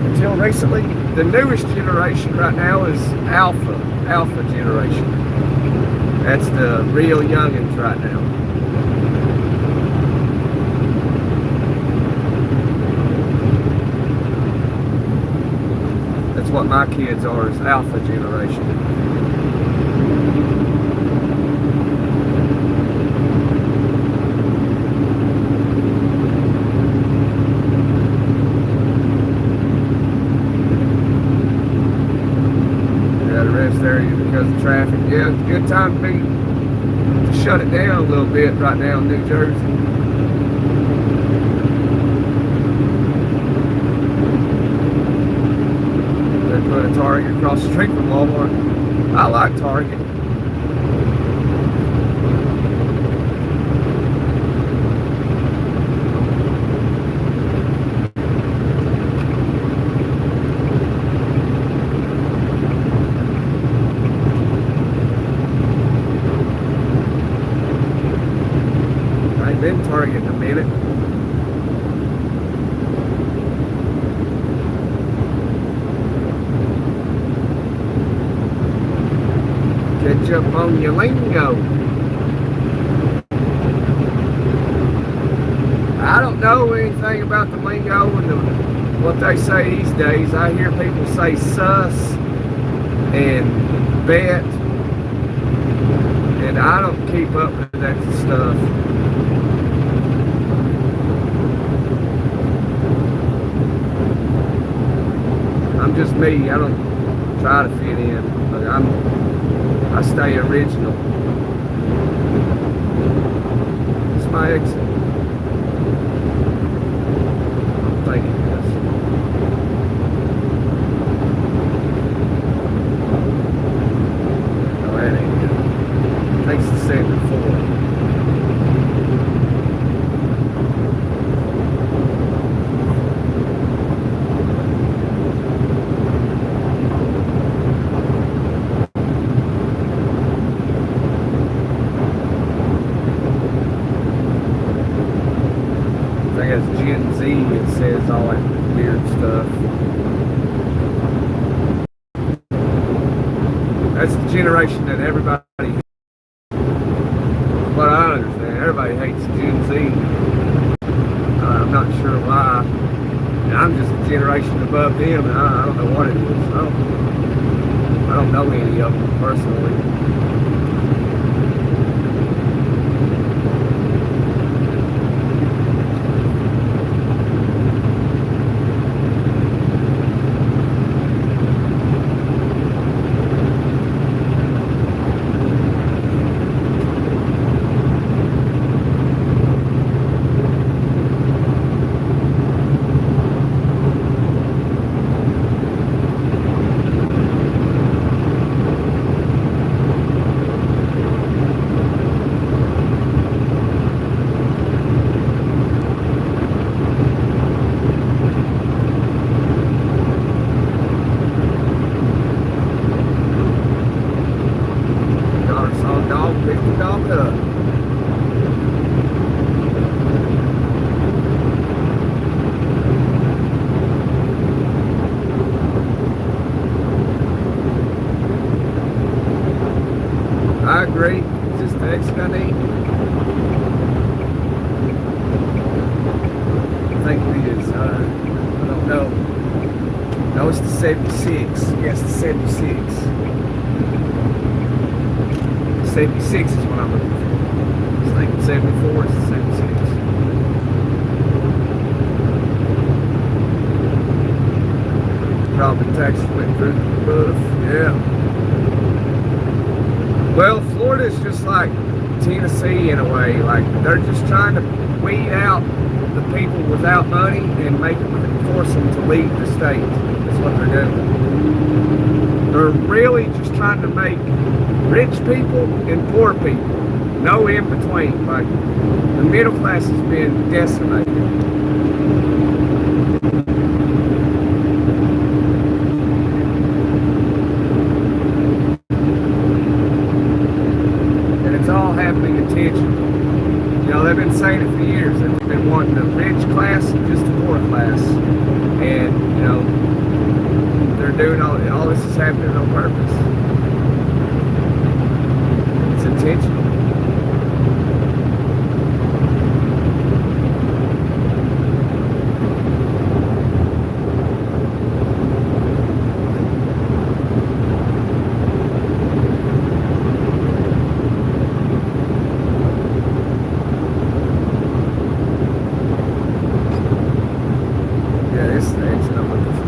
Until recently, the newest generation right now is alpha generation. That's the real youngins right now. That's what my kids are, is alpha generation. Area because of traffic. Yeah, it's a good time to shut it down a little bit right now in New Jersey. They put a Target across the street from Walmart. I like Target. Been Target in a minute. Catch up on your lingo. I don't know anything about the lingo and what they say these days. I hear people say sus and bet, and I don't keep up with that stuff. I'm just me. I don't try to fit in. I stay original. It's my exit. I'm thinking this. No, that ain't it. Takes the 74. Gen Z, it says all that weird stuff. That's the generation that everybody hates. But I understand, everybody hates Gen Z. I'm not sure why. And I'm just a generation above them, and I don't know what it is. I don't know any of them personally. I agree. Is this the exit I need? I think it is. I don't know. No, it's the 76. Yes, the 76. 76 is what I'm looking for. It's like 74, it's the 76. Property taxes went through the roof, yeah. Well, Florida's just like Tennessee in a way. Like, they're just trying to weed out the people without money and force them to leave the state. That's what they're doing. They're really just trying to make rich people and poor people, no in between. Like, the middle class has been decimated. And it's all happening intentionally. You know, they've been saying it for years. They've been wanting the rich class and just the poor class. And, you know, they're doing all this is happening on purpose. It's intentional. Yeah, this is the exit I'm looking for.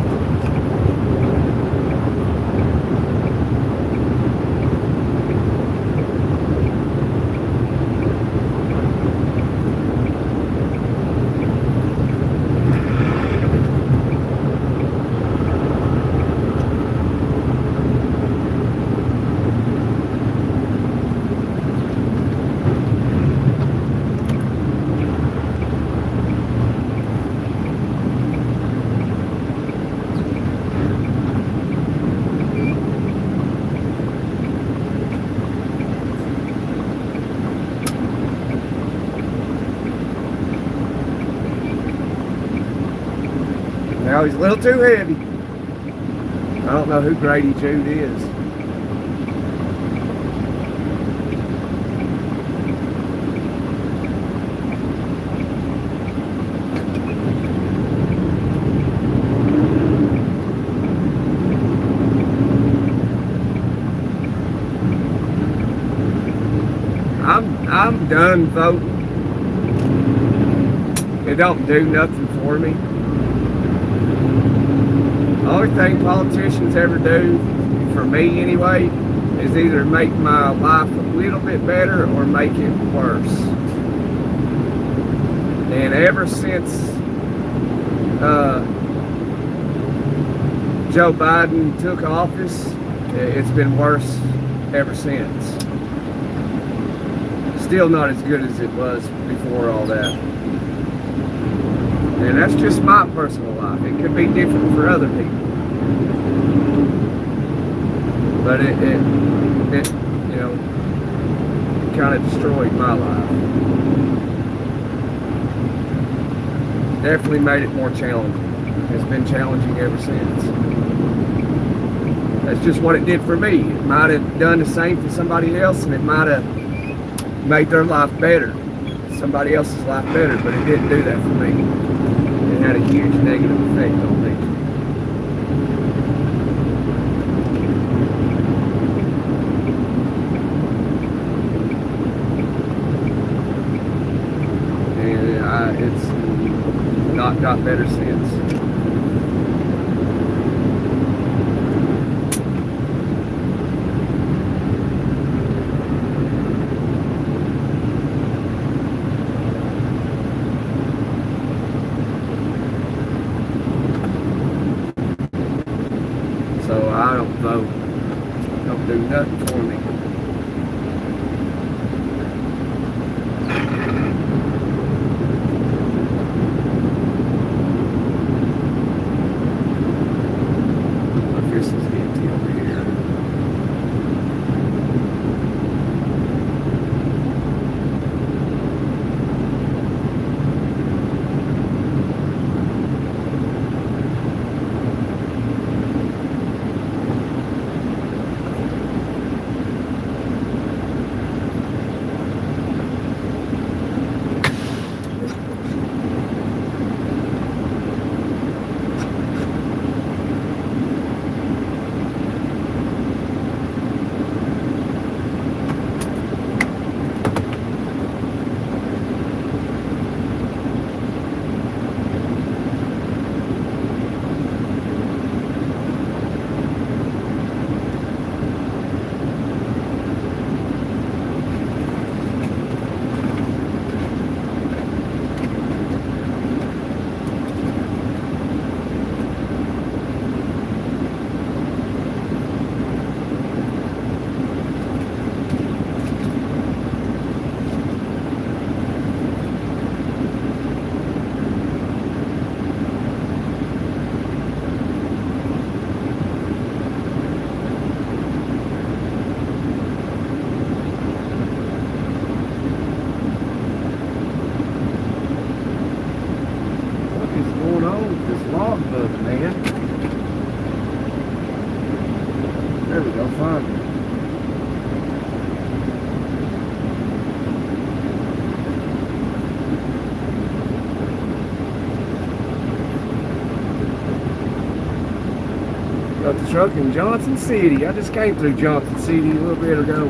Now he's a little too heavy. I don't know who Grady Jude is. I'm done voting. It don't do nothing for me. The only thing politicians ever do, for me anyway, is either make my life a little bit better or make it worse. And ever since Joe Biden took office, it's been worse ever since. Still not as good as it was before all that. And that's just my personal life. It could be different for other people. But it you know, kind of destroyed my life. Definitely made it more challenging. It's been challenging ever since. That's just what it did for me. It might have done the same for somebody else, and it might have made their life better, somebody else's life better, but it didn't do that for me. It had a huge negative effect on me. And it's not got better since. So I don't vote. Don't do nothing for me. This is empty over here. truck in Johnson City. I just came through Johnson City a little bit ago.